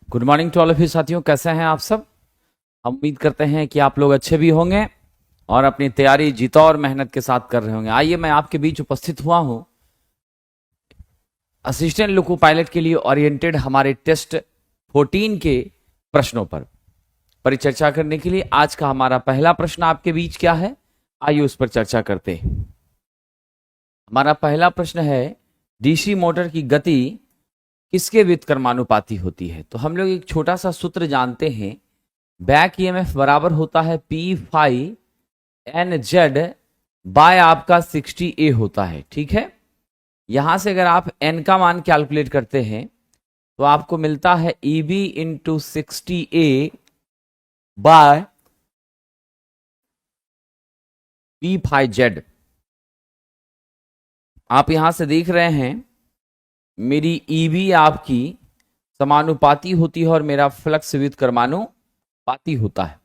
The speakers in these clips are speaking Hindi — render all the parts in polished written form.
Good morning to all of you साथियों, कैसे हैं आप सब। हम उम्मीद करते हैं कि आप लोग अच्छे भी होंगे और अपनी तैयारी जीता और मेहनत के साथ कर रहे होंगे। आइए मैं आपके बीच उपस्थित हुआ हूं असिस्टेंट लोको पायलट के लिए ओरिएंटेड हमारे टेस्ट 14 के प्रश्नों पर परिचर्चा करने के लिए। आज का हमारा पहला प्रश्न आपके बीच क्या है, आइए उस पर चर्चा करते हैं। हमारा पहला प्रश्न है, डीसी मोटर की गति किसके व्युत्क्रमानुपाती होती है। तो हम लोग एक छोटा सा सूत्र जानते हैं, बैक ईएमएफ बराबर होता है P phi N Z by आपका 60A होता है। ठीक है, यहां से अगर आप एन का मान कैलकुलेट करते हैं तो आपको मिलता है EB into 60A by P phi Z. आप यहां से देख रहे हैं मेरी EB आपकी समानुपाती होती है और मेरा फ्लक्स व्युत्क्रमानुपाती होता है,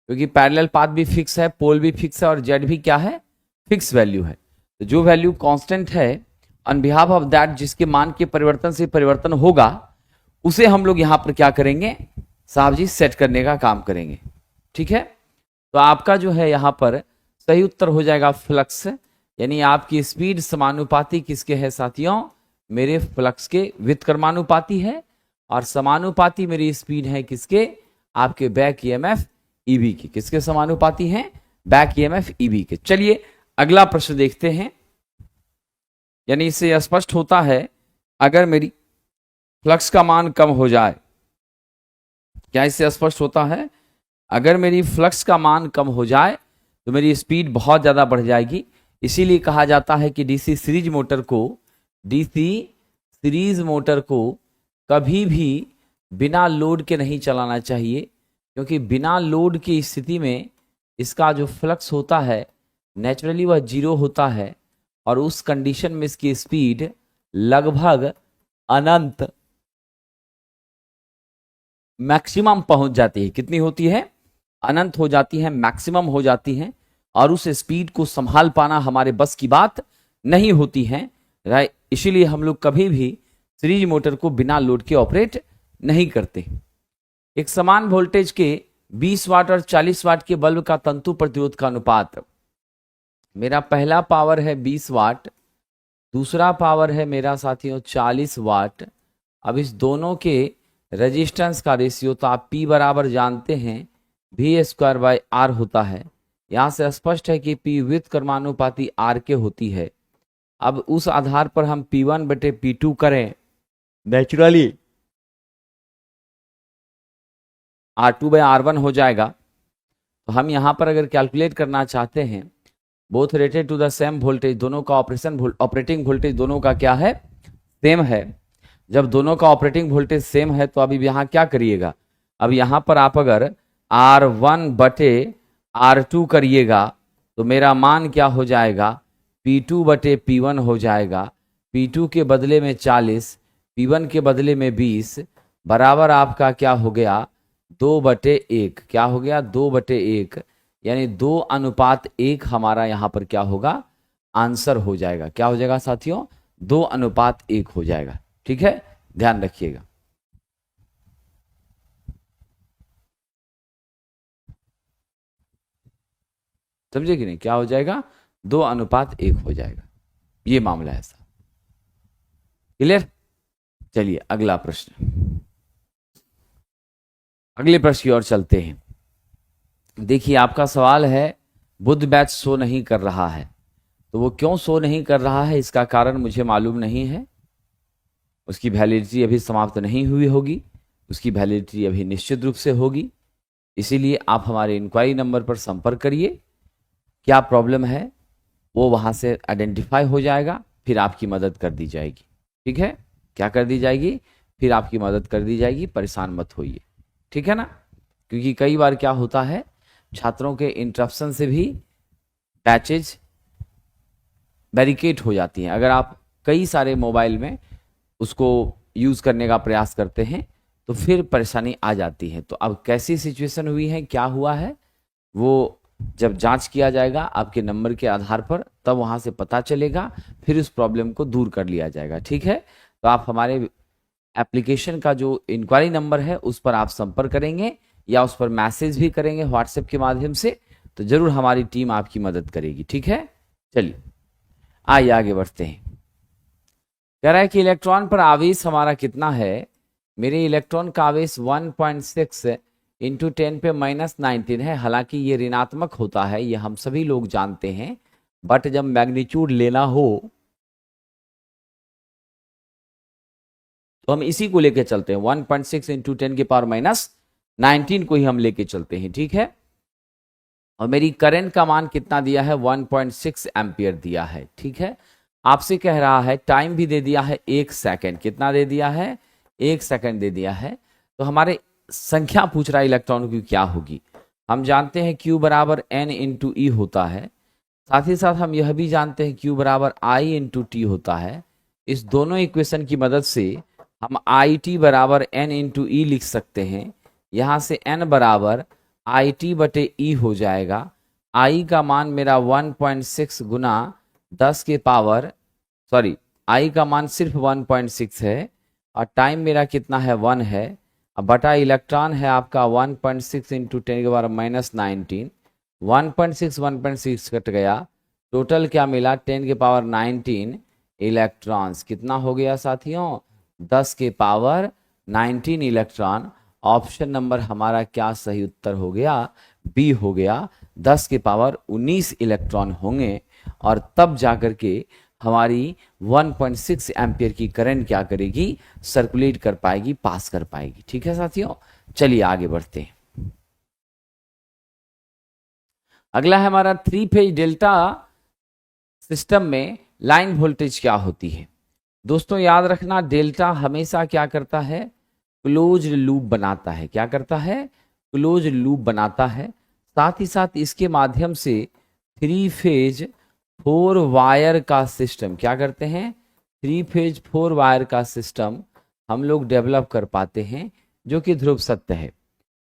क्योंकि पैरेलल पाथ भी फिक्स है, पोल भी फिक्स है और जेड भी क्या है, फिक्स वैल्यू है। तो जो वैल्यू कांस्टेंट है ऑन बिहाफ ऑफ दैट, जिसके मान के परिवर्तन से परिवर्तन होगा, उसे हम लोग यहां पर क्या करेंगे साहब जी, सेट करने का काम करेंगे। ठीक है, तो आपका जो है यहां पर सही उत्तर हो जाएगा फ्लक्स, यानी आपकी स्पीड समानुपाती किसके है साथियों, मेरे फ्लक्स के व्युत्क्रमानुपाती है, और समानुपाती मेरी स्पीड है किसके, आपके बैक ईएमएफ ईबी की। किसके समानुपाती हैं, बैक ईएमएफ ईबी के। चलिए अगला प्रश्न देखते हैं। यानी इससे स्पष्ट होता है, अगर मेरी फ्लक्स का मान कम हो जाए, क्या इससे स्पष्ट होता है, अगर मेरी फ्लक्स का मान कम हो जाए तो मेरी स्पीड बहुत ज्यादा बढ़ जाएगी। इसीलिए कहा जाता है कि डीसी सीरीज मोटर को कभी भी बिना लोड के नहीं चलाना चाहिए, क्योंकि बिना लोड की स्थिति में इसका जो फ्लक्स होता है नेचुरली वह जीरो होता है, और उस कंडीशन में इसकी स्पीड लगभग अनंत मैक्सिमम पहुंच जाती है। कितनी होती है, अनंत हो जाती है, मैक्सिमम हो जाती है, और उस स्पीड को संभाल पाना हमारे बस की बात नहीं होती है। राइट, इसीलिए हम लोग कभी भी सीरीज मोटर को बिना लोड के ऑपरेट नहीं करते। एक समान वोल्टेज के 20 वाट और 40 वाट के बल्ब का तंतु प्रतिरोध का अनुपात, मेरा पहला पावर है 20 वाट, दूसरा पावर है मेरा साथियों 40 वाट। अब इस दोनों के रेजिस्टेंस का रेशियो तो आप P बराबर जानते हैं V²/R होता है। यहां से स्पष्ट है कि P व्युत्क्रमानुपाती R के होती है। अब उस आधार पर हम P1/P2 करें, नेचुरली R2/R1 हो जाएगा। तो हम यहां पर अगर कैलकुलेट करना चाहते हैं, both rated to the same voltage, दोनों का ऑपरेटिंग वोल्टेज दोनों का क्या है, सेम है। जब दोनों का ऑपरेटिंग वोल्टेज सेम है तो अभी यहां क्या करिएगा, अब यहां पर आप अगर R1/R2 करिएगा तो मेरा मान क्या हो जाएगा, P2/P1 हो जाएगा। P2 के बदले में 40, P1 के बदले में 20, बराबर आपका क्या हो गया, 2/1। क्या हो गया, 2/1, यानी 2:1 हमारा यहां पर क्या होगा, आंसर हो जाएगा। क्या हो जाएगा साथियों, 2:1 हो जाएगा। ठीक है, ध्यान रखिएगा। समझे कि नहीं, क्या हो जाएगा, 2:1 हो जाएगा। ये मामला है साहब, क्लियर। चलिए अगला प्रश्न, अगले प्रश्न की ओर चलते हैं। देखिए आपका सवाल है, बुध बैच शो नहीं कर रहा है। तो वो क्यों शो नहीं कर रहा है, इसका कारण मुझे मालूम नहीं है। उसकी वैलिडिटी अभी समाप्त नहीं हुई होगी, उसकी वैलिडिटी अभी निश्चित रूप से होगी। इसीलिए आप हमारे इंक्वायरी नंबर पर संपर्क करिए, क्या प्रॉब्लम है वो वहां से आइडेंटिफाई हो जाएगा, फिर आपकी मदद कर दी जाएगी। ठीक है, क्या कर दी जाएगी, फिर आपकी मदद कर दी जाएगी, परेशान मत होइए। ठीक है ना, क्योंकि कई बार क्या होता है, छात्रों के इंटरप्शन से भी बैचेज बैरिकेड हो जाती हैं। अगर आप कई सारे मोबाइल में उसको यूज करने का प्रयास करते हैं तो फिर परेशानी आ जाती है। तो अब कैसी सिचुएशन हुई है, क्या हुआ है, वो जब जांच किया जाएगा आपके नंबर के आधार पर, तब वहां से पता चलेगा, फिर उस प्रॉब्लम को दूर कर लिया जाएगा। ठीक है, तो आप हमारे एप्लीकेशन का जो इंक्वायरी नंबर है उस पर आप संपर्क करेंगे या उस पर मैसेज भी करेंगे व्हाट्सएप के माध्यम से, तो जरूर हमारी टीम आपकी मदद करेगी। ठीक है, चलिए आइए आगे बढ़ते हैं। कह रहा है कि इलेक्ट्रॉन पर आवेश हमारा कितना है। मेरे इलेक्ट्रॉन का आवेश 1.6 इंटू 10 पे -19 है। हालांकि ये ऋणात्मक होता है, ये हम सभी लोग जानते हैं, बट जब मैग्नीट्यूड लेना हो तो हम इसी को लेके चलते हैं। 1.6 इंटू 10 की पावर -19 को ही हम लेके चलते हैं। ठीक है, और मेरी करंट का मान कितना दिया है, 1.6 एम्पियर दिया है। ठीक है, आपसे कह रहा है टाइम भी दे दिया है 1 सेकेंड। कितना दे दिया है, 1 सेकेंड दे दिया है। तो हमारे संख्या पूछ रहा है इलेक्ट्रॉनों की क्या होगी। हम जानते हैं Q बराबर N इंटू ई होता है। साथ ही साथ हम यह भी जानते हैं Q बराबर I इंटू टी होता है। इस दोनों इक्वेशन की मदद से हम आई टी बराबर N इंटू ई लिख सकते हैं। यहाँ से N बराबर आई टी बटे ई हो जाएगा। I का मान मेरा 1.6 गुना 10 के पावर I का मान सिर्फ 1.6 है और टाइम मेरा कितना है, 1 है। अब बटा इलेक्ट्रॉन है आपका 1.6 इंटू 10 के पावर -19। 1.6 कट गया, टोटल क्या मिला, 10 के पावर 19 इलेक्ट्रॉन्स। कितना हो गया साथियों, 10 के पावर 19 इलेक्ट्रॉन। ऑप्शन नंबर हमारा क्या सही उत्तर हो गया, बी हो गया। 10 के पावर 19 इलेक्ट्रॉन होंगे और तब जाकर के हमारी 1.6 एम्पियर की करंट क्या करेगी, सर्कुलेट कर पाएगी, पास कर पाएगी। ठीक है साथियों, चलिए आगे बढ़ते हैं। अगला है हमारा 3 फेज डेल्टा सिस्टम में लाइन वोल्टेज क्या होती है। दोस्तों याद रखना, डेल्टा हमेशा क्या करता है, क्लोज लूप बनाता है। क्या करता है, क्लोज लूप बनाता है। साथ ही साथ इसके माध्यम से 3 फेज 4 वायर का सिस्टम क्या करते हैं, 3 फेज 4 वायर का सिस्टम हम लोग डेवलप कर पाते हैं, जो कि ध्रुव सत्य है।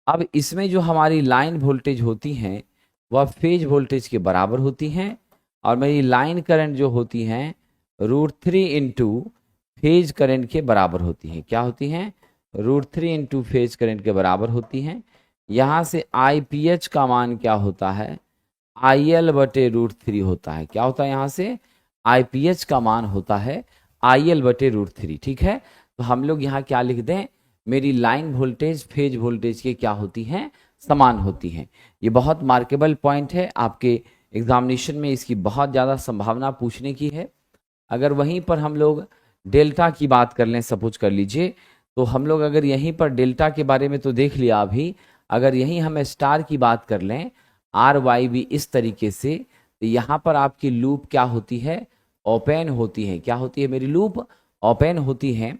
अब इसमें जो हमारी लाइन वोल्टेज होती हैं वह फेज वोल्टेज के बराबर होती हैं और मेरी लाइन करंट जो होती हैं √3 इंटू फेज करंट के बराबर होती हैं। क्या होती हैं, √3 इंटू फेज करंट के बराबर होती हैं। यहाँ से IPH का मान क्या होता है, IL बटे √3 होता है। क्या होता है, यहाँ से IPH का मान होता है IL बटे √3। ठीक है, तो हम लोग यहाँ क्या लिख दें, मेरी लाइन वोल्टेज फेज वोल्टेज के क्या होती हैं, समान होती हैं। ये बहुत मार्केबल पॉइंट है, आपके एग्जामिनेशन में इसकी बहुत ज़्यादा संभावना पूछने की है। अगर वहीं पर हम लोग डेल्टा की बात कर लें, सपोज कर लीजिए, तो हम लोग अगर यहीं पर डेल्टा के बारे में तो देख लिया अभी, अगर यहीं हम स्टार की बात कर लें RYB इस तरीके से, तो यहाँ पर आपकी लूप क्या होती है, ओपन होती है। क्या होती है, मेरी लूप ओपन होती है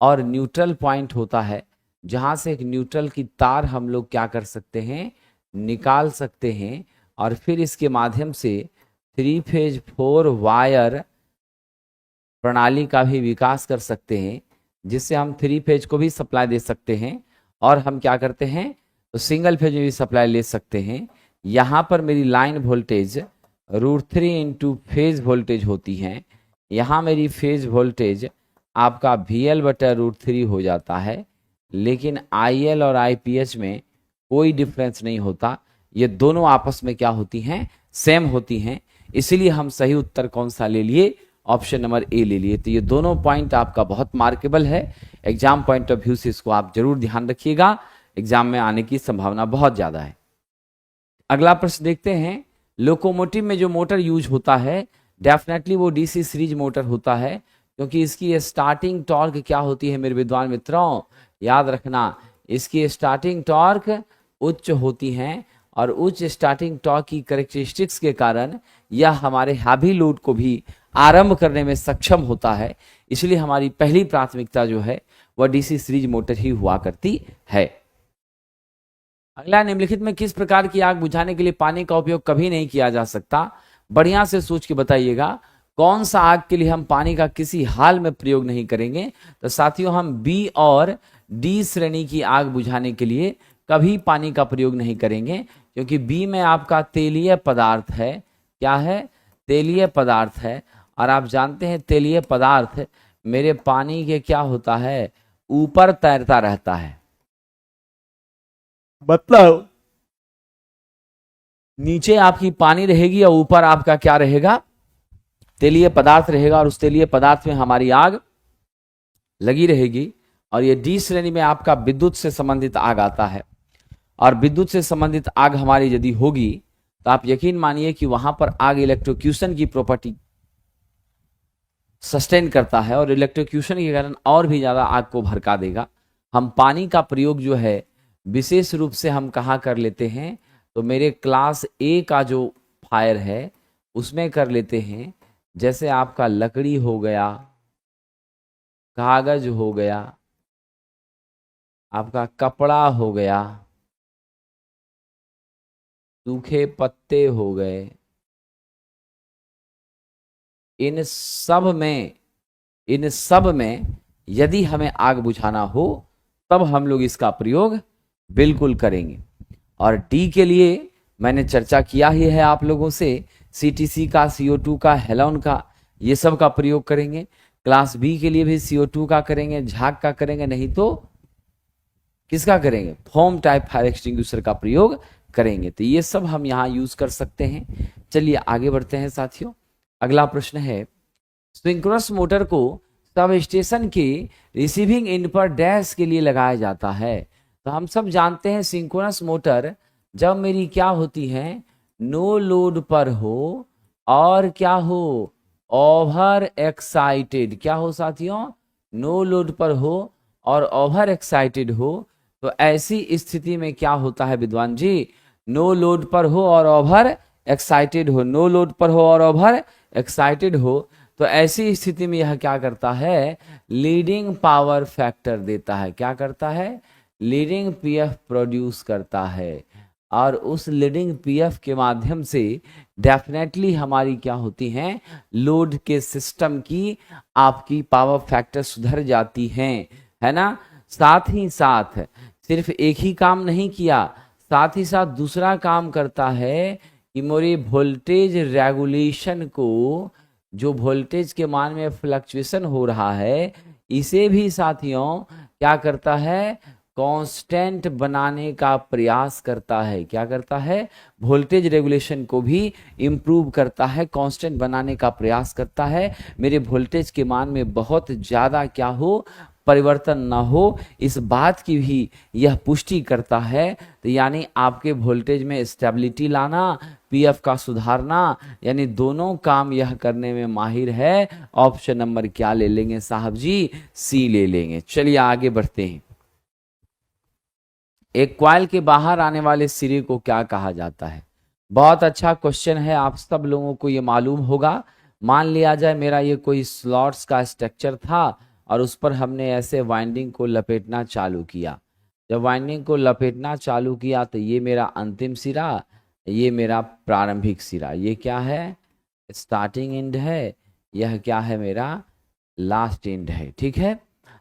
और न्यूट्रल पॉइंट होता है, जहाँ से एक न्यूट्रल की तार हम लोग क्या कर सकते हैं, निकाल सकते हैं और फिर इसके माध्यम से 3 फेज 4 वायर प्रणाली का भी विकास कर सकते हैं, जिससे हम 3 फेज को भी सप्लाई दे सकते हैं और हम क्या करते हैं, तो सिंगल फेज में भी सप्लाई ले सकते हैं। यहाँ पर मेरी line voltage √3 into phase voltage होती है। यहाँ मेरी फेज वोल्टेज आपका VL बटा √3 हो जाता है, लेकिन IL और IPH में कोई डिफरेंस नहीं होता। ये दोनों आपस में क्या होती हैं, सेम होती हैं। इसीलिए हम सही उत्तर कौन सा ले लिए, ऑप्शन नंबर ए ले लिए। तो ये दोनों पॉइंट आपका बहुत मार्केबल है, एग्जाम पॉइंट ऑफ व्यू से इसको आप जरूर ध्यान रखिएगा, एग्जाम में आने की संभावना बहुत ज़्यादा है। अगला प्रश्न देखते हैं, लोकोमोटिव में जो मोटर यूज होता है डेफिनेटली वो DC सीरीज मोटर होता है, क्योंकि इसकी स्टार्टिंग टॉर्क क्या होती है मेरे विद्वान मित्रों, याद रखना, इसकी स्टार्टिंग टॉर्क उच्च होती हैं और उच्च स्टार्टिंग टॉर्क की कैरेक्टरिस्टिक्स के कारण यह हमारे हैवी लोड को भी आरंभ करने में सक्षम होता है। इसलिए हमारी पहली प्राथमिकता जो है वह DC सीरीज मोटर ही हुआ करती है। अगला, निम्नलिखित में किस प्रकार की आग बुझाने के लिए पानी का उपयोग कभी नहीं किया जा सकता। बढ़िया से सोच के बताइएगा, कौन सा आग के लिए हम पानी का किसी हाल में प्रयोग नहीं करेंगे। तो साथियों, हम B और D श्रेणी की आग बुझाने के लिए कभी पानी का प्रयोग नहीं करेंगे, क्योंकि B में आपका तेलीय पदार्थ है। क्या है, तेलीय पदार्थ है, और आप जानते हैं तेलीय पदार्थ मेरे पानी के क्या होता है, ऊपर तैरता रहता है, मतलब नीचे आपकी पानी रहेगी और ऊपर आपका क्या रहेगा, तेलीय पदार्थ रहेगा, और उस तेलीय पदार्थ में हमारी आग लगी रहेगी। और ये डी श्रेणी में आपका विद्युत से संबंधित आग आता है। और विद्युत से संबंधित आग हमारी यदि होगी तो आप यकीन मानिए कि वहां पर आग इलेक्ट्रोक्यूशन की प्रॉपर्टी सस्टेन करता है, और इलेक्ट्रोक्यूशन के कारण और भी ज्यादा आग को भड़का देगा। हम पानी का प्रयोग जो है विशेष रूप से हम कहाँ कर लेते हैं, तो मेरे क्लास ए का जो फायर है उसमें कर लेते हैं। जैसे आपका लकड़ी हो गया, कागज हो गया, आपका कपड़ा हो गया, सूखे पत्ते हो गए, इन सब में यदि हमें आग बुझाना हो तब हम लोग इसका प्रयोग बिल्कुल करेंगे। और डी के लिए मैंने चर्चा किया ही है आप लोगों से, सीटीसी का, CO2 का, हेलोन का, ये सब का प्रयोग करेंगे। क्लास बी के लिए भी CO2 का करेंगे, झाग का करेंगे, नहीं तो किसका करेंगे, फोम टाइप फायर एक्सटिंग्विशर का प्रयोग करेंगे। तो ये सब हम यहाँ यूज कर सकते हैं। चलिए आगे बढ़ते हैं साथियों। अगला प्रश्न है, सिंक्रोनस मोटर को सब स्टेशन के रिसीविंग एंड पर डैश के लिए लगाया जाता है। तो हम सब जानते हैं सिंक्रोनस मोटर जब मेरी क्या होती है, नो लोड पर हो और क्या हो, ओवर एक्साइटेड, क्या हो साथियों, नो लोड पर हो और ओवर एक्साइटेड हो। तो ऐसी स्थिति में क्या होता है विद्वान जी, नो लोड पर हो और ओवर एक्साइटेड हो, नो लोड पर हो और ओवर एक्साइटेड हो, तो ऐसी स्थिति में यह क्या करता है, लीडिंग पावर फैक्टर देता है। क्या करता है, लीडिंग पीएफ प्रोड्यूस करता है। और उस लीडिंग पीएफ के माध्यम से डेफिनेटली हमारी क्या होती हैं, लोड के सिस्टम की आपकी पावर फैक्टर सुधर जाती हैं, है ना। साथ ही साथ सिर्फ एक ही काम नहीं किया, साथ ही साथ दूसरा काम करता है कि मेरी वोल्टेज रेगुलेशन को, जो वोल्टेज के मान में फ्लक्चुएशन हो रहा है, इसे भी साथियों क्या करता है, कांस्टेंट बनाने का प्रयास करता है। क्या करता है, वोल्टेज रेगुलेशन को भी इम्प्रूव करता है, कांस्टेंट बनाने का प्रयास करता है। मेरे वोल्टेज के मान में बहुत ज़्यादा क्या हो, परिवर्तन ना हो, इस बात की भी यह पुष्टि करता है। तो यानी आपके वोल्टेज में स्टेबिलिटी लाना, पीएफ का सुधारना, यानी दोनों काम यह करने में माहिर है। ऑप्शन नंबर क्या ले लेंगे साहब जी, सी ले लेंगे। चलिए आगे बढ़ते हैं। एक कॉइल के बाहर आने वाले सिरे को क्या कहा जाता है। बहुत अच्छा क्वेश्चन है, आप सब लोगों को ये मालूम होगा। मान लिया जाए मेरा ये कोई स्लॉट्स का स्ट्रक्चर था और उस पर हमने ऐसे वाइंडिंग को लपेटना चालू किया। जब वाइंडिंग को लपेटना चालू किया तो ये मेरा अंतिम सिरा, ये मेरा प्रारंभिक सिरा, ये क्या है, स्टार्टिंग एंड है, यह क्या है, मेरा लास्ट एंड है। ठीक है,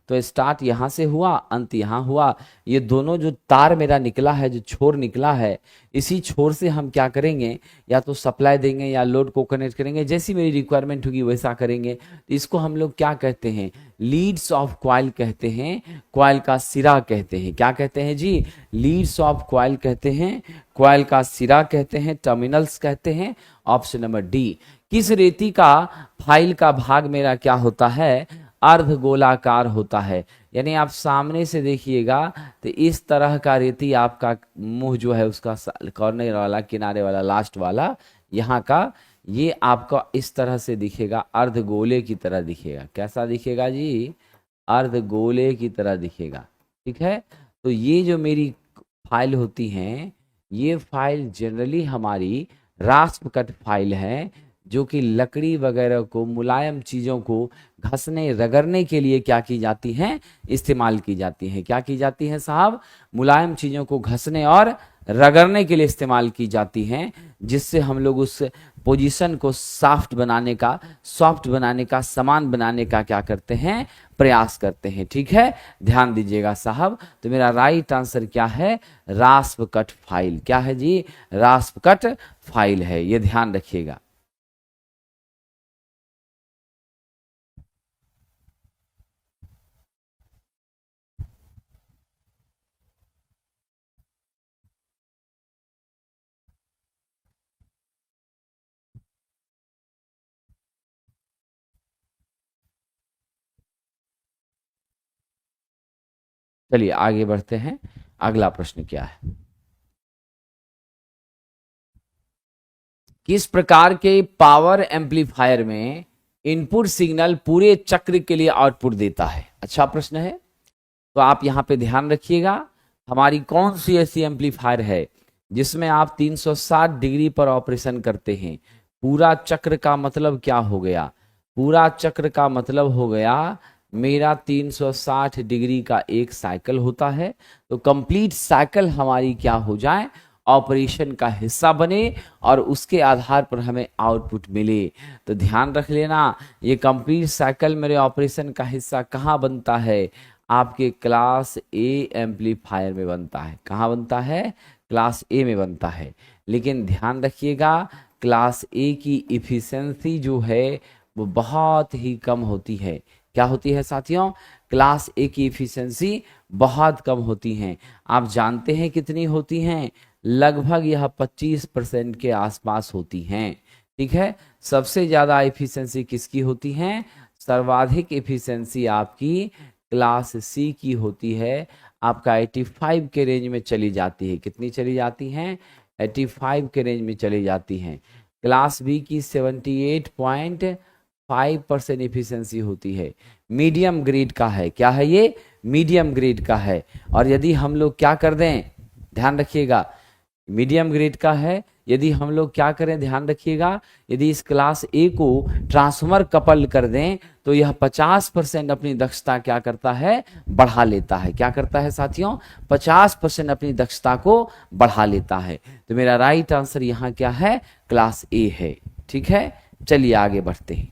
तो स्टार्ट यहाँ से हुआ, अंत यहाँ हुआ। ये दोनों जो तार मेरा निकला है, जो छोर निकला है, इसी छोर से हम क्या करेंगे, या तो सप्लाई देंगे या लोड को कनेक्ट करेंगे, जैसी मेरी रिक्वायरमेंट होगी वैसा करेंगे। तो इसको हम लोग क्या कहते हैं, लीड्स ऑफ कॉइल कहते हैं, कॉइल का सिरा कहते हैं। क्या कहते हैं जी, लीड्स ऑफ कॉइल कहते हैं, कॉइल का सिरा कहते हैं, टर्मिनल्स कहते हैं। Option number D. किस रेती का फाइल का भाग मेरा क्या होता है, अर्ध गोलाकार होता है। यानी आप सामने से देखिएगा तो इस तरह का रेती आपका मुंह जो है उसका कॉर्नर वाला, किनारे वाला, लास्ट वाला, यहाँ का ये आपका इस तरह से दिखेगा, अर्ध गोले की तरह दिखेगा। कैसा दिखेगा जी, अर्ध गोले की तरह दिखेगा। ठीक है, तो ये जो मेरी फाइल होती हैं, ये फाइल जनरली हमारी रास्प कट फाइल है, जो कि लकड़ी वगैरह को, मुलायम चीज़ों को घसने रगड़ने के लिए क्या की जाती हैं, इस्तेमाल की जाती हैं। क्या की जाती हैं साहब, मुलायम चीज़ों को घसने और रगड़ने के लिए इस्तेमाल की जाती हैं, जिससे हम लोग उस पोजीशन को सॉफ्ट बनाने का, समान बनाने का क्या करते हैं, प्रयास करते हैं। ठीक है, ध्यान दीजिएगा साहब। तो मेरा राइट आंसर क्या है, रास्प कट फाइल। क्या है जी, रास्प कट फाइल है, ये ध्यान रखिएगा। चलिए आगे बढ़ते हैं। अगला प्रश्न क्या है? किस प्रकार के पावर एम्पलीफायर में इनपुट सिग्नल पूरे चक्र के लिए आउटपुट देता है? अच्छा प्रश्न है। तो आप यहां पे ध्यान रखिएगा, हमारी कौन सी ऐसी एम्पलीफायर है जिसमें आप 360 डिग्री पर ऑपरेशन करते हैं? पूरा चक्र का मतलब क्या हो गया? पूरा चक्र का मतलब हो गया मेरा 360 डिग्री का एक साइकिल होता है। तो कंप्लीट साइकिल हमारी क्या हो जाए? ऑपरेशन का हिस्सा बने और उसके आधार पर हमें आउटपुट मिले। तो ध्यान रख लेना, ये कंप्लीट साइकिल मेरे ऑपरेशन का हिस्सा कहाँ बनता है? आपके क्लास ए एम्पलीफायर में बनता है। कहाँ बनता है? क्लास ए में बनता है। लेकिन ध्यान रखिएगा, क्लास ए की इफिशिएंसी जो है वो बहुत ही कम होती है। क्या होती है साथियों? क्लास ए की इफिशिएंसी बहुत कम होती है। आप जानते हैं कितनी होती हैं? लगभग यह 25% के आसपास होती हैं। ठीक है, सबसे ज्यादा इफिशिएंसी किसकी होती है? सर्वाधिक इफिशिएंसी आपकी क्लास सी की होती है। आपका 85 के रेंज में चली जाती है। कितनी चली जाती हैं? 85 के रेंज में चली जाती हैं। क्लास बी की 78.5% इफिशिएंसी होती है। मीडियम ग्रेड का है। क्या है ये? मीडियम ग्रेड का है। और यदि हम लोग क्या कर दें, ध्यान रखिएगा, मीडियम ग्रेड का है। यदि हम लोग क्या करें, ध्यान रखिएगा, यदि इस क्लास ए को ट्रांसफॉर्मर कपल कर दें तो यह 50% अपनी दक्षता क्या करता है? बढ़ा लेता है। क्या करता है साथियों? 50% अपनी दक्षता को बढ़ा लेता है। तो मेरा राइट आंसर यहां क्या है? क्लास ए है। ठीक है, चलिए आगे बढ़ते हैं।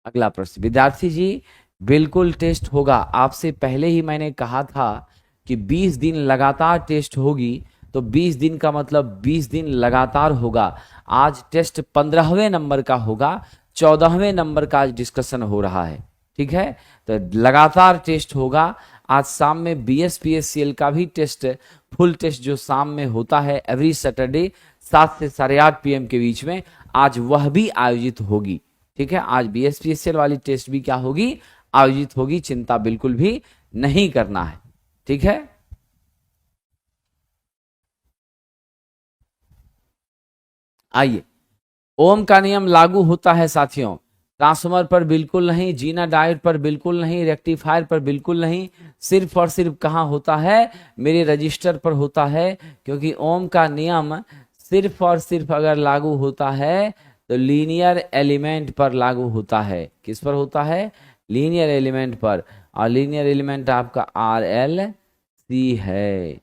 अगला प्रश्न, विद्यार्थी जी बिल्कुल टेस्ट होगा। आपसे पहले ही मैंने कहा था कि 20 दिन लगातार टेस्ट होगी। तो 20 दिन का मतलब 20 दिन लगातार होगा। आज टेस्ट 15वें नंबर का होगा, 14वें नंबर का आज डिस्कशन हो रहा है। ठीक है, तो लगातार टेस्ट होगा। आज शाम में BSPSCL का भी टेस्ट, फुल टेस्ट जो शाम में होता है एवरी सैटरडे 7 से 8:30 PM के बीच में, आज वह भी आयोजित होगी। ठीक है, आज BSPSCL वाली टेस्ट भी क्या होगी? आयोजित होगी। चिंता बिल्कुल भी नहीं करना है। ठीक है, आइए, ओम का नियम लागू होता है साथियों। ट्रांसफार्मर पर बिल्कुल नहीं, जीना डायोड पर बिल्कुल नहीं, रेक्टिफायर पर बिल्कुल नहीं। सिर्फ और सिर्फ कहाँ होता है? मेरे रजिस्टर पर होता है। क्योंकि ओम का नियम सिर्फ और सिर्फ अगर लागू होता है तो लीनियर एलिमेंट पर लागू होता है। किस पर होता है? लीनियर एलिमेंट पर। और लीनियर एलिमेंट आपका RLC है।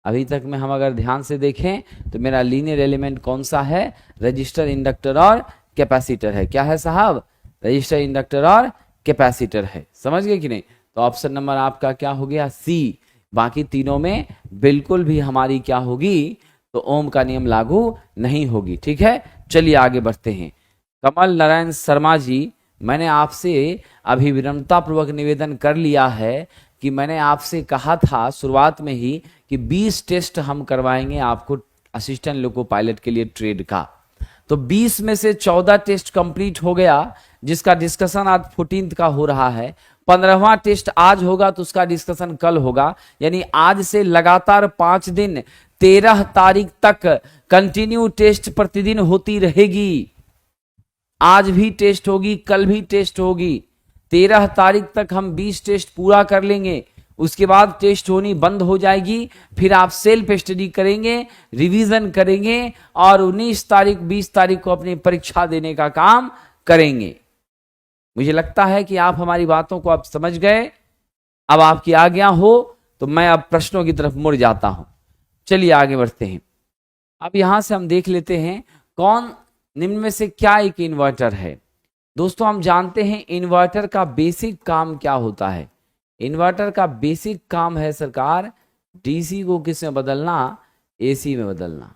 अभी तक में हम अगर ध्यान से देखें तो मेरा लीनियर एलिमेंट कौन सा है? रजिस्टर, इंडक्टर और कैपेसिटर है। क्या है साहब? रजिस्टर, इंडक्टर और कैपेसिटर है। समझ गए कि नहीं? तो ऑप्शन नंबर आपका क्या हो गया? सी। बाकी तीनों में बिल्कुल भी हमारी क्या होगी? तो ओम का नियम लागू नहीं होगी। ठीक है, चलिए आगे बढ़ते हैं। कमल नारायण शर्मा जी, मैंने आपसे अभी विनम्रता पूर्वक निवेदन कर लिया है कि मैंने आपसे कहा था शुरुआत में ही कि 20 टेस्ट हम करवाएंगे आपको असिस्टेंट लोको पायलट के लिए ट्रेड का। तो 20 में से 14 टेस्ट कंप्लीट हो गया, जिसका डिस्कशन आज 14 का हो रहा है। 15वां टेस्ट आज होगा तो उसका डिस्कशन कल होगा। यानी आज से लगातार 5 दिन 13 तारीख तक कंटिन्यू टेस्ट प्रतिदिन होती रहेगी। आज भी टेस्ट होगी, कल भी टेस्ट होगी। 13 तारीख तक हम 20 टेस्ट पूरा कर लेंगे। उसके बाद टेस्ट होनी बंद हो जाएगी। फिर आप सेल्फ स्टडी करेंगे, रिवीजन करेंगे और 19 तारीख 20 तारीख को अपनी परीक्षा देने का काम करेंगे। मुझे लगता है कि आप हमारी बातों को अब समझ गए। अब आपकी आज्ञा हो तो मैं अब प्रश्नों की तरफ मुड़ जाता हूं। चलिए आगे बढ़ते हैं। अब यहां से हम देख लेते हैं कौन निम्न में से क्या एक इन्वर्टर है। दोस्तों हम जानते हैं इन्वर्टर का बेसिक काम क्या होता है। इन्वर्टर का बेसिक काम है सरकार, डीसी को किस में बदलना? एसी में बदलना,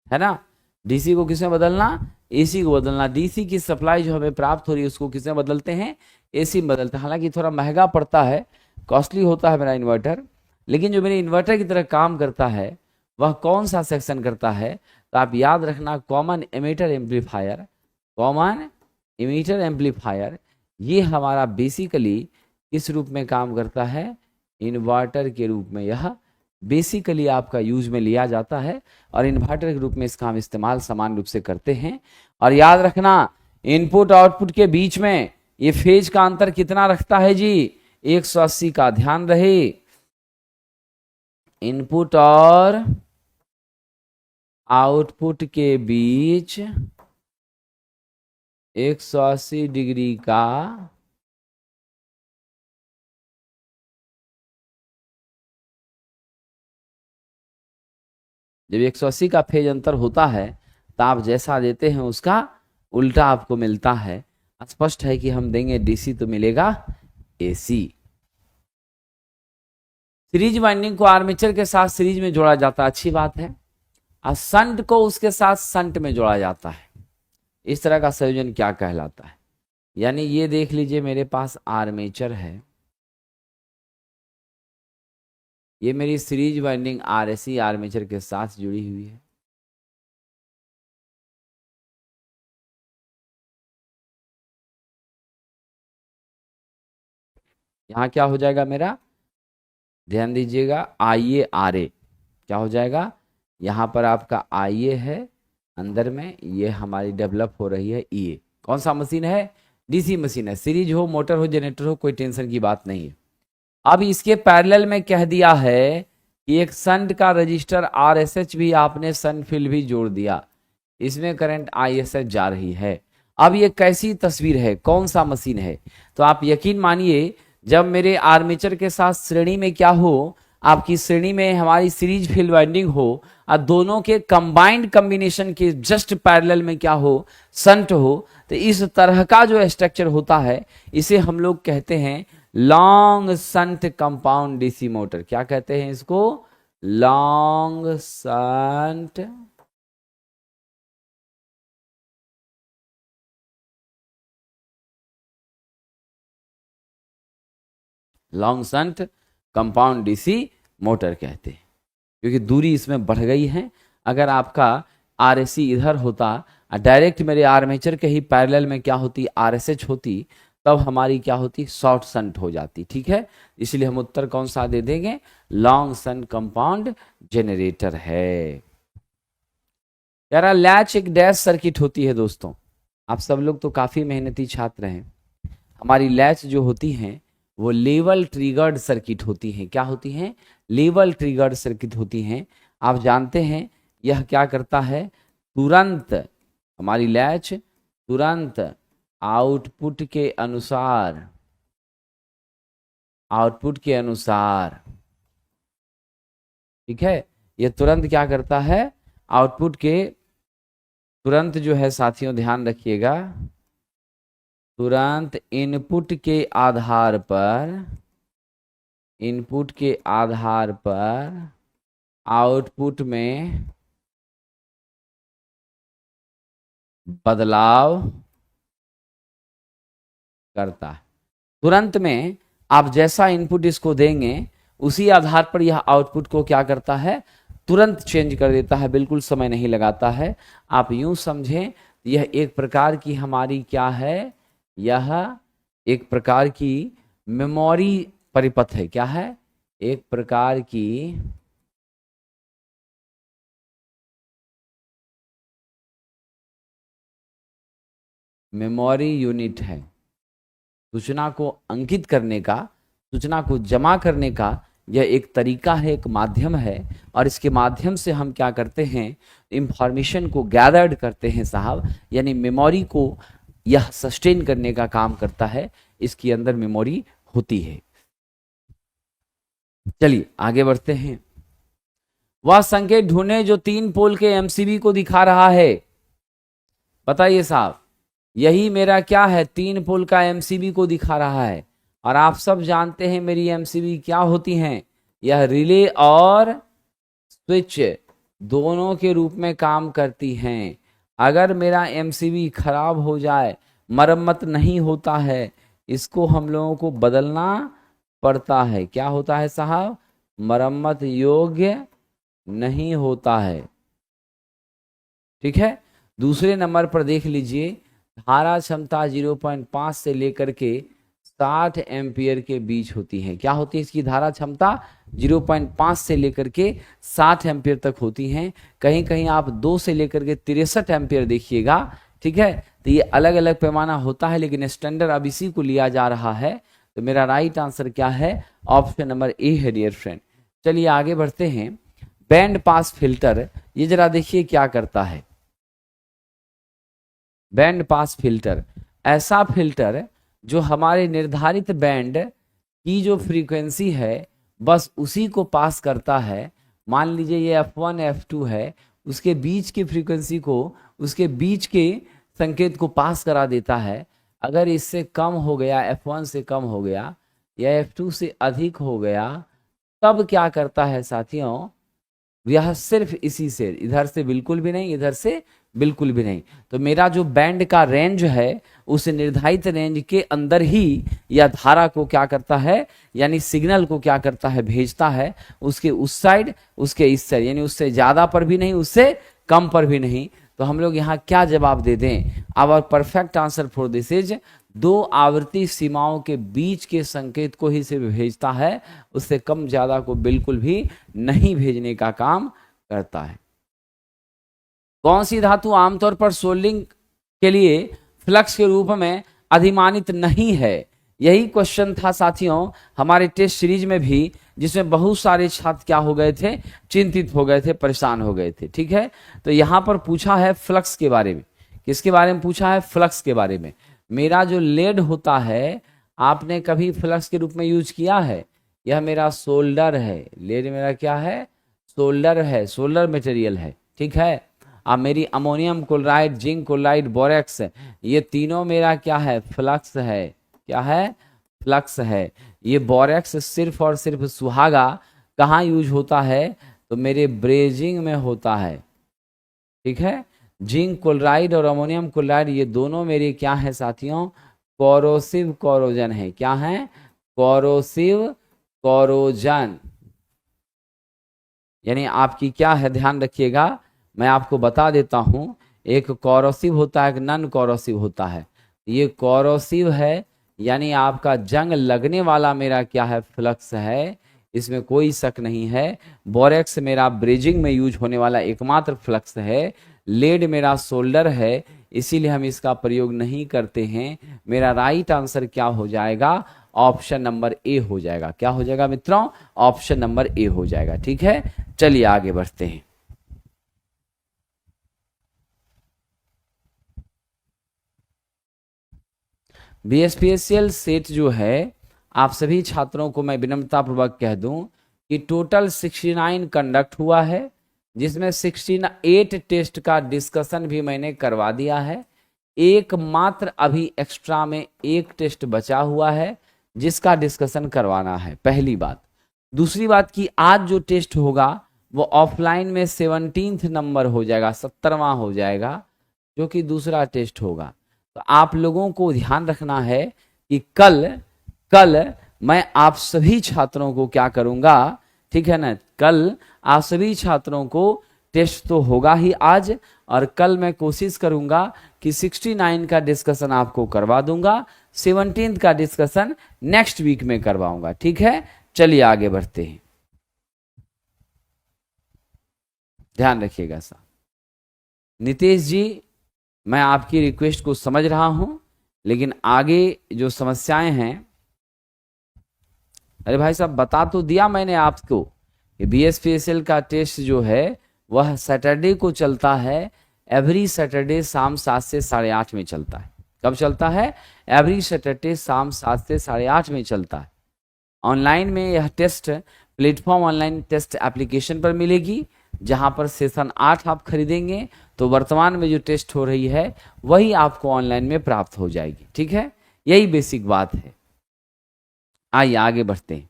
है ना। डीसी को किस में बदलना? एसी को बदलना। डीसी की सप्लाई जो हमें प्राप्त हो रही है उसको किस में बदलते हैं? एसी में बदलते हैं। हालांकि थोड़ा महंगा पड़ता है, कॉस्टली होता है मेरा इन्वर्टर, लेकिन जो मेरे इन्वर्टर की तरह काम करता है वह कौन सा सेक्शन करता है? तो आप याद रखना, common emitter amplifier. Common emitter amplifier ये हमारा बेसिकली किस रूप में काम करता है, इन्वर्टर के रूप में यह बेसिकली आपका यूज में लिया जाता है और इन्वर्टर के रूप में इसका हम इस्तेमाल समान रूप से करते हैं। और याद रखना इनपुट आउटपुट के बीच में ये फेज का अंतर कितना रखता है जी, 180 का, ध्यान रहे। इनपुट और आउटपुट के बीच 180 डिग्री का जब 180 का फेज अंतर होता है तो आप जैसा देते हैं उसका उल्टा आपको मिलता है। स्पष्ट है कि हम देंगे डीसी तो मिलेगा एसी। सीरीज वाइंडिंग को आर्मेचर के साथ सीरीज में जोड़ा जाता है, अच्छी बात है, और संट को उसके साथ संट में जोड़ा जाता है। इस तरह का संयोजन क्या कहलाता है, यानी ये देख लीजिए मेरे पास आर्मेचर है, ये मेरी सीरीज वाइंडिंग आरएसी आर्मेचर के साथ जुड़ी हुई है। यहां क्या हो जाएगा मेरा, ध्यान दीजिएगा, आईए आर ए क्या हो जाएगा, यहां पर आपका आईए है, अंदर में ये हमारी डेवलप हो रही है ईए। कौन सा मशीन है, डीसी मशीन है, सीरीज हो मोटर हो जनरेटर हो कोई टेंशन की बात नहीं है। अब इसके पैरेलल में कह दिया है कि एक संट का रजिस्टर आरएसएच भी आपने सन फिल भी जोड़ दिया, इसमें करंट आईएसएच जा रही है। अब ये कैसी तस्वीर है, कौन सा मशीन है, तो आप यकीन मानिए जब मेरे आर्मेचर के साथ श्रेणी में क्या हो, आपकी श्रेणी में हमारी सीरीज फील्ड वाइंडिंग हो और दोनों के कंबाइंड कॉम्बिनेशन के जस्ट पैरेलल में क्या हो, संट हो, तो इस तरह का जो स्ट्रक्चर होता है इसे हम लोग कहते हैं long shunt compound DC motor. क्या कहते हैं इसको, long shunt long shunt compound DC motor कहते हैं, क्योंकि दूरी इसमें बढ़ गई है। अगर आपका आरएसी इधर होता और डायरेक्ट मेरे आर्मेचर के ही पैरेलल में क्या होती, आरएसएच होती, तब हमारी क्या होती, शॉर्ट संट हो जाती। ठीक है, इसलिए हम उत्तर कौन सा दे देंगे, लॉन्ग संट कंपाउंड जनरेटर है। यार लैच एक डैश सर्किट होती है दोस्तों, आप सब लोग तो काफी मेहनती छात्र हैं। हमारी लैच जो होती हैं वो लेवल ट्रिगर्ड सर्किट होती हैं। क्या होती हैं, लेवल ट्रिगर्ड सर्किट होती हैं। आप जानते हैं यह क्या करता है, तुरंत हमारी लैच तुरंत आउटपुट के अनुसार ठीक है, ये तुरंत क्या करता है, आउटपुट के तुरंत जो है साथियों ध्यान रखिएगा, तुरंत इनपुट के आधार पर आउटपुट में बदलाव करता है। तुरंत में आप जैसा इनपुट इसको देंगे उसी आधार पर यह आउटपुट को क्या करता है, तुरंत चेंज कर देता है, बिल्कुल समय नहीं लगाता है। आप यूं समझें यह एक प्रकार की हमारी क्या है, यह एक प्रकार की मेमोरी परिपथ है। क्या है, एक प्रकार की मेमोरी यूनिट है। सूचना को अंकित करने का, सूचना को जमा करने का यह एक तरीका है, एक माध्यम है, और इसके माध्यम से हम क्या करते हैं, इंफॉर्मेशन को गैदर्ड करते हैं साहब, यानी मेमोरी को यह सस्टेन करने का काम करता है, इसके अंदर मेमोरी होती है। चलिए आगे बढ़ते हैं। वह संकेत ढूंढे जो 3 पोल के एमसीबी को दिखा रहा है। बताइए साहब, यही मेरा क्या है, 3 पोल का एमसीबी को दिखा रहा है, और आप सब जानते हैं मेरी एमसीबी क्या होती हैं, यह रिले और स्विच दोनों के रूप में काम करती हैं। अगर मेरा एमसीबी खराब हो जाए, मरम्मत नहीं होता है, इसको हम लोगों को बदलना पड़ता है। क्या होता है साहब, मरम्मत योग्य नहीं होता है। ठीक है, दूसरे नंबर पर देख लीजिए, धारा क्षमता 0.5 से लेकर के 60 एम्पियर के बीच होती है। क्या होती है इसकी धारा क्षमता? 0.5 से लेकर के 60 एम्पियर तक होती हैं। कहीं कहीं आप 2 से लेकर के 63 एम्पियर देखिएगा, ठीक है। तो ये अलग अलग पैमाना होता है, लेकिन स्टैंडर्ड अब इसी को लिया जा रहा है। तो मेरा राइट आंसर क्या है? ऑप्शन नंबर ए है डियर फ्रेंड। चलिए आगे बढ़ते हैं। बैंड पास फिल्टर, ये जरा देखिए क्या करता है। बैंड पास फिल्टर ऐसा फिल्टर जो हमारे निर्धारित बैंड की जो फ्रीक्वेंसी है बस उसी को पास करता है। मान लीजिए ये F1 F2 है, उसके बीच की फ्रीक्वेंसी को, उसके बीच के संकेत को पास करा देता है। अगर इससे कम हो गया, F1 से कम हो गया या F2 से अधिक हो गया, तब क्या करता है साथियों? यह सिर्फ इसी से, इधर से बिल्कुल भी नहीं, इधर से बिल्कुल भी नहीं। तो मेरा जो बैंड का रेंज है उस निर्धारित रेंज के अंदर ही यह धारा को क्या करता है, यानी सिग्नल को क्या करता है, भेजता है उसके उस साइड, उसके इस साइड, यानी उससे ज्यादा पर भी नहीं, उससे कम पर भी नहीं। तो हम लोग यहाँ क्या जवाब दे दें? Our perfect answer for this is 2 आवृत्ति सीमाओं के बीच के संकेत को ही सिर्फ भेजता है, उससे कम ज्यादा को बिल्कुल भी नहीं भेजने का काम करता है। कौन सी धातु आमतौर पर सोल्डिंग के लिए फ्लक्स के रूप में अधिमानित नहीं है? यही क्वेश्चन था साथियों हमारे टेस्ट सीरीज में भी, जिसमें बहुत सारे छात्र क्या हो गए थे, चिंतित हो गए थे, परेशान हो गए थे, ठीक है। तो यहां पर पूछा है फ्लक्स के बारे में। किसके बारे में पूछा है? फ्लक्स के बारे में। मेरा जो लेड होता है, आपने कभी फ्लक्स के रूप में यूज किया है? यह मेरा सोल्डर है, लेड मेरा क्या है? सोल्डर है, सोल्डर मटेरियल है, ठीक है। अब मेरी ammonium chloride, zinc chloride, borax, ये तीनों मेरा क्या है? फ्लक्स है। क्या है? फ्लक्स है। ये बोरेक्स सिर्फ और सिर्फ सुहागा कहाँ यूज होता है? तो मेरे ब्रेजिंग में होता है, ठीक है। जिंक क्लोराइड और अमोनियम क्लोराइड ये दोनों मेरे क्या है साथियों? कोरोसिव कोरोजन है। क्या है? Corrosive corrosion. यानी आपकी क्या है, ध्यान रखिएगा, मैं आपको बता देता हूं। एक कोरोसिव होता है, एक नॉन कोरोसिव होता है। ये कोरोसिव है, यानी आपका जंग लगने वाला मेरा क्या है? फ्लक्स है, इसमें कोई शक नहीं है। बोरेक्स मेरा ब्रेजिंग में यूज होने वाला एकमात्र फ्लक्स है। लेड मेरा सोल्डर है, इसीलिए हम इसका प्रयोग नहीं करते हैं। मेरा राइट आंसर क्या हो जाएगा? ऑप्शन नंबर ए हो जाएगा। क्या हो जाएगा मित्रों? ऑप्शन नंबर ए हो जाएगा, ठीक है। चलिए आगे बढ़ते हैं। बीएसपीएसएल सेट जो है, आप सभी छात्रों को मैं विनम्रतापूर्वक कह दूं कि टोटल 69 कंडक्ट हुआ है, जिसमें 68 टेस्ट का डिस्कशन भी मैंने करवा दिया है। एकमात्र अभी एक्स्ट्रा में एक टेस्ट बचा हुआ है जिसका डिस्कशन करवाना है, पहली बात। दूसरी बात कि आज जो टेस्ट होगा वो ऑफलाइन में 17th नंबर हो जाएगा, 17वां हो जाएगा, जो कि दूसरा टेस्ट होगा। तो आप लोगों को ध्यान रखना है कि कल मैं आप सभी छात्रों को क्या करूंगा, ठीक है ना, कल आप सभी छात्रों को टेस्ट तो होगा ही आज, और कल मैं कोशिश करूंगा कि 69 का डिस्कशन आपको करवा दूंगा, 17th का डिस्कशन नेक्स्ट वीक में करवाऊंगा, ठीक है। चलिए आगे बढ़ते हैं, ध्यान रखिएगा साहब। नितेश जी, मैं आपकी रिक्वेस्ट को समझ रहा हूं, लेकिन आगे जो समस्याएं हैं, अरे भाई साहब बता तो दिया मैंने आपको कि बीएसपीएसएल का टेस्ट जो है वह सैटरडे को चलता है। एवरी सैटरडे शाम 7 से 8:30 में चलता है। कब चलता है? एवरी सैटरडे शाम 7 से 8:30 में चलता है। ऑनलाइन में यह test platform online test application पर मिलेगी, जहां पर सेशन 8 आप खरीदेंगे तो वर्तमान में जो टेस्ट हो रही है वही आपको ऑनलाइन में प्राप्त हो जाएगी, ठीक है। यही बेसिक बात है। आइए आगे बढ़ते हैं।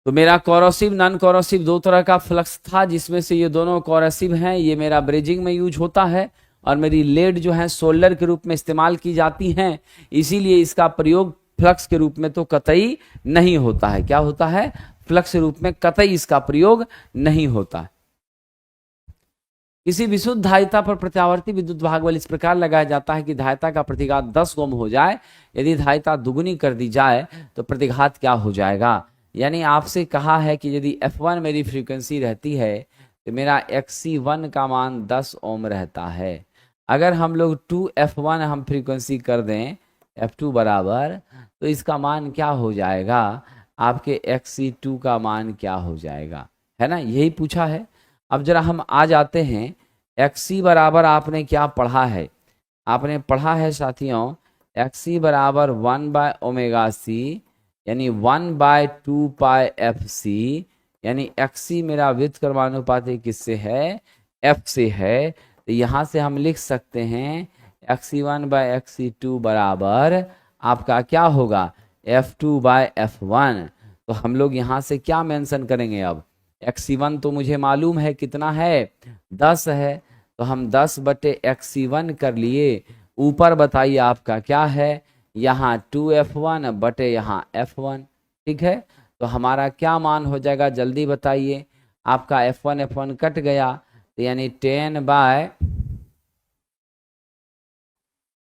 तो मेरा कोरोसिव नॉन कोरोसिव दो तरह का फ्लक्स था, जिसमें से ये दोनों कोरोसिव हैं। ये मेरा ब्रेजिंग में यूज होता है, और मेरी लेड जो है सोल्डर के रूप में इस्तेमाल की जाती हैं, इसीलिए इसका प्रयोग फ्लक्स के रूप में तो कतई नहीं होता है। क्या होता है? फ्लक्स के रूप में कतई इसका प्रयोग नहीं होता है। किसी विशुद्ध धारिता पर प्रत्यावर्ती विद्युत भाग बल इस प्रकार लगाया जाता है कि धारिता का प्रतिघात 10 ओम हो जाए। यदि धारिता दुगुनी कर दी जाए तो प्रतिघात क्या हो जाएगा। यानी आपसे कहा है कि यदि F1 मेरी फ्रीक्वेंसी रहती है तो मेरा XC1 का मान 10 ओम रहता है। अगर हम लोग 2F1 हम फ्रीक्वेंसी कर दें F2 बराबर, तो इसका मान क्या हो जाएगा, आपके XC2 का मान क्या हो जाएगा, है ना, यही पूछा है। अब जरा हम आ जाते हैं XC बराबर आपने क्या पढ़ा है, आपने पढ़ा है साथियों XC बराबर 1/ωc यानी 1/2πfc, यानी XC मेरा व्युत्क्रमानुपाती किससे है, F से है। तो यहाँ से हम लिख सकते हैं XC1/XC2 बराबर आपका क्या होगा F2/F1। तो हम लोग यहाँ से क्या मेंशन करेंगे, अब XC1 तो मुझे मालूम है कितना है 10 है, तो हम 10/XC1 कर लिए। ऊपर बताइए आपका क्या है, यहाँ 2F1 बटे यहाँ F1, ठीक है। तो हमारा क्या मान हो जाएगा जल्दी बताइए, आपका F1 कट गया, तो यानी 10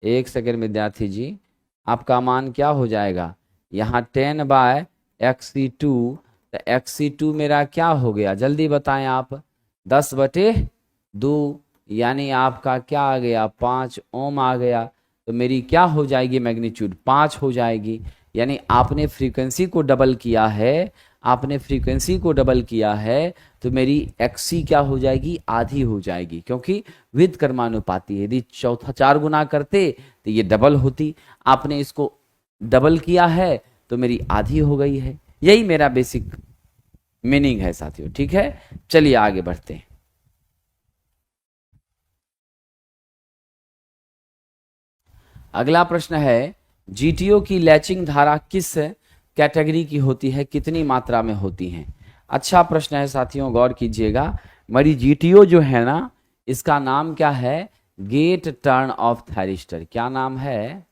एक सेकेंड विद्यार्थी जी, आपका मान क्या हो जाएगा, यहाँ 10/XC2, तो XC2 मेरा क्या हो गया जल्दी बताएं आप, 10/2 यानी आपका क्या आ गया 5 ओम आ गया। तो मेरी क्या हो जाएगी मैग्नीट्यूड 5 हो जाएगी। यानी आपने फ्रीक्वेंसी को डबल किया है, आपने फ्रीक्वेंसी को डबल किया है, तो मेरी XC क्या हो जाएगी, आधी हो जाएगी, क्योंकि व्युत्क्रमानुपाती है। यदि चौथा 4 गुना करते तो ये डबल होती, आपने इसको डबल किया है तो मेरी आधी हो गई है। यही मेरा बेसिक मीनिंग है साथियों, ठीक है। चलिए आगे बढ़ते हैं। अगला प्रश्न है GTO की लैचिंग धारा किस कैटेगरी की होती है, कितनी मात्रा में होती है। अच्छा प्रश्न है साथियों, गौर कीजिएगा। मेरी GTO जो है ना, इसका नाम क्या है, गेट टर्न ऑफ थायरिस्टर। क्या नाम है,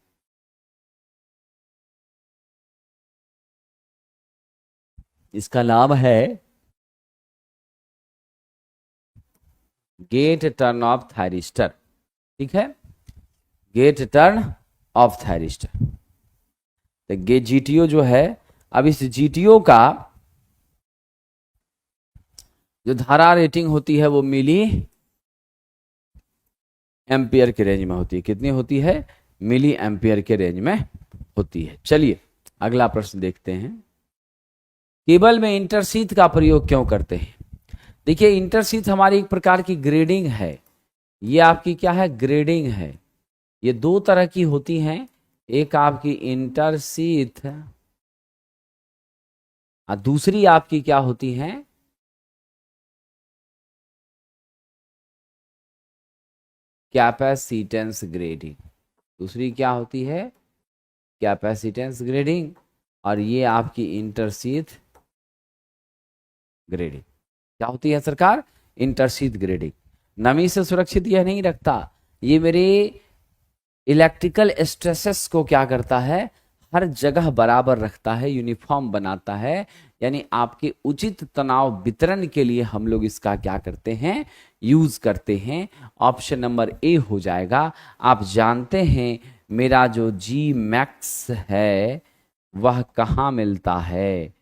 इसका नाम है गेट टर्न ऑफ थायरिस्टर, ठीक है, गेट टर्न ऑफ थायरिस्टर। तो GTO जो है, अब इस GTO का जो धारा रेटिंग होती है वो मिली एम्पियर के रेंज में होती है। कितनी होती है, मिली एम्पियर के रेंज में होती है। चलिए अगला प्रश्न देखते हैं। केबल में इंटरशीथ का प्रयोग क्यों करते हैं। देखिए इंटरशीथ हमारी एक प्रकार की ग्रेडिंग है, ये आपकी क्या है, ग्रेडिंग है। ये दो तरह की होती हैं, एक आपकी इंटरशीथ और दूसरी आपकी क्या होती है, कैपेसिटेंस ग्रेडिंग। दूसरी क्या होती है, कैपेसिटेंस ग्रेडिंग, और ये आपकी इंटरशीथ ग्रेडिंग। क्या होती है सरकार, इंटरशीथ ग्रेडिंग। नमी से सुरक्षित यह नहीं रखता, ये मेरे इलेक्ट्रिकल स्ट्रेसेस को क्या करता है, हर जगह बराबर रखता है, यूनिफॉर्म बनाता है। यानी आपके उचित तनाव वितरण के लिए हम लोग इसका क्या करते हैं, यूज करते हैं। ऑप्शन नंबर ए हो जाएगा। आप जानते हैं मेरा जो जी मैक्स है वह कहाँ मिलता है,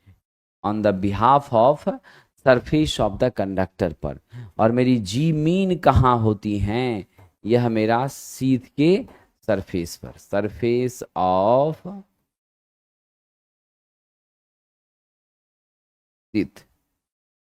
on the behalf of surface of the conductor पर, और मेरी जी मीन कहाँ होती हैं, यह मेरा शीथ के सरफेस पर, सरफेस ऑफ शीथ,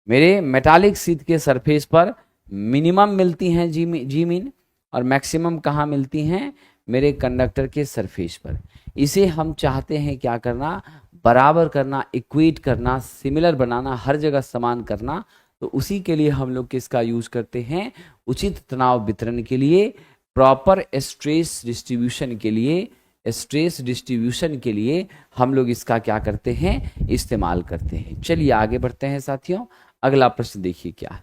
मेरे मेटालिक शीथ के सरफेस पर मिनिमम मिलती हैं जी मीन, और मैक्सिमम कहाँ मिलती हैं, मेरे कंडक्टर के सरफेस पर। इसे हम चाहते हैं क्या करना, बराबर करना, इक्वेट करना, सिमिलर बनाना, हर जगह समान करना। तो उसी के लिए हम लोग किसका यूज करते हैं, उचित तनाव वितरण के लिए, प्रॉपर स्ट्रेस डिस्ट्रीब्यूशन के लिए, स्ट्रेस डिस्ट्रीब्यूशन के लिए हम लोग इसका क्या करते हैं, इस्तेमाल करते हैं। चलिए आगे बढ़ते हैं साथियों। अगला प्रश्न देखिए क्या है।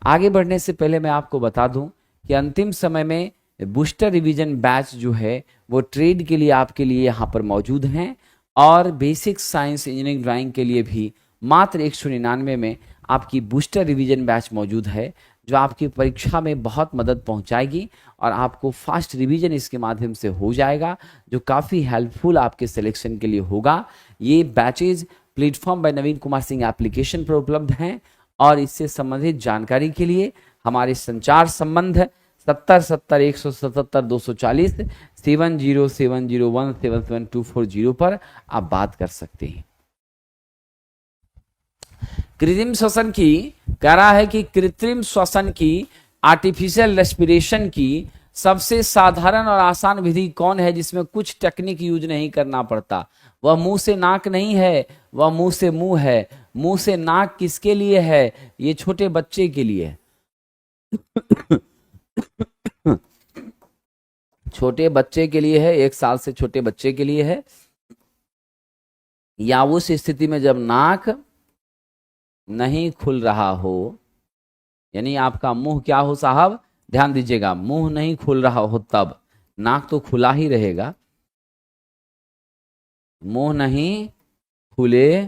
आगे बढ़ने से पहले मैं आपको बता दूं कि अंतिम समय में बूस्टर रिवीजन बैच जो है वो ट्रेड के लिए आपके लिए यहाँ पर मौजूद हैं, और बेसिक साइंस इंजीनियरिंग ड्राइंग के लिए भी मात्र 199 में आपकी बूस्टर रिवीजन बैच मौजूद है। जो आपकी परीक्षा में बहुत मदद पहुंचाएगी और आपको फास्ट रिवीजन इसके माध्यम से हो जाएगा, जो काफ़ी हेल्पफुल आपके सिलेक्शन के लिए होगा। ये बैचेज प्लेटफॉर्म बाय नवीन कुमार सिंह एप्लीकेशन पर उपलब्ध हैं और इससे संबंधित जानकारी के लिए हमारे संचार संबंध 7070-177-240 7070177240 पर आप बात कर सकते हैं। कृत्रिम श्वसन की कह रहा है कि कृत्रिम श्वसन की आर्टिफिशियल रेस्पिरेशन की सबसे साधारण और आसान विधि कौन है जिसमें कुछ टेक्निक यूज नहीं करना पड़ता? वह मुंह से नाक नहीं है, वह मुंह से मुंह है। मुंह से नाक किसके लिए है? ये छोटे बच्चे के लिए है। छोटे बच्चे के लिए है, 1 साल से छोटे बच्चे के लिए है, या उस स्थिति में जब नाक नहीं खुल रहा हो, यानी आपका मुंह क्या हो साहब, ध्यान दीजिएगा, मुंह नहीं खुल रहा हो तब, नाक तो खुला ही रहेगा, मुंह नहीं खुले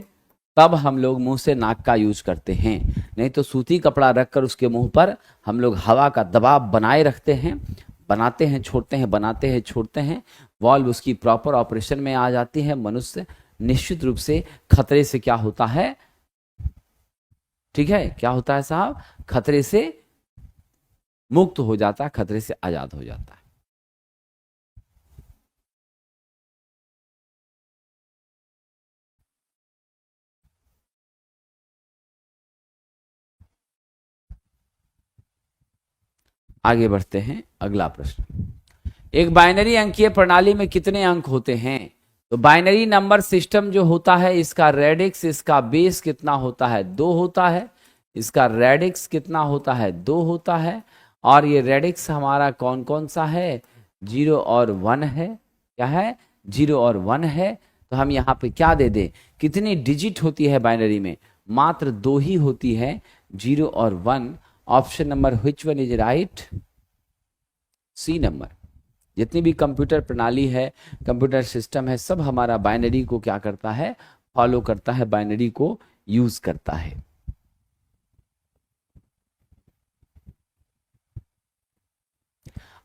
तब हम लोग मुंह से नाक का यूज करते हैं। नहीं तो सूती कपड़ा रखकर उसके मुंह पर हम लोग हवा का दबाव बनाए रखते हैं, बनाते हैं छोड़ते हैं, बनाते हैं छोड़ते हैं, वॉल्व उसकी प्रॉपर ऑपरेशन में आ जाती है। मनुष्य निश्चित रूप से खतरे से क्या होता है, ठीक है, क्या होता है साहब, खतरे से मुक्त हो जाता है, खतरे से आजाद हो जाता है। आगे बढ़ते हैं, अगला प्रश्न। एक बाइनरी अंकीय प्रणाली में कितने अंक होते हैं? तो बाइनरी नंबर सिस्टम जो होता है, इसका रेडिक्स, इसका बेस कितना होता है? 2 होता है। इसका रेडिक्स कितना होता है? 2 होता है। और ये रेडिक्स हमारा कौन कौन सा है? 0 और 1 है। क्या है? 0 और 1 है। तो हम यहाँ पे क्या दे दें, कितनी डिजिट होती है बाइनरी में? मात्र 2 ही होती है, 0 और 1। Option number which one is right? C number. जितनी भी कंप्यूटर प्रणाली है, कंप्यूटर सिस्टम है, सब हमारा बाइनरी को क्या करता है, फॉलो करता है, बाइनरी को यूज करता है।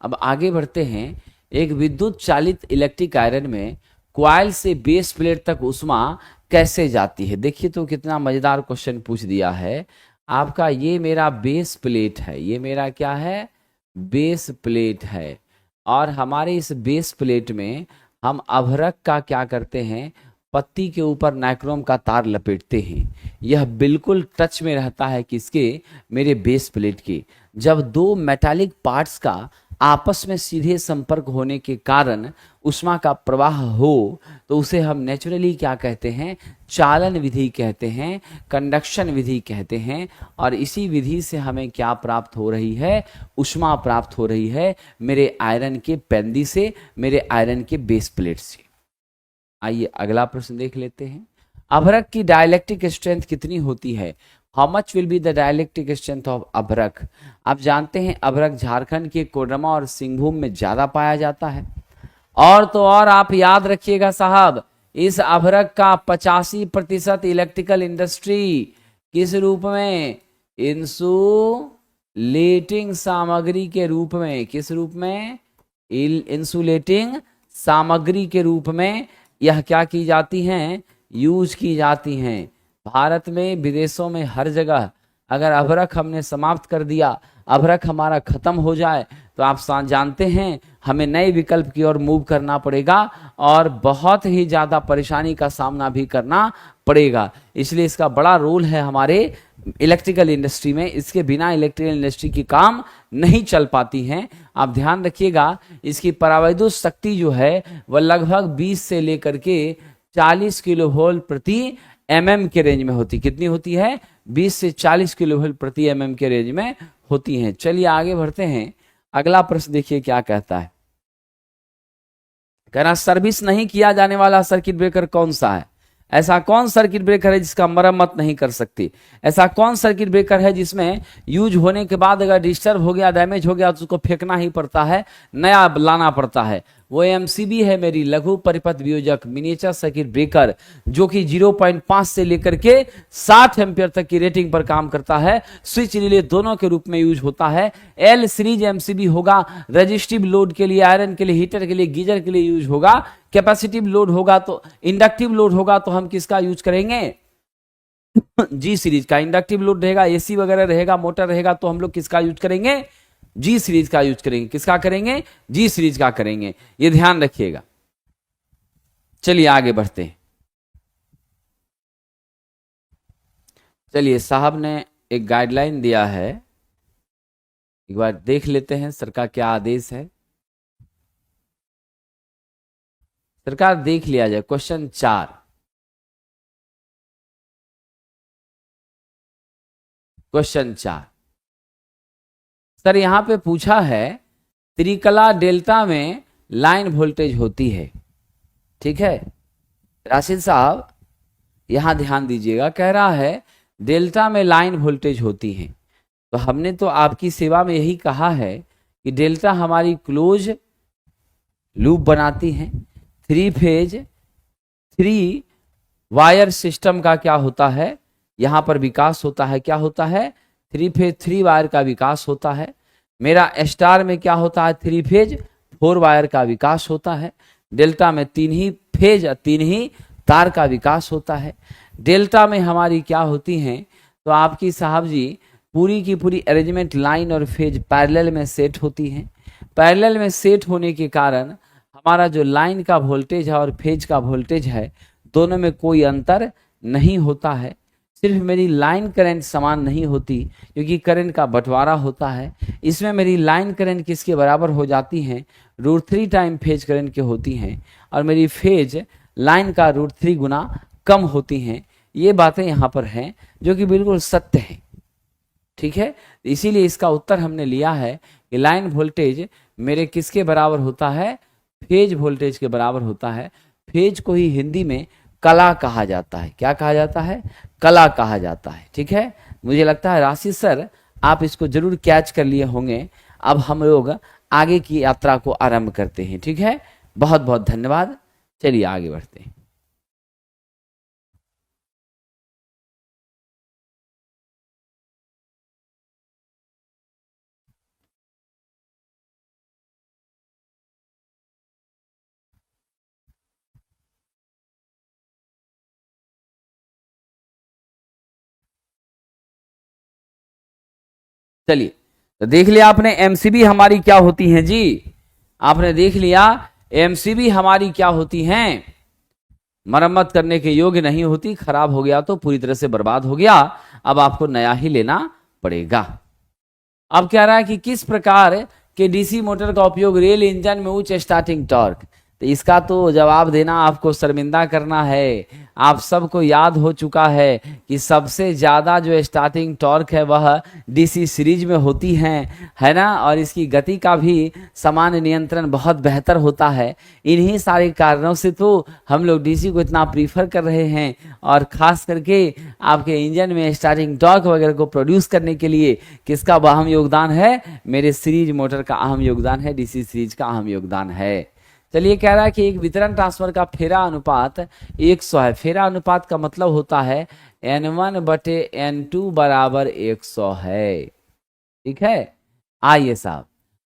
अब आगे बढ़ते हैं। एक विद्युत चालित इलेक्ट्रिक आयरन में क्वाइल से बेस प्लेट तक ऊष्मा कैसे जाती है? देखिए तो कितना मजेदार क्वेश्चन पूछ दिया है आपका। ये मेरा बेस प्लेट है, ये मेरा क्या है, बेस प्लेट है। और हमारे इस बेस प्लेट में हम अभ्रक का क्या करते हैं, पत्ती के ऊपर नाइक्रोम का तार लपेटते हैं। यह बिल्कुल टच में रहता है किसके, मेरे बेस प्लेट के। जब 2 मेटालिक पार्ट्स का आपस में सीधे संपर्क होने के कारण ऊष्मा का प्रवाह हो, तो उसे हम नेचुरली क्या कहते हैं, चालन विधि कहते हैं, कंडक्शन विधि कहते हैं। और इसी विधि से हमें क्या प्राप्त हो रही है, ऊष्मा प्राप्त हो रही है मेरे आयरन के पेंदी से, मेरे आयरन के बेस प्लेट से। आइए अगला प्रश्न देख लेते हैं। अभ्रक की डाइलेक्ट्रिक स्ट्रेंथ कितनी होती है? How much will be the dielectric strength of अभ्रक? आप जानते हैं अभ्रक झारखंड के कोडरमा और सिंहभूम में ज्यादा पाया जाता है। और तो और आप याद रखिएगा साहब, इस अभ्रक का 85% इलेक्ट्रिकल इंडस्ट्री किस रूप में, इंसुलेटिंग सामग्री के रूप में। किस रूप में? इंसुलेटिंग सामग्री के रूप में यह क्या की जाती हैं, यूज की जाती हैं। भारत में, विदेशों में, हर जगह अगर अभ्रक हमने समाप्त कर दिया, अभ्रक हमारा खत्म हो जाए, तो आप जानते हैं हमें नए विकल्प की ओर मूव करना पड़ेगा और बहुत ही ज्यादा परेशानी का सामना भी करना पड़ेगा। इसलिए इसका बड़ा रोल है हमारे इलेक्ट्रिकल इंडस्ट्री में। इसके बिना इलेक्ट्रिकल इंडस्ट्री की काम नहीं चल पाती हैं। आप ध्यान रखिएगा, इसकी परावैद्युत शक्ति जो है वह लगभग 20 से लेकर के 40 किलो वोल्ट प्रति mm के रेंज में होती। कितनी होती है? 20 से 40 किलो वोल्ट प्रति mm के रेंज में होती हैं। चलिए आगे बढ़ते हैं। अगला प्रश्न देखिए क्या कहता है। कह रहा सर्विस नहीं किया जाने वाला सर्किट ब्रेकर कौन सा है? ऐसा कौन सर्किट ब्रेकर है जिसका मरम्मत नहीं कर सकती? ऐसा कौन सर्किट ब्रेकर है जिसमें यूज होने के बाद अगर डिस्टर्ब हो गया, डैमेज हो गया तो उसको फेंकना ही पड़ता है, नया लाना पड़ता है? वो एमसीबी है मेरी लघु परिपथ वियोजक मिनिएचर सर्किट ब्रेकर, जो कि 0.5 से लेकर के 60 एम्पियर तक की रेटिंग पर काम करता है। स्विच रिले दोनों के रूप में यूज होता है। एल सीरीज एमसीबी होगा, रजिस्टिव लोड के लिए, आयरन के लिए, हीटर के लिए, गीजर के लिए यूज होगा। कैपेसिटिव लोड होगा तो, इंडक्टिव लोड होगा तो हम किसका यूज करेंगे? जी सीरीज का। इंडक्टिव लोड रहेगा, एसी वगैरह रहेगा, मोटर रहेगा तो हम लोग किसका यूज करेंगे? जी सीरीज का यूज करेंगे। किसका करेंगे? जी सीरीज का करेंगे, ये ध्यान रखिएगा। चलिए आगे बढ़ते हैं। चलिए, साहब ने एक गाइडलाइन दिया है, एक बार देख लेते हैं सर का क्या आदेश है। सरकार देख लिया जाए। क्वेश्चन 4, क्वेश्चन 4 सर यहां पे पूछा है त्रिकला डेल्टा में लाइन वोल्टेज होती है। ठीक है राशिद साहब, यहां ध्यान दीजिएगा। कह रहा है डेल्टा में लाइन वोल्टेज होती है, तो हमने तो आपकी सेवा में यही कहा है कि डेल्टा हमारी क्लोज लूप बनाती है। 3 फेज 3 वायर सिस्टम का क्या होता है, यहां पर विकास होता है। क्या होता है? 3 फेज 3 वायर का विकास होता है। मेरा स्टार में क्या होता है? 3 फेज 4 वायर का विकास होता है। डेल्टा में 3 ही फेज 3 ही तार का विकास होता है। डेल्टा में हमारी क्या होती हैं, तो आपकी साहब जी पूरी की पूरी अरेंजमेंट लाइन और फेज पैरेलल में सेट होती हैं। पैरेलल में सेट होने के कारण हमारा जो लाइन का वोल्टेज है और फेज का वोल्टेज है, दोनों में कोई अंतर नहीं होता है। सिर्फ मेरी लाइन करंट समान नहीं होती, क्योंकि करंट का बंटवारा होता है। इसमें मेरी लाइन करंट किसके बराबर हो जाती हैं? √3 टाइम फेज करंट के होती हैं, और मेरी फेज लाइन का √3 गुना कम होती हैं। ये बातें यहाँ पर हैं जो कि बिल्कुल सत्य हैं। ठीक है, इसीलिए इसका उत्तर हमने लिया है कि लाइन वोल्टेज मेरे किसके बराबर होता है? फेज वोल्टेज के बराबर होता है। फेज को ही हिंदी में कला कहा जाता है। क्या कहा जाता है? कला कहा जाता है। ठीक है, मुझे लगता है राशिद सर आप इसको जरूर कैच कर लिए होंगे। अब हम लोग आगे की यात्रा को आरंभ करते हैं। ठीक है, बहुत बहुत धन्यवाद। चलिए आगे बढ़ते हैं। चलिए, तो देख लिया आपने एमसीबी हमारी क्या होती हैं जी। आपने देख लिया एमसीबी हमारी क्या होती हैं? मरम्मत करने के योग्य नहीं होती, खराब हो गया तो पूरी तरह से बर्बाद हो गया, अब आपको नया ही लेना पड़ेगा। अब कह रहा है कि किस प्रकार के डीसी मोटर का उपयोग रेल इंजन में उच्च स्टार्टिंग टॉर्क, तो इसका तो जवाब देना आपको शर्मिंदा करना है। आप सबको याद हो चुका है कि सबसे ज़्यादा जो स्टार्टिंग टॉर्क है वह डीसी सीरीज में होती है ना, और इसकी गति का भी सामान्य नियंत्रण बहुत बेहतर होता है। इन्हीं सारे कारणों से तो हम लोग डीसी को इतना प्रीफर कर रहे हैं, और ख़ास करके आपके इंजन में स्टार्टिंग टॉर्क वगैरह को प्रोड्यूस करने के लिए किसका अहम योगदान है? मेरे सीरीज मोटर का अहम योगदान है, डीसी सीरीज का अहम योगदान है। चलिए, कह रहा है कि एक वितरण ट्रांसफर का फेरा अनुपात 100 है। फेरा अनुपात का मतलब होता है N1/N2 बराबर 100 है। ठीक है, आइए साहब,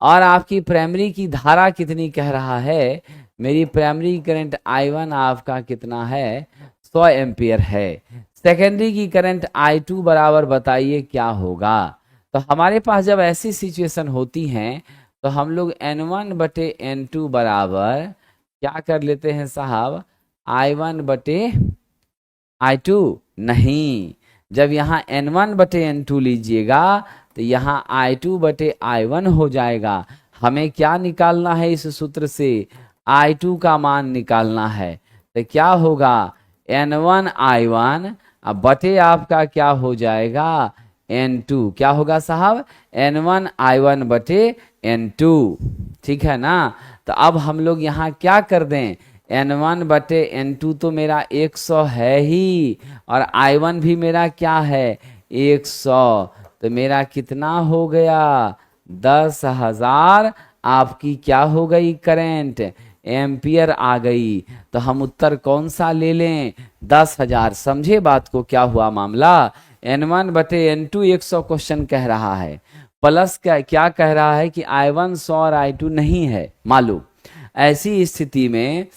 और आपकी प्राइमरी की धारा कितनी कह रहा है? मेरी प्राइमरी करंट I1 आपका कितना है? 100 एम्पियर है। सेकेंडरी की करंट I2 बराबर बताइए क्या होगा? तो हमारे पास जब ऐसी सिचुएशन होती हैं तो हम लोग N1/N2 बराबर क्या कर लेते हैं साहब? I1/I2 नहीं, जब यहाँ N1/N2 लीजिएगा तो यहाँ I2/I1 हो जाएगा। हमें क्या निकालना है इस सूत्र से? I2 का मान निकालना है। तो क्या होगा? N1I1 अब बटे आपका क्या हो जाएगा? N2। क्या होगा साहब? N1I1/N2। ठीक है ना? तो अब हम लोग यहाँ क्या कर दें? N1 बटे N2 तो मेरा 100 है ही, और I1 भी मेरा क्या है 100, तो मेरा कितना हो गया 10,000 आपकी क्या हो गई करंट एम्पियर आ गई। तो हम उत्तर कौन सा ले लें 10,000। समझे बात को, क्या हुआ मामला। N1 बटे N2 100 क्वेश्चन कह रहा है, प्लस क्या कह रहा है कि I1 100 और I2 नहीं है मालूम। ऐसी स्थिति में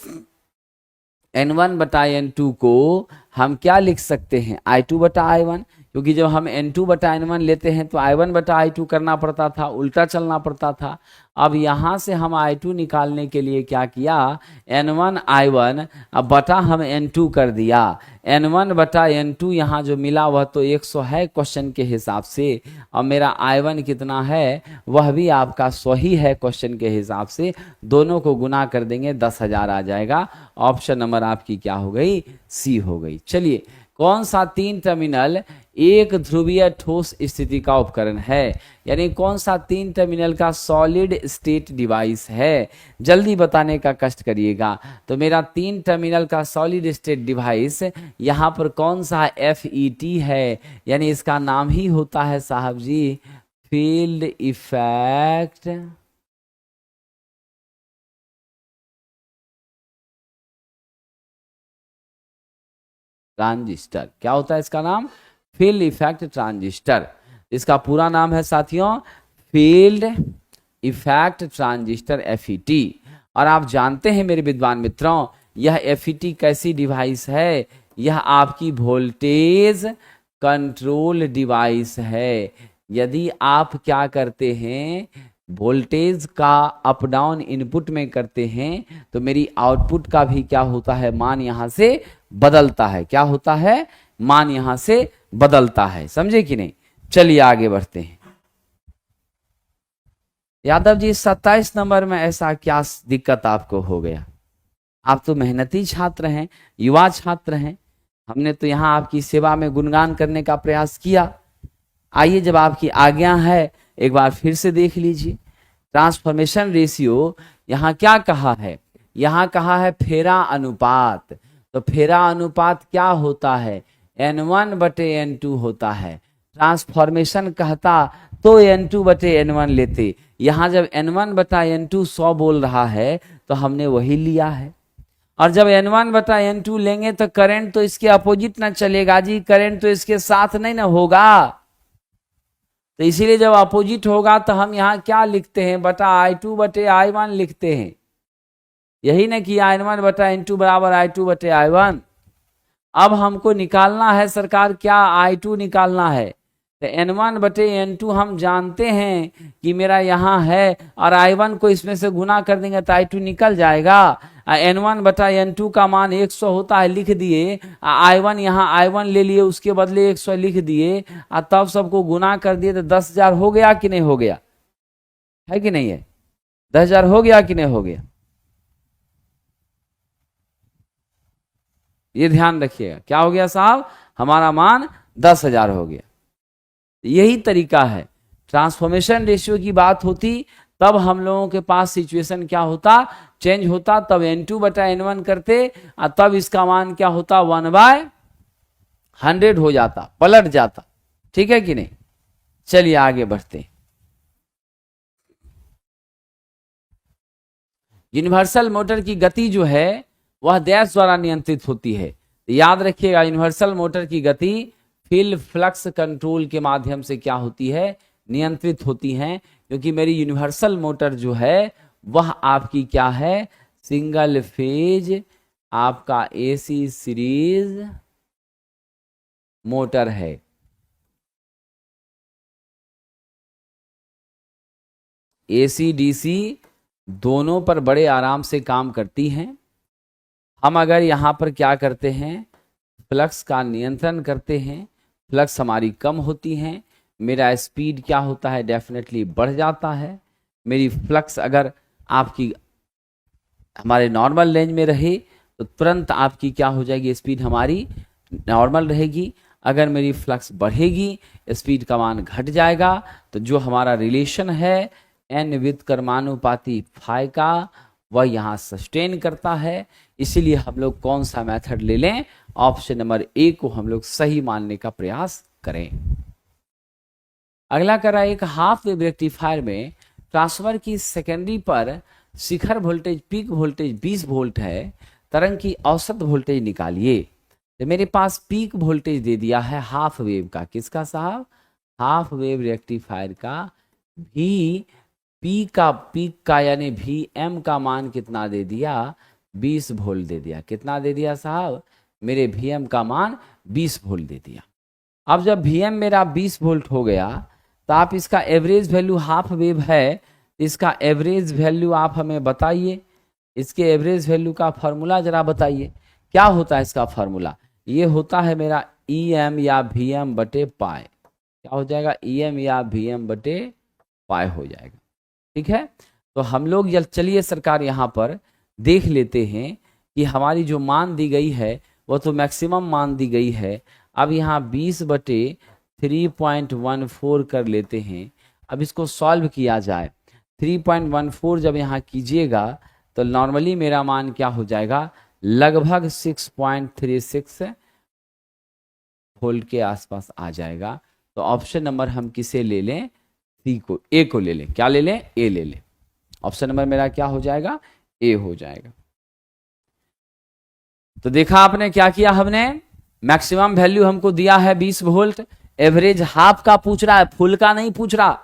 N1 बटा N2 को हम क्या लिख सकते हैं I2 बटा I1, क्योंकि जब हम N2 बटा N1 लेते हैं तो I1 बटा I2 करना पड़ता था, उल्टा चलना पड़ता था। अब यहाँ से हम I2 निकालने के लिए क्या किया, N1 I1 अब बटा हम N2 कर दिया। N1 बटा N2 यहाँ जो मिला वह तो 100 है क्वेश्चन के हिसाब से, और मेरा I1 कितना है वह भी आपका 100 ही है क्वेश्चन के हिसाब से। दोनों को गुना कर देंगे 10,000 आ जाएगा। ऑप्शन नंबर आपकी क्या हो गई, सी हो गई। चलिए, कौन सा 3 टर्मिनल एक ध्रुवीय ठोस स्थिति का उपकरण है, यानी कौन सा 3 टर्मिनल का सॉलिड स्टेट डिवाइस है, जल्दी बताने का कष्ट करिएगा। तो मेरा 3 टर्मिनल का सॉलिड स्टेट डिवाइस यहाँ पर कौन सा FET है, यानी इसका नाम ही होता है साहब जी फील्ड इफेक्ट ट्रांजिस्टर। क्या होता है इसका नाम, फील्ड इफेक्ट ट्रांजिस्टर। इसका पूरा नाम है साथियों फील्ड इफेक्ट ट्रांजिस्टर FET। और आप जानते हैं मेरे विद्वान मित्रों, यह FET कैसी डिवाइस है, यह आपकी वोल्टेज कंट्रोल डिवाइस है। यदि आप क्या करते हैं, वोल्टेज का अप डाउन इनपुट में करते हैं, तो मेरी आउटपुट का भी क्या होता है, मान यहां से बदलता है। क्या होता है, मान यहां से बदलता है। समझे कि नहीं। चलिए आगे बढ़ते हैं। यादव जी 27 नंबर में ऐसा क्या दिक्कत आपको हो गया, आप तो मेहनती छात्र हैं, युवा छात्र हैं, हमने तो यहां आपकी सेवा में गुणगान करने का प्रयास किया। आइए, जब आपकी आज्ञा है एक बार फिर से देख लीजिए। ट्रांसफॉर्मेशन रेशियो यहां क्या कहा है, यहां कहा है फेरा अनुपात। तो फेरा अनुपात क्या होता है, N1 बटे N2 होता है। ट्रांसफॉर्मेशन कहता तो N2 बटे N1 लेते। यहां जब N1 बटा N2 100 बोल रहा है तो हमने वही लिया है। और जब N1 बटा N2 लेंगे तो करंट तो इसके अपोजिट ना चलेगा जी, करंट तो इसके साथ नहीं ना होगा। तो इसीलिए जब अपोजिट होगा तो हम यहाँ क्या लिखते हैं, बटा I2 बटे I1 लिखते हैं। यही ना कि N1 बटा N2 बराबर I2 बटे I1। अब हमको निकालना है सरकार क्या, I2 निकालना है। तो N1 बटे N2 हम जानते हैं कि मेरा यहाँ है, और I1 को इसमें से गुना कर देंगे तो I2 निकल जाएगा। N1 बटा N2 का मान 100 होता है, लिख दिए। I1 यहाँ I1 ले लिए, उसके बदले 100 लिख दिए, और तब सबको गुना कर दिए तो 10,000 हो गया कि नहीं हो गया, है कि नहीं है, 10,000 हो गया कि नहीं हो गया। ये ध्यान रखिएगा, क्या हो गया साहब, हमारा मान 10,000 हो गया। यही तरीका है। ट्रांसफॉर्मेशन रेशियो की बात होती तब हम लोगों के पास सिचुएशन क्या होता, चेंज होता, तब N2 बटा N1 करते, और तब इसका मान क्या होता 1/100 हो जाता, पलट जाता। ठीक है कि नहीं। चलिए आगे बढ़ते। यूनिवर्सल मोटर की गति जो है वह डैश द्वारा नियंत्रित होती है। याद रखिएगा, यूनिवर्सल मोटर की गति फील्ड फ्लक्स कंट्रोल के माध्यम से क्या होती है, नियंत्रित होती हैं। क्योंकि मेरी यूनिवर्सल मोटर जो है वह आपकी क्या है, सिंगल फेज आपका AC सीरीज मोटर है। AC DC दोनों पर बड़े आराम से काम करती हैं। हम अगर यहाँ पर क्या करते हैं, फ्लक्स का नियंत्रण करते हैं, फ्लक्स हमारी कम होती हैं, मेरा स्पीड क्या होता है, डेफिनेटली बढ़ जाता है। मेरी फ्लक्स अगर आपकी हमारे नॉर्मल रेंज में रहे तो तुरंत आपकी क्या हो जाएगी, स्पीड हमारी नॉर्मल रहेगी। अगर मेरी फ्लक्स बढ़ेगी, स्पीड का मान घट जाएगा। तो जो हमारा रिलेशन है N विद कर्मानुपाती फाई का, वह यहाँ सस्टेन करता है। इसीलिए हम लोग कौन सा मेथड ले लें, ऑप्शन नंबर ए को हम लोग सही मानने का प्रयास करें। अगला करा, एक हाफ वेव रेक्टिफायर में ट्रांसफर की सेकेंडरी पर शिखर वोल्टेज पीक वोल्टेज 20 वोल्ट है, तरंग की औसत वोल्टेज निकालिए। तो मेरे पास पीक वोल्टेज दे दिया है हाफ वेव का, किसका साहब, हाफ वेव रेक्टिफायर का। भी पीक का यानी भी एम का मान कितना दे दिया, 20 वोल्ट दे दिया। कितना दे दिया साहब, मेरे वी एम का मान 20 वोल्ट दे दिया। अब जब वी एम मेरा 20 वोल्ट हो गया तो आप इसका एवरेज वैल्यू हाफ वेव है, इसका एवरेज वैल्यू आप हमें बताइए। इसके एवरेज वैल्यू का फॉर्मूला जरा बताइए, क्या होता है इसका फॉर्मूला। ये होता है मेरा ई एम या वी एम बटे पाए। क्या हो जाएगा, ई एम या वी एम बटे पाए हो जाएगा। ठीक है, तो हम लोग चलिए सरकार यहाँ पर देख लेते हैं कि हमारी जो मान दी गई है वो तो मैक्सिमम मान दी गई है। अब यहाँ 20 बटे 3.14 कर लेते हैं। अब इसको सॉल्व किया जाए, 3.14 जब यहाँ कीजिएगा तो नॉर्मली मेरा मान क्या हो जाएगा, लगभग 6.36 वोल्ट के आसपास आ जाएगा। तो ऑप्शन नंबर हम किसे ले लें, सी को, ए को ले लें। क्या ले लें, ए ले लें। ऑप्शन नंबर मेरा क्या हो जाएगा, ए हो जाएगा। तो देखा आपने क्या किया, हमने मैक्सिमम वैल्यू हमको दिया है 20 वोल्ट, एवरेज हाफ का पूछ रहा है, फुल का नहीं पूछ रहा,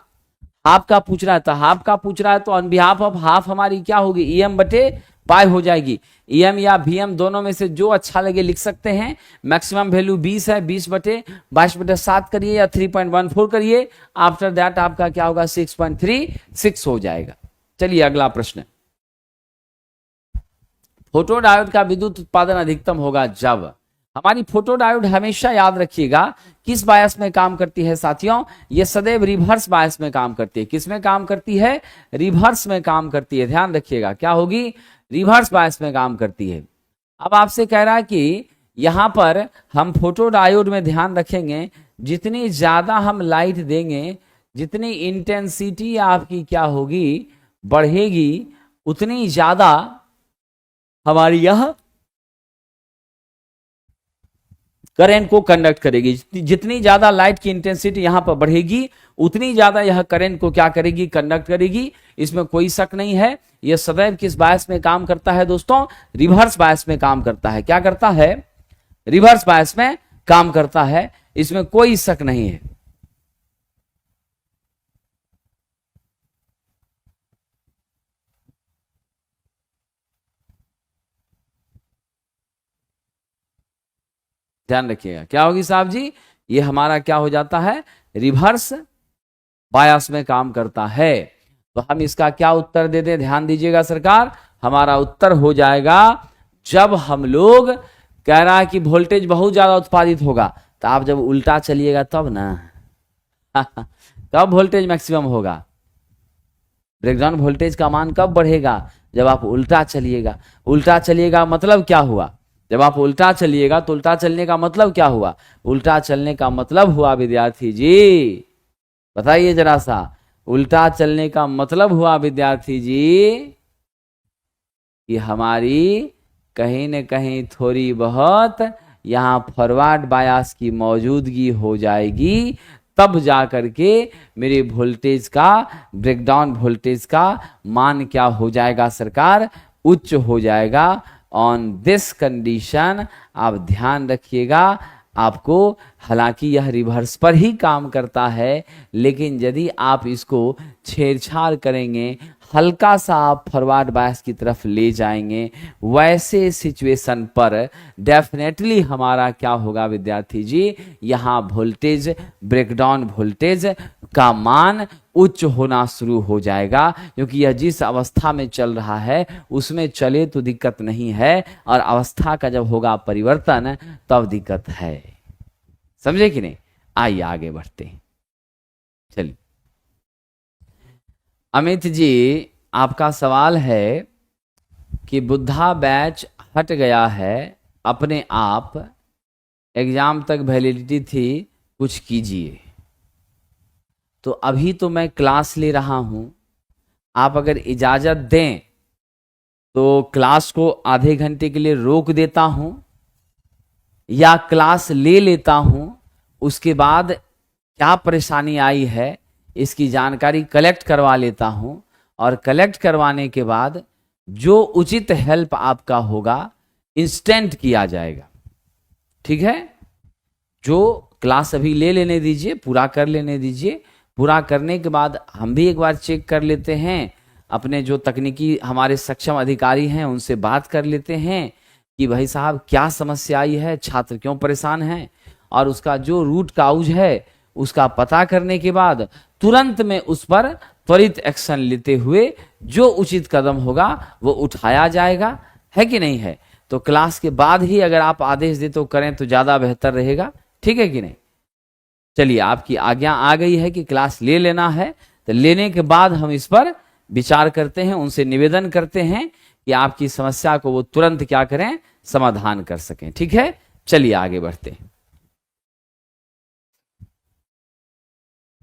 हाफ का पूछ रहा है। तो हाफ का पूछ रहा है तो ऑन बिहाफ ऑफ हाफ हमारी क्या होगी, ई एम बटे पाई हो जाएगी। ई एम या वी एम दोनों में से जो अच्छा लगे लिख सकते हैं। मैक्सिमम वैल्यू 20 है, 20 बटे 22 बटे 7 करिए या 3.14 करिए। आफ्टर दैट आपका क्या होगा, 6.36 हो जाएगा। चलिए अगला प्रश्न, फोटोडायोड का विद्युत उत्पादन अधिकतम होगा जब, हमारी फोटोडायोड हमेशा याद रखिएगा किस बायस में काम करती है साथियों, ये सदैव रिवर्स बायस में काम करती है। किस में काम करती है, रिवर्स में काम करती है। ध्यान रखिएगा क्या होगी, रिवर्स बायस में काम करती है। अब आपसे कह रहा है कि यहां पर हम फोटोडायोड में ध्यान रखेंगे, जितनी ज्यादा हम लाइट देंगे, जितनी इंटेंसिटी आपकी क्या होगी, बढ़ेगी, उतनी ज्यादा हमारी यह करंट को कंडक्ट करेगी। जितनी ज्यादा लाइट की इंटेंसिटी यहां पर बढ़ेगी, उतनी ज्यादा यह करंट को क्या करेगी, कंडक्ट करेगी। इसमें कोई शक नहीं है। यह सदैव किस बायस में काम करता है दोस्तों, रिवर्स बायस में काम करता है। क्या करता है, रिवर्स बायस में काम करता है, इसमें कोई शक नहीं है। ध्यान रखिएगा क्या होगी साहब जी, ये हमारा क्या हो जाता है, रिवर्स बायस में काम करता है। तो हम इसका क्या उत्तर दे दें, ध्यान दीजिएगा सरकार, हमारा उत्तर हो जाएगा जब हम लोग, कह रहा है कि वोल्टेज बहुत ज्यादा उत्पादित होगा, तो आप जब उल्टा चलिएगा तब ना कब वोल्टेज मैक्सिमम होगा, ब्रेकडाउन वोल्टेज का मान कब बढ़ेगा, जब आप उल्टा चलिएगा। उल्टा चलिएगा मतलब क्या हुआ, जब आप उल्टा चलिएगा तो उल्टा चलने का मतलब क्या हुआ, उल्टा चलने का मतलब हुआ विद्यार्थी जी, बताइए जरा सा, उल्टा चलने का मतलब हुआ विद्यार्थी जी कि हमारी कहीं न कहीं थोड़ी बहुत यहां फॉरवर्ड बायस की मौजूदगी हो जाएगी, तब जा करके मेरे वोल्टेज का, ब्रेकडाउन वोल्टेज का मान क्या हो जाएगा सरकार, उच्च हो जाएगा। ऑन दिस कंडीशन आप ध्यान रखिएगा आपको, हालांकि यह रिवर्स पर ही काम करता है, लेकिन यदि आप इसको छेड़छाड़ करेंगे, हल्का सा आप फॉरवर्ड बायस की तरफ ले जाएंगे, वैसे सिचुएशन पर डेफिनेटली हमारा क्या होगा विद्यार्थी जी, यहाँ वोल्टेज, ब्रेकडाउन वोल्टेज का मान उच्च होना शुरू हो जाएगा, क्योंकि यह जिस अवस्था में चल रहा है उसमें चले तो दिक्कत नहीं है, और अवस्था का जब होगा परिवर्तन तब दिक्कत है। समझे कि नहीं, आइए आगे बढ़ते हैं। चलिए अमित जी, आपका सवाल है कि बुद्धा बैच हट गया है अपने आप, एग्जाम तक वैलिडिटी थी, कुछ कीजिए। तो अभी तो मैं क्लास ले रहा हूं, आप अगर इजाजत दें तो क्लास को आधे घंटे के लिए रोक देता हूं या क्लास ले लेता हूं, उसके बाद क्या परेशानी आई है इसकी जानकारी कलेक्ट करवा लेता हूं, और कलेक्ट करवाने के बाद जो उचित हेल्प आपका होगा इंस्टेंट किया जाएगा। ठीक है, जो क्लास अभी ले लेने दीजिए, पूरा कर लेने दीजिए। पूरा करने के बाद हम भी एक बार चेक कर लेते हैं, अपने जो तकनीकी हमारे सक्षम अधिकारी हैं उनसे बात कर लेते हैं कि भाई साहब क्या समस्या आई है, छात्र क्यों परेशान हैं, और उसका जो रूट काउज है उसका पता करने के बाद तुरंत में उस पर त्वरित एक्शन लेते हुए जो उचित कदम होगा वो उठाया जाएगा, है कि नहीं है। तो क्लास के बाद ही अगर आप आदेश दे तो करें तो ज्यादा बेहतर रहेगा, ठीक है कि नहीं। चलिए, आपकी आज्ञा आ गई है कि क्लास ले लेना है, तो लेने के बाद हम इस पर विचार करते हैं, उनसे निवेदन करते हैं कि आपकी समस्या को वो तुरंत क्या करें, समाधान कर सकें। ठीक है, चलिए आगे बढ़ते हैं।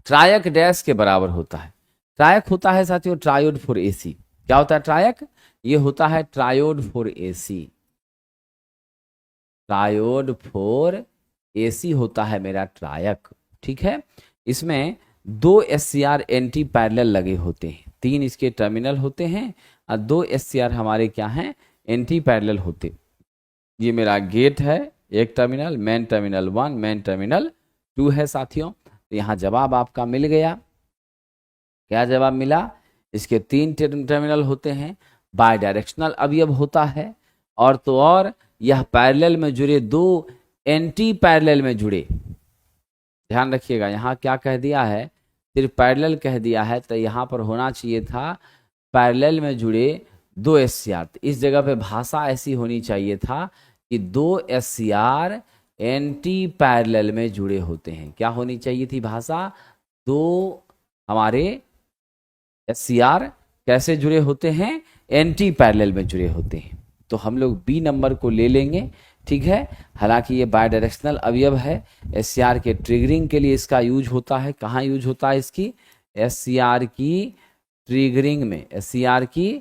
ट्रायक डैश के बराबर होता है। ट्रायक होता है साथियों ट्रायोड फॉर एसी। क्या होता है ट्रायक? ये होता है triode for AC. Triode for AC होता है मेरा ट्रायक। ठीक है, इसमें 2 SCR एंटी पैरेलल लगे होते हैं, 3 इसके टर्मिनल होते हैं और 2 SCR हमारे क्या हैं, एंटी पैरेलल होते। ये मेरा गेट है, एक terminal, main terminal 1, main terminal 2 है साथियों। तो यहाँ जवाब आपका मिल गया। क्या जवाब मिला? इसके 3 टर्मिनल होते हैं, बाय डायरेक्शनल अवयव होता है, और तो और यह पैरेलल में जुड़े 2 एंटी पैरेलल में जुड़े। ध्यान रखिएगा, यहाँ क्या कह दिया है, सिर्फ पैरेलल कह दिया है, तो यहाँ पर होना चाहिए था पैरेलल में जुड़े 2 SCR। इस जगह पे भाषा ऐसी होनी चाहिए था कि 2 SCR एंटी पैरेलल में जुड़े होते हैं। क्या होनी चाहिए थी भाषा? 2 हमारे SCR कैसे जुड़े होते हैं? एंटी पैरेलल में जुड़े होते हैं। तो हम लोग बी नंबर को ले लेंगे। ठीक है, हालांकि ये बाय डायरेक्शनल अवयव है, SCR के ट्रिगरिंग के लिए इसका यूज होता है। कहाँ यूज होता है इसकी? SCR की ट्रिगरिंग में, SCR की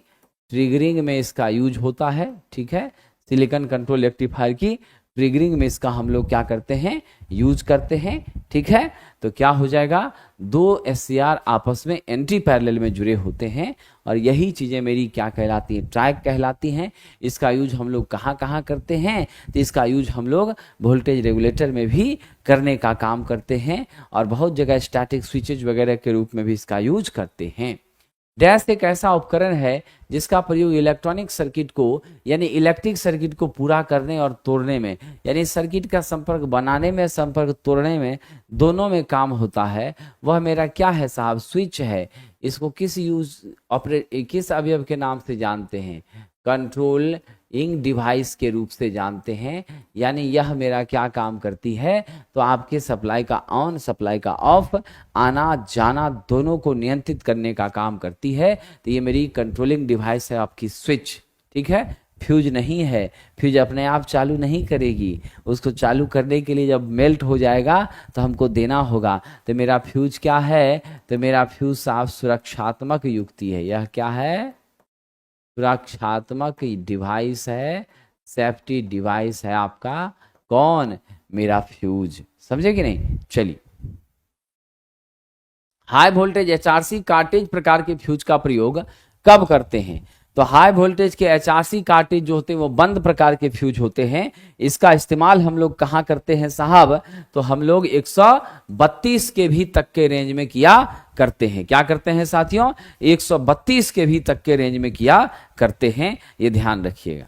ट्रिगरिंग में इसका यूज होता है। ठीक है, सिलिकॉन कंट्रोल रेक्टिफायर की ट्रिगरिंग में इसका हम लोग क्या करते हैं, यूज करते हैं। ठीक है, तो क्या हो जाएगा, 2 SCR आपस में एंटी पैरेलल में जुड़े होते हैं, और यही चीजें मेरी क्या कहलाती हैं, ट्रायक कहलाती हैं। इसका यूज हम लोग कहाँ कहाँ करते हैं? तो इसका यूज हम लोग वोल्टेज रेगुलेटर में भी करने का काम करते हैं, और बहुत जगह स्टैटिक स्विचेज वगैरह के रूप में भी इसका यूज करते हैं। डैश एक ऐसा उपकरण है जिसका प्रयोग इलेक्ट्रॉनिक सर्किट को यानी इलेक्ट्रिक सर्किट को पूरा करने और तोड़ने में, यानी सर्किट का संपर्क बनाने में, संपर्क तोड़ने में, दोनों में काम होता है। वह मेरा क्या है साहब? स्विच है। इसको किस अवयव के नाम से जानते हैं? कंट्रोलिंग डिवाइस के रूप से जानते हैं। यानी यह मेरा क्या काम करती है, तो आपके सप्लाई का ऑन, सप्लाई का ऑफ, आना जाना दोनों को नियंत्रित करने का काम करती है। तो ये मेरी कंट्रोलिंग डिवाइस है, आपकी स्विच। ठीक है, फ्यूज नहीं है, फ्यूज अपने आप चालू नहीं करेगी, उसको चालू करने के लिए जब मेल्ट हो जाएगा तो हमको देना होगा। तो मेरा फ्यूज क्या है? तो मेरा फ्यूज साफ सुरक्षात्मक युक्ति है। यह क्या है? सुरक्षात्मक डिवाइस है, सेफ्टी डिवाइस है आपका। कौन? मेरा फ्यूज। समझे कि नहीं? चलिए, हाई वोल्टेज HRC कार्टेज प्रकार के फ्यूज का प्रयोग कब करते हैं? तो हाई वोल्टेज के HRC कार्टेज जो होते हैं वो बंद प्रकार के फ्यूज होते हैं। इसका इस्तेमाल हम लोग कहाँ करते हैं साहब? तो हम लोग 132 के भी तक के रेंज में किया करते हैं। क्या करते हैं साथियों? 132 के भी तक के रेंज में किया करते हैं, ये ध्यान रखिएगा।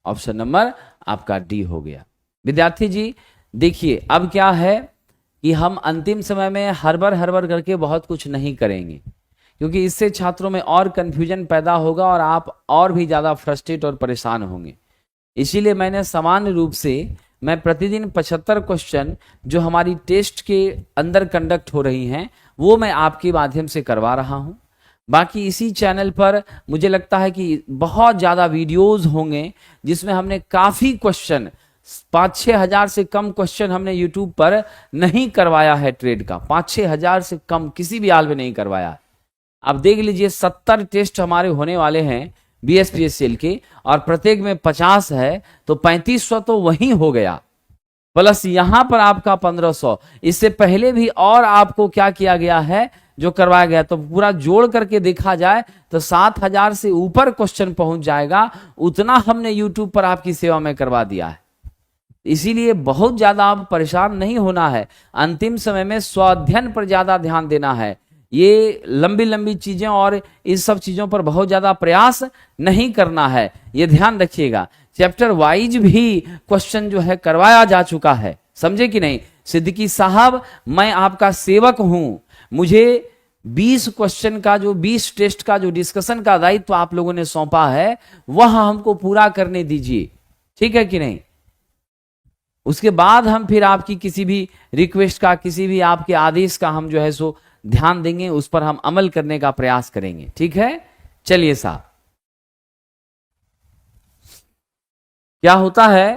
ऑप्शन नंबर आपका डी हो गया। विद्यार्थी जी देखिए, अब क्या है कि हम अंतिम समय में हड़बड़ करके बहुत कुछ नहीं करेंगे, क्योंकि इससे छात्रों में और कंफ्यूजन पैदा होगा और आप और भी ज़्यादा फ्रस्ट्रेट और परेशान होंगे। इसीलिए मैंने सामान्य रूप से मैं प्रतिदिन 75 क्वेश्चन जो हमारी टेस्ट के अंदर कंडक्ट हो रही हैं वो मैं आपके माध्यम से करवा रहा हूं। बाकी इसी चैनल पर मुझे लगता है कि बहुत ज़्यादा वीडियोस होंगे जिसमें हमने काफ़ी क्वेश्चन, 5-6 हजार से कम क्वेश्चन हमने यूट्यूब पर नहीं करवाया है। ट्रेड का 5-6 हजार से कम किसी भी हाल में नहीं करवाया। अब देख लीजिए 70 टेस्ट हमारे होने वाले हैं बीएसपीएससीएल के, और प्रत्येक में 50 है, तो 3500 तो वहीं हो गया, प्लस यहां पर आपका 1500। इससे पहले भी और आपको क्या किया गया है, जो करवाया गया, तो पूरा जोड़ करके देखा जाए तो 7000 से ऊपर क्वेश्चन पहुंच जाएगा। उतना हमने यूट्यूब पर आपकी सेवा में करवा दिया है। इसीलिए बहुत ज्यादा आप परेशान नहीं होना है। अंतिम समय में स्वाध्ययन पर ज्यादा ध्यान देना है। ये लंबी लंबी चीजें और इस सब चीजों पर बहुत ज्यादा प्रयास नहीं करना है, ये ध्यान रखिएगा। चैप्टर वाइज भी क्वेश्चन जो है करवाया जा चुका है, समझे कि नहीं। सिद्दीकी साहब, मैं आपका सेवक हूं, मुझे 20 क्वेश्चन का जो 20 टेस्ट का जो डिस्कशन का दायित्व आप लोगों ने सौंपा है, वह हमको पूरा करने दीजिए, ठीक है कि नहीं। उसके बाद हम फिर आपकी किसी भी रिक्वेस्ट का, किसी भी आपके आदेश का हम जो है सो ध्यान देंगे, उस पर हम अमल करने का प्रयास करेंगे, ठीक है। चलिए साहब, क्या होता है,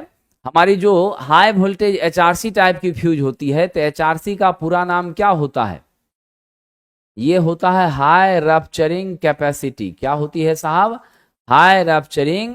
हमारी जो हाई वोल्टेज एचआरसी टाइप की फ्यूज होती है, तो एचआरसी का पूरा नाम क्या होता है, ये होता है हाई रप्चरिंग कैपेसिटी। क्या होती है साहब, हाई रप्चरिंग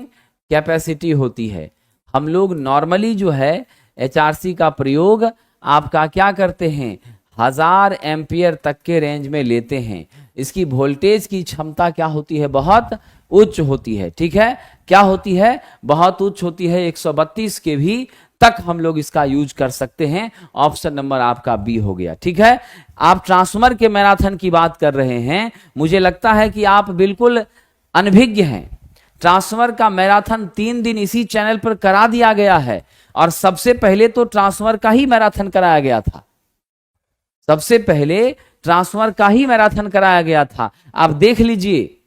कैपेसिटी होती है। हम लोग नॉर्मली जो है एचआरसी का प्रयोग आपका क्या करते हैं, 1000 एम्पियर तक के रेंज में लेते हैं। इसकी वोल्टेज की क्षमता क्या होती है, बहुत उच्च होती है, ठीक है। क्या होती है, बहुत उच्च होती है, 132 के भी तक हम लोग इसका यूज कर सकते हैं। ऑप्शन नंबर आपका बी हो गया, ठीक है। आप ट्रांसफार्मर के मैराथन की बात कर रहे हैं, मुझे लगता है कि आप बिल्कुल अनभिज्ञ हैं। ट्रांसफार्मर का मैराथन 3 दिन इसी चैनल पर करा दिया गया है, और सबसे पहले तो ट्रांसफार्मर का ही मैराथन कराया गया था, सबसे पहले ट्रांसफार्मर का ही मैराथन कराया गया था। आप देख लीजिए,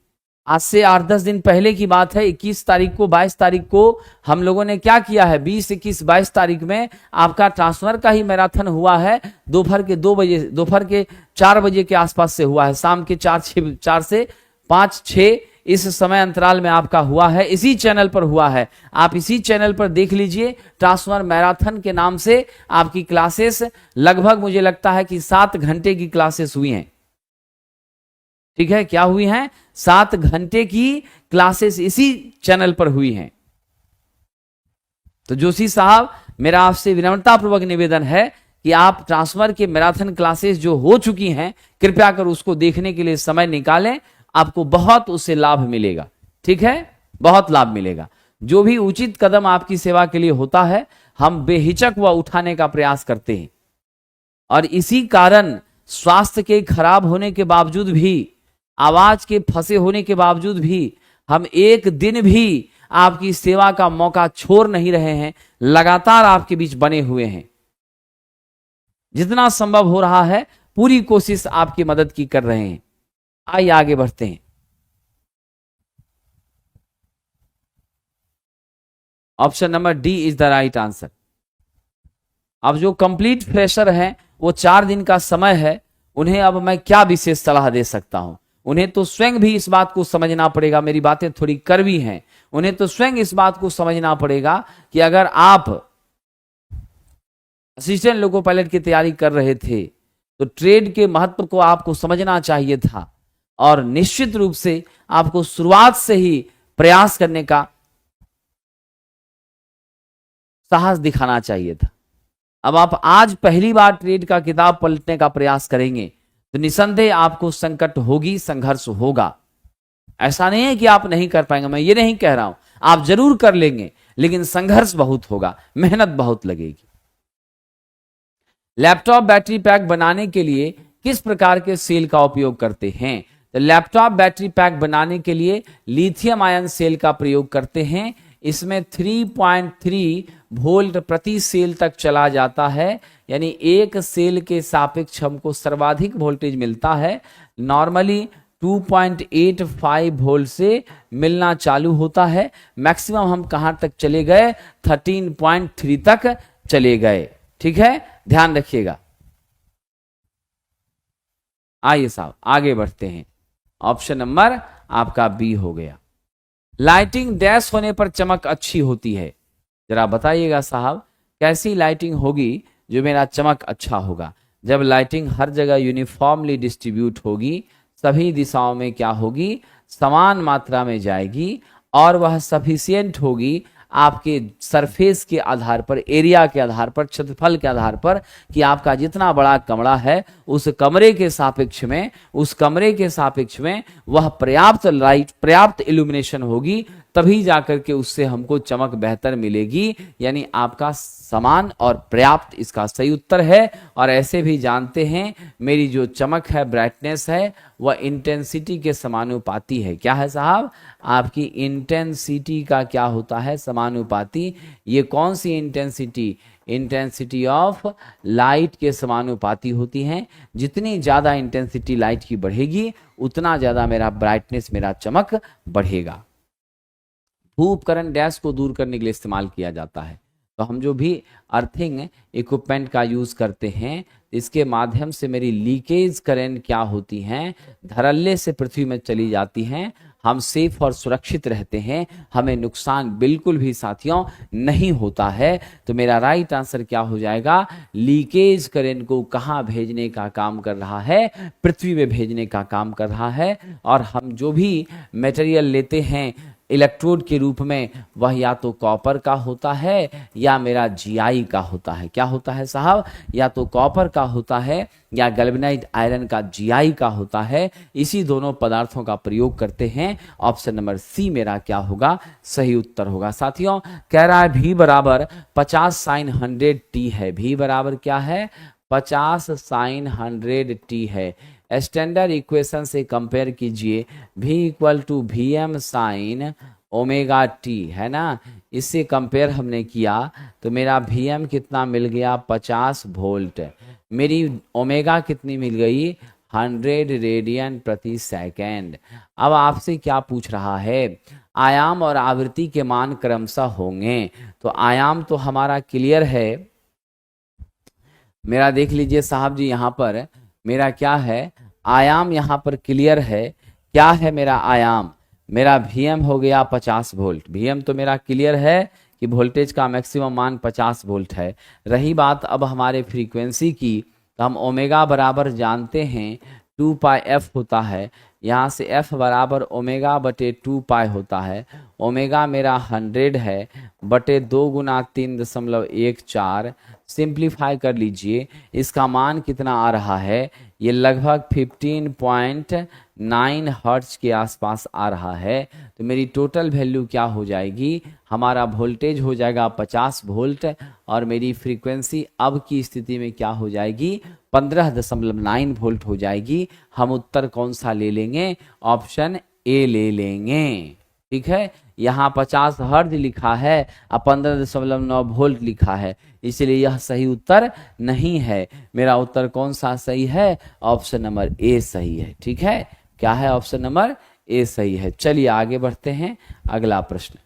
आज से 8-10 दिन पहले की बात है, 21 तारीख को, 22 तारीख को हम लोगों ने क्या किया है, 20, 21, 22 तारीख में आपका ट्रांसफार्मर का ही मैराथन हुआ है। दोपहर के 2 बजे, दोपहर के 4 बजे के आसपास से हुआ है, शाम के 4 से 5, 6 इस समय अंतराल में आपका हुआ है, इसी चैनल पर हुआ है। आप इसी चैनल पर देख लीजिए, ट्रांसफार्मर मैराथन के नाम से आपकी क्लासेस लगभग मुझे लगता है कि 7 घंटे की क्लासेस हुई हैं, ठीक है। क्या हुई हैं, 7 घंटे की क्लासेस इसी चैनल पर हुई हैं। तो जोशी साहब, मेरा आपसे विनम्रतापूर्वक निवेदन है कि आप ट्रांसफार्मर के मैराथन क्लासेस जो हो चुकी हैं, कृपया कर उसको देखने के लिए समय निकालें, आपको बहुत उससे लाभ मिलेगा, ठीक है, बहुत लाभ मिलेगा। जो भी उचित कदम आपकी सेवा के लिए होता है, हम बेहिचक वह उठाने का प्रयास करते हैं। और इसी कारण स्वास्थ्य के खराब होने के बावजूद भी, आवाज के फंसे होने के बावजूद भी, हम एक दिन भी आपकी सेवा का मौका छोड़ नहीं रहे हैं, लगातार आपके बीच बने हुए हैं। जितना संभव हो रहा है पूरी कोशिश आपकी मदद की कर रहे हैं। आइए आगे बढ़ते हैं। Option number D is the right answer. अब जो कंप्लीट फ्रेशर हैं, वो 4 दिन का समय है, उन्हें अब मैं क्या विशेष सलाह दे सकता हूं। उन्हें तो स्वयं भी इस बात को समझना पड़ेगा, मेरी बातें थोड़ी कड़वी हैं, उन्हें तो स्वयं इस बात को समझना पड़ेगा कि अगर आप असिस्टेंट लोको पायलट की तैयारी कर रहे थे, तो ट्रेड के महत्व को आपको समझना चाहिए था, और निश्चित रूप से आपको शुरुआत से ही प्रयास करने का साहस दिखाना चाहिए था। अब आप आज पहली बार ट्रेड का किताब पलटने का प्रयास करेंगे, तो निसंदेह आपको संकट होगी, संघर्ष होगा। ऐसा नहीं है कि आप नहीं कर पाएंगे, मैं ये नहीं कह रहा हूं, आप जरूर कर लेंगे, लेकिन संघर्ष बहुत होगा, मेहनत बहुत लगेगी। लैपटॉप बैटरी पैक बनाने के लिए किस प्रकार के सेल का उपयोग करते हैं। तो लैपटॉप बैटरी पैक बनाने के लिए लिथियम आयन सेल का प्रयोग करते हैं। इसमें 3.3 वोल्ट प्रति सेल तक चला जाता है, यानी एक सेल के सापेक्ष हमको सर्वाधिक वोल्टेज मिलता है। नॉर्मली 2.85 वोल्ट से मिलना चालू होता है, मैक्सिमम हम कहां तक चले गए, 13.3 तक चले गए, ठीक है, ध्यान रखिएगा। आइए साहब आगे बढ़ते हैं। ऑप्शन नंबर आपका बी हो गया। लाइटिंग डैश होने पर चमक अच्छी होती है, जरा बताइएगा साहब, कैसी लाइटिंग होगी जो मेरा चमक अच्छा होगा। जब लाइटिंग हर जगह यूनिफॉर्मली डिस्ट्रीब्यूट होगी, सभी दिशाओं में क्या होगी, समान मात्रा में जाएगी और वह सफिशिएंट होगी आपके सरफेस के आधार पर, एरिया के आधार पर, क्षेत्रफल के आधार पर, कि आपका जितना बड़ा कमरा है उस कमरे के सापेक्ष में वह पर्याप्त लाइट, पर्याप्त इल्यूमिनेशन होगी, तभी जाकर के उससे हमको चमक बेहतर मिलेगी। यानी आपका समान और पर्याप्त इसका सही उत्तर है। और ऐसे भी जानते हैं मेरी जो चमक है, ब्राइटनेस है, वह इंटेंसिटी के समानुपाती है। क्या है साहब, आपकी इंटेंसिटी का क्या होता है, समानुपाती। ये कौन सी इंटेंसिटी, इंटेंसिटी ऑफ लाइट के समानुपाती होती हैं। जितनी ज़्यादा इंटेंसिटी लाइट की बढ़ेगी उतना ज़्यादा मेरा ब्राइटनेस, मेरा चमक बढ़ेगा। भू उपकरण डैश को दूर करने के लिए इस्तेमाल किया जाता है। तो हम जो भी अर्थिंग इक्विपमेंट का यूज़ करते हैं, इसके माध्यम से मेरी लीकेज करंट क्या होती हैं, धड़ल्ले से पृथ्वी में चली जाती हैं, हम सेफ और सुरक्षित रहते हैं, हमें नुकसान बिल्कुल भी साथियों नहीं होता है। तो मेरा राइट आंसर क्या हो जाएगा, लीकेज करंट को कहाँ भेजने का काम कर रहा है, पृथ्वी में भेजने का काम कर रहा है। और हम जो भी मटेरियल लेते हैं इलेक्ट्रोड के रूप में, वह या तो कॉपर का होता है या मेरा जीआई का होता है। क्या होता है साहब, या तो कॉपर का होता है या गैल्वेनाइज्ड आयरन का, जीआई का होता है। इसी दोनों पदार्थों का प्रयोग करते हैं। ऑप्शन नंबर सी मेरा क्या होगा, सही उत्तर होगा। साथियों कह रहा है भी बराबर 50 साइन 100 टी है। भी बराबर क्या है, 50 साइन 100 टी है। स्टैंडर्ड इक्वेशन से कंपेयर कीजिए, v equal to V M sine omega T, है ना। इससे कंपेयर हमने किया तो मेरा वी एम कितना मिल गया, 50 वोल्ट। मेरी ओमेगा कितनी मिल गई, 100 रेडियन प्रति सेकेंड। अब आपसे क्या पूछ रहा है, आयाम और आवृत्ति के मान क्रमशः होंगे। तो आयाम तो हमारा क्लियर है, मेरा देख लीजिए साहब जी, यहाँ पर मेरा क्या है, आयाम यहाँ पर क्लियर है। क्या है मेरा आयाम, मेरा Vm हो गया 50 वोल्ट। Vm तो मेरा क्लियर है कि वोल्टेज का मैक्सिमम मान 50 वोल्ट है। रही बात अब हमारे फ्रीक्वेंसी की, तो हम ओमेगा बराबर जानते हैं 2 पाई f होता है। यहाँ से f बराबर ओमेगा बटे 2 पाई होता है। ओमेगा मेरा 100 है बटे 2 गुना 3.14। सिंप्लीफाई कर लीजिए, इसका मान कितना आ रहा है, ये लगभग 15.9 हर्ट्ज के आसपास आ रहा है। तो मेरी टोटल वैल्यू क्या हो जाएगी, हमारा वोल्टेज हो जाएगा 50 वोल्ट और मेरी फ्रीक्वेंसी अब की स्थिति में क्या हो जाएगी, 15.9 वोल्ट हो जाएगी। हम उत्तर कौन सा ले लेंगे, ऑप्शन ए ले लेंगे। ठीक है, यहाँ 50 हर्ट्ज लिखा है और 15.9 वोल्ट लिखा है, इसलिए यह सही उत्तर नहीं है। मेरा उत्तर कौन सा सही है, ऑप्शन नंबर ए सही है। ठीक है, क्या है, ऑप्शन नंबर ए सही है। चलिए आगे बढ़ते हैं, अगला प्रश्न।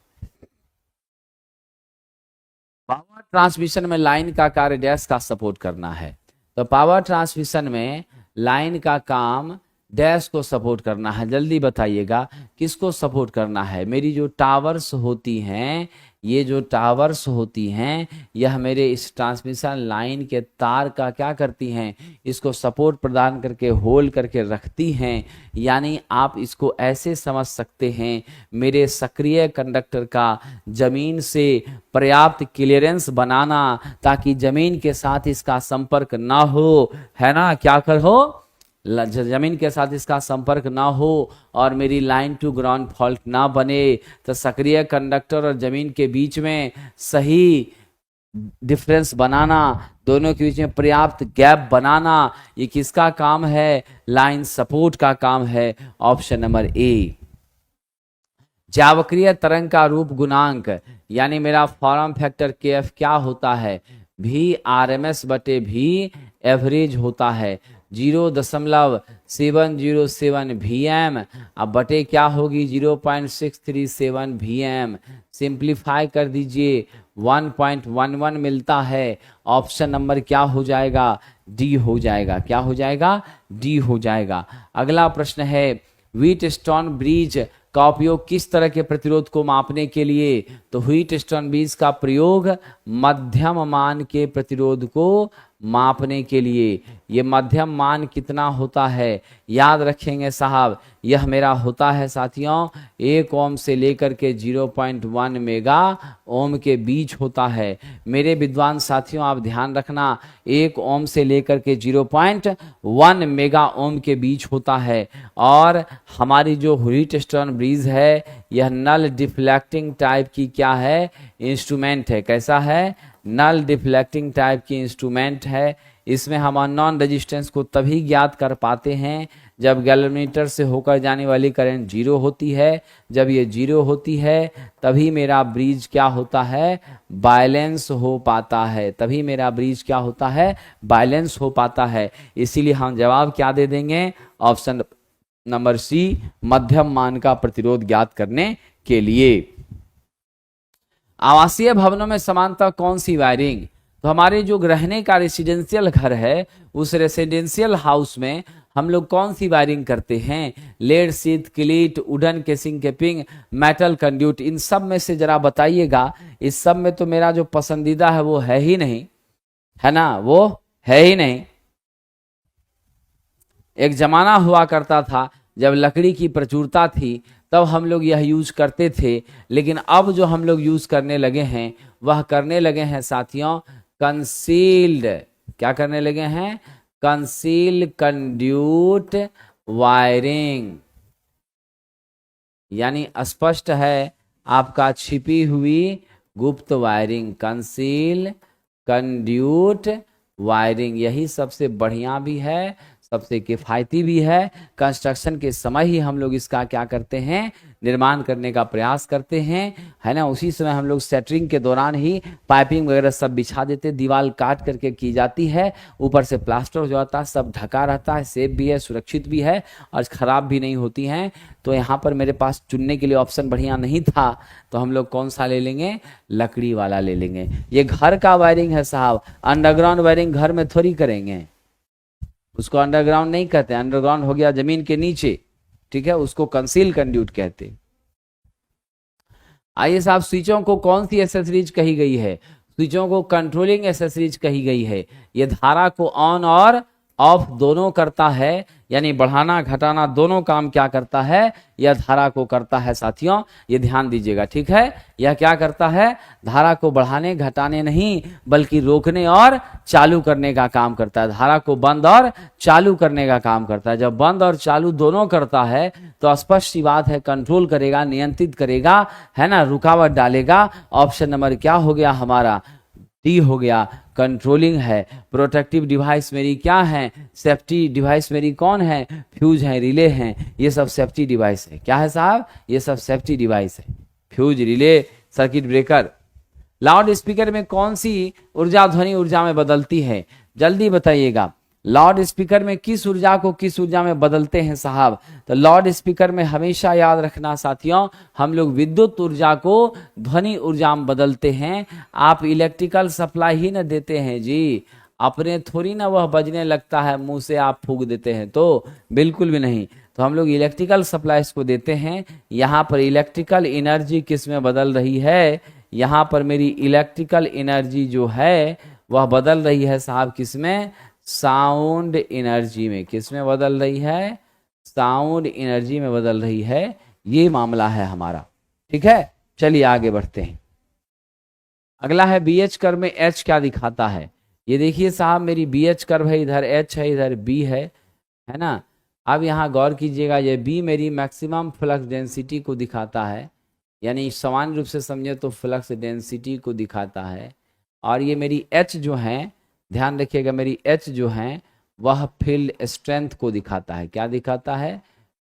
पावर ट्रांसमिशन में लाइन का कार्य डैश का सपोर्ट करना है। तो पावर ट्रांसमिशन में लाइन का काम डैश को सपोर्ट करना है। जल्दी बताइएगा किसको सपोर्ट करना है। मेरी जो टावर्स होती हैं, ये जो टावर्स होती हैं, यह मेरे इस ट्रांसमिशन लाइन के तार का क्या करती हैं, इसको सपोर्ट प्रदान करके होल्ड करके रखती हैं। यानी आप इसको ऐसे समझ सकते हैं, मेरे सक्रिय कंडक्टर का जमीन से पर्याप्त क्लियरेंस बनाना ताकि जमीन के साथ इसका संपर्क ना हो, है ना, क्या कर हो, जमीन के साथ इसका संपर्क ना हो और मेरी लाइन टू ग्राउंड फॉल्ट ना बने। तो सक्रिय कंडक्टर और जमीन के बीच में सही डिफरेंस बनाना, दोनों के बीच में पर्याप्त गैप बनाना, ये किसका काम है, लाइन सपोर्ट का काम है। ऑप्शन नंबर ए। ज्यावक्रिय तरंग का रूप गुणांक यानी मेरा फॉर्म फैक्टर के एफ क्या होता है, भी RMS बटे भी एवरेज होता है 0.707 VM। अब बटे क्या होगी 0.637 VM। सिंप्लीफाई कर दीजिए 1.11 मिलता है। ऑप्शन नंबर क्या हो जाएगा, डी हो जाएगा। क्या हो जाएगा, डी हो जाएगा। अगला प्रश्न है, व्हीटस्टोन ब्रिज का उपयोग किस तरह के प्रतिरोध को मापने के लिए। तो व्हीटस्टोन ब्रिज का प्रयोग मध्यम मान के प्रतिरोध को मापने के लिए। ये मध्यम मान कितना होता है याद रखेंगे साहब, यह मेरा होता है साथियों 1 ओम से लेकर के 0.1 मेगा ओम के बीच होता है। मेरे विद्वान साथियों आप ध्यान रखना 1 ओम से लेकर के 0.1 मेगा ओम के बीच होता है। और हमारी जो व्हीटस्टोन ब्रिज है यह नल डिफ्लेक्टिंग टाइप की क्या है, इंस्ट्रूमेंट है। कैसा है, नल डिफ्लेक्टिंग टाइप की इंस्ट्रूमेंट है। इसमें हम नॉन रेजिस्टेंस को तभी ज्ञात कर पाते हैं जब गैल्वेनोमीटर से होकर जाने वाली करंट जीरो होती है। जब ये जीरो होती है तभी मेरा ब्रिज क्या होता है, बैलेंस हो पाता है। तभी मेरा ब्रिज क्या होता है, बैलेंस हो पाता है। इसीलिए हम जवाब क्या दे देंगे, ऑप्शन नंबर सी, मध्यम मान का प्रतिरोध ज्ञात करने के लिए। आवासीय भवनों में समानतः कौन सी वायरिंग, तो हमारे जो रहने का रेसिडेंशियल घर है उस रेसिडेंशियल हाउस में हम लोग कौन सी वायरिंग करते हैं, lead sheet, cleat, wooden casing capping, metal conduit, इन सब में से जरा बताइएगा। इस सब में तो मेरा जो पसंदीदा है वो है ही नहीं, है ना, वो है ही नहीं। एक जमाना हुआ करता था जब लकड़ी की प्रचुरता थी तब हम लोग यह यूज करते थे, लेकिन अब जो हम लोग यूज करने लगे हैं वह करने लगे हैं साथियों कंसील्ड, क्या करने लगे हैं, कंसील्ड कंड्यूट वायरिंग। यानी स्पष्ट है आपका छिपी हुई गुप्त वायरिंग, कंसील कंड्यूट वायरिंग। यही सबसे बढ़िया भी है, सबसे किफ़ायती भी है। कंस्ट्रक्शन के समय ही हम लोग इसका क्या करते हैं, निर्माण करने का प्रयास करते हैं, है ना। उसी समय हम लोग सेटरिंग के दौरान ही पाइपिंग वगैरह सब बिछा देते, दीवार काट करके की जाती है, ऊपर से प्लास्टर हो जाता है, सब ढका रहता है, सेफ भी है, सुरक्षित भी है और खराब भी नहीं होती हैं। तो यहाँ पर मेरे पास चुनने के लिए ऑप्शन बढ़िया नहीं था, तो हम लोग कौन सा ले लेंगे, लकड़ी वाला ले लेंगे। ये घर का वायरिंग है साहब, अंडरग्राउंड वायरिंग घर में थोड़ी करेंगे, उसको अंडरग्राउंड नहीं कहते, अंडरग्राउंड हो गया जमीन के नीचे, ठीक है, उसको कंसील कंड्यूट कहते। आइए साहब, स्विचों को कौन सी एसेसरीज कही गई है, स्विचों को कंट्रोलिंग एसेसरीज कही गई है। ये धारा को ऑन और ऑफ दोनों करता है, यानी बढ़ाना घटाना दोनों काम क्या करता है, यह धारा को करता है साथियों, ये ध्यान दीजिएगा, ठीक है। यह क्या करता है, धारा को बढ़ाने घटाने नहीं बल्कि रोकने और चालू करने का काम करता है। धारा को बंद और चालू करने का काम करता है। जब बंद और चालू दोनों करता है तो स्पष्ट सी बात है, कंट्रोल करेगा, नियंत्रित करेगा, है ना, रुकावट डालेगा। ऑप्शन नंबर क्या हो गया हमारा, डी हो गया, कंट्रोलिंग है। प्रोटेक्टिव डिवाइस मेरी क्या है, सेफ्टी डिवाइस मेरी कौन है, फ्यूज है, रिले हैं, ये सब सेफ्टी डिवाइस है। क्या है साहब, ये सब सेफ्टी डिवाइस है, fuse, relay, circuit breaker. Loud speaker में कौन सी ऊर्जा ध्वनि ऊर्जा में बदलती है, जल्दी बताइएगा। लाउड स्पीकर में किस ऊर्जा को किस ऊर्जा में बदलते हैं साहब, तो लाउड स्पीकर में हमेशा याद रखना साथियों, हम लोग विद्युत ऊर्जा को ध्वनि ऊर्जा में बदलते हैं। आप इलेक्ट्रिकल सप्लाई ही न देते हैं जी, अपने थोड़ी ना वह बजने लगता है, मुंह से आप फूंक देते हैं, तो बिल्कुल भी नहीं। तो हम लोग इलेक्ट्रिकल सप्लाईज को देते हैं। यहाँ पर इलेक्ट्रिकल एनर्जी किस में बदल रही है, यहाँ पर मेरी इलेक्ट्रिकल एनर्जी जो है वह बदल रही है साहब, किसमें, साउंड एनर्जी में। किस में बदल रही है, साउंड एनर्जी में बदल रही है। ये मामला है हमारा, ठीक है। चलिए आगे बढ़ते हैं। अगला है बीएच कर्व में एच क्या दिखाता है। ये देखिए साहब, मेरी बीएच कर्व है, इधर एच है, इधर बी है ना। अब यहाँ गौर कीजिएगा, ये बी मेरी मैक्सिमम फ्लक्स डेंसिटी को दिखाता है, यानी सामान्य रूप से समझे तो फ्लक्स डेंसिटी को दिखाता है। और ये मेरी एच जो है, ध्यान रखिएगा, मेरी एच जो है वह फील्ड स्ट्रेंथ को दिखाता है। क्या दिखाता है,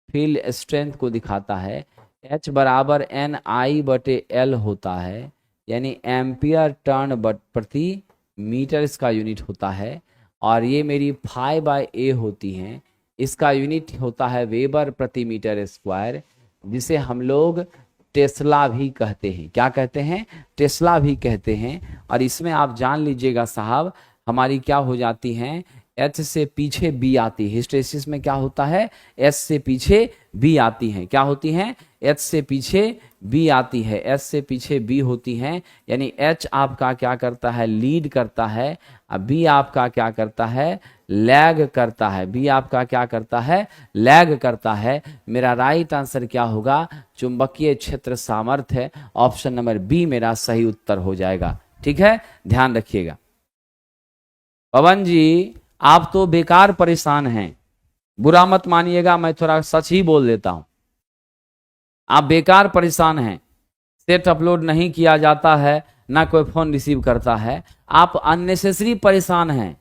फील्ड स्ट्रेंथ को दिखाता है। एच बराबर एन आई बटे एल होता है, यानी एम्पियर टर्न प्रति मीटर इसका यूनिट होता है। और ये मेरी फाई बाय ए होती हैं, इसका यूनिट होता है वेबर प्रति मीटर स्क्वायर, जिसे हम लोग टेस्ला भी कहते हैं। क्या कहते हैं, टेस्ला भी कहते हैं। और इसमें आप जान लीजिएगा साहब, हमारी क्या हो जाती हैं, एच से पीछे बी आती है। हिस्टेरिसिस में क्या होता है, एस से पीछे बी आती हैं। क्या होती हैं, एच से पीछे बी आती है, एच से पीछे बी होती हैं, यानी एच आपका क्या करता है, लीड करता है, अब बी आपका क्या करता है, लैग करता है, बी आपका क्या करता है, लैग करता है। मेरा राइट आंसर क्या होगा, चुंबकीय क्षेत्र सामर्थ्य, ऑप्शन नंबर बी मेरा सही उत्तर हो जाएगा। ठीक है, ध्यान रखिएगा। पवन जी आप तो बेकार परेशान हैं, बुरा मत मानिएगा, मैं थोड़ा सच ही बोल देता हूं, आप बेकार परेशान हैं, सेट अपलोड नहीं किया जाता है, ना कोई फोन रिसीव करता है, आप अननेसेसरी परेशान हैं।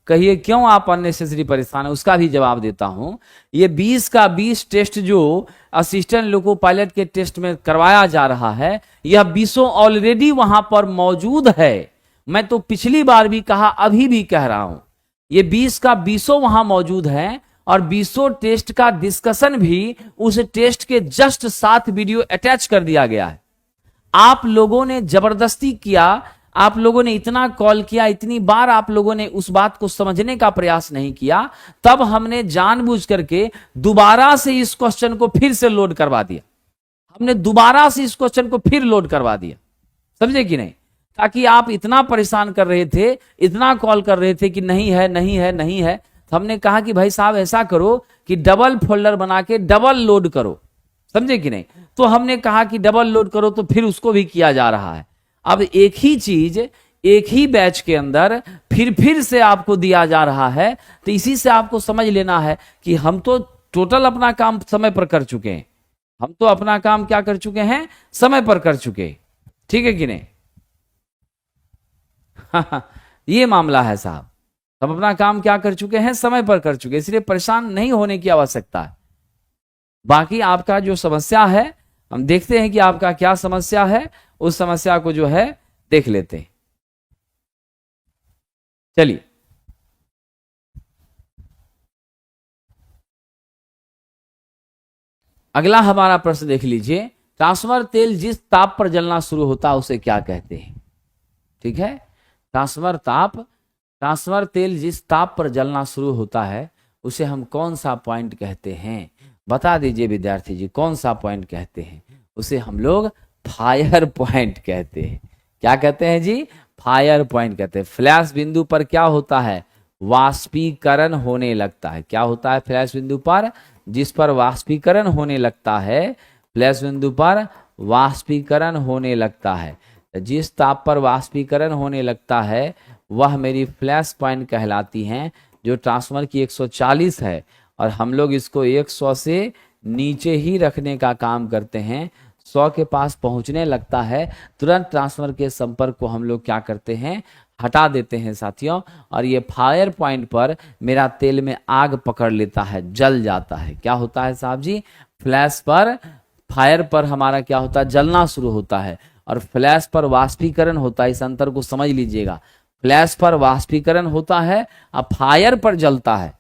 कहिए क्यों आप अननेसेसरी परेशान है, उसका भी जवाब देता हूं। ये 20 का 20 टेस्ट जो असिस्टेंट लोको पायलट के टेस्ट में करवाया जा रहा है, यह 20 ऑलरेडी वहां पर मौजूद है। मैं तो पिछली बार भी कहा, अभी भी कह रहा हूं, ये 20 का 20 वहां मौजूद है, और 20 टेस्ट का डिस्कशन भी उस टेस्ट के जस्ट साथ वीडियो अटैच कर दिया गया है। आप लोगों ने जबरदस्ती किया, आप लोगों ने इतना कॉल किया, इतनी बार आप लोगों ने उस बात को समझने का प्रयास नहीं किया, तब हमने जानबूझ करके दोबारा से इस क्वेश्चन को फिर से लोड करवा दिया, हमने दोबारा से इस क्वेश्चन को फिर लोड करवा दिया, समझे कि नहीं, ताकि आप इतना परेशान कर रहे थे, इतना कॉल कर रहे थे कि नहीं है नहीं है नहीं है, तो हमने कहा कि भाई साहब ऐसा करो कि डबल फोल्डर बना के डबल लोड करो, समझे कि नहीं। तो हमने कहा कि डबल लोड करो, तो फिर उसको भी किया जा रहा है। अब एक ही चीज एक ही बैच के अंदर फिर से आपको दिया जा रहा है, तो इसी से आपको समझ लेना है कि हम तो टोटल अपना काम समय पर कर चुके हैं, हम तो अपना काम क्या कर चुके हैं, समय पर कर चुके हैं, ठीक है कि नहीं। ये मामला है साहब, हम अपना काम क्या कर चुके हैं, समय पर कर चुके हैं, इसलिए परेशान नहीं होने की आवश्यकता है। बाकी आपका जो समस्या है, हम देखते हैं कि आपका क्या समस्या है, उस समस्या को जो है देख लेते हैं। चलिए अगला हमारा प्रश्न देख लीजिए, ट्रांसफर तेल जिस ताप पर जलना शुरू होता है उसे क्या कहते हैं। ठीक है, ट्रांसफर तेल जिस ताप पर जलना शुरू होता है उसे हम कौन सा पॉइंट कहते हैं, बता दीजिए विद्यार्थी जी, कौन सा पॉइंट कहते हैं। उसे हम लोग फायर पॉइंट कहते हैं। क्या कहते हैं जी, फायर पॉइंट कहते हैं। फ्लैश बिंदु पर क्या होता है, वाष्पीकरण होने लगता है। क्या होता है फ्लैश बिंदु पर, जिस पर वाष्पीकरण होने लगता है, फ्लैश बिंदु पर वाष्पीकरण होने लगता है, जिस ताप पर वाष्पीकरण होने लगता है वह मेरी फ्लैश पॉइंट कहलाती हैं, जो ट्रांसफार्मर की 140 है, और हम लोग इसको 100 से नीचे ही रखने का काम करते हैं। 100 के पास पहुंचने लगता है, तुरंत ट्रांसफार्मर के संपर्क को हम लोग क्या करते हैं, हटा देते हैं साथियों, और ये फायर पॉइंट पर मेरा तेल में आग पकड़ लेता है, जल जाता है। क्या होता है साहब जी, फ्लैश पर, फायर पर हमारा क्या होता है, जलना शुरू होता है, और फ्लैश पर वाष्पीकरण होता है। इस अंतर को समझ लीजिएगा, फ्लैश पर वाष्पीकरण होता है और फायर पर जलता है,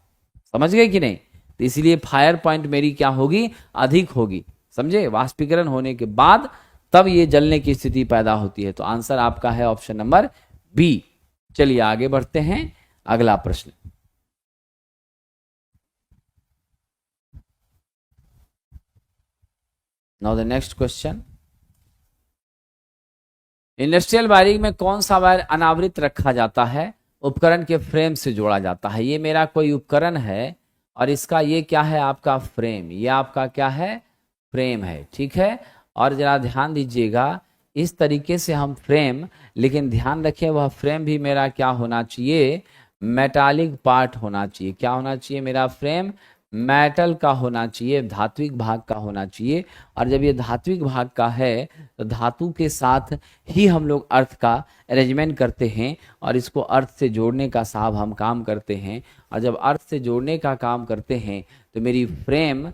समझ गए कि नहीं। तो इसलिए फायर पॉइंट मेरी क्या होगी, अधिक होगी, समझे। वाष्पीकरण होने के बाद तब ये जलने की स्थिति पैदा होती है। तो आंसर आपका है ऑप्शन नंबर बी। चलिए आगे बढ़ते हैं, अगला प्रश्न। Now the next question, industrial wiring में कौन सा वायर अनावृत रखा जाता है, उपकरण के फ्रेम से जोड़ा जाता है। ये मेरा कोई उपकरण है और इसका ये क्या है, आपका फ्रेम, ये आपका क्या है, फ्रेम है, ठीक है। और जरा ध्यान दीजिएगा, इस तरीके से हम फ्रेम, लेकिन ध्यान रखें वह फ्रेम भी मेरा क्या होना चाहिए, मेटालिक पार्ट होना चाहिए। क्या होना चाहिए, मेरा फ्रेम मेटल का होना चाहिए, धात्विक भाग का होना चाहिए। और जब ये धात्विक भाग का है तो धातु के साथ ही हम लोग अर्थ का अरेंजमेंट करते हैं और इसको अर्थ से जोड़ने का साहब हम काम करते हैं। और जब अर्थ से जोड़ने का काम करते हैं तो मेरी फ्रेम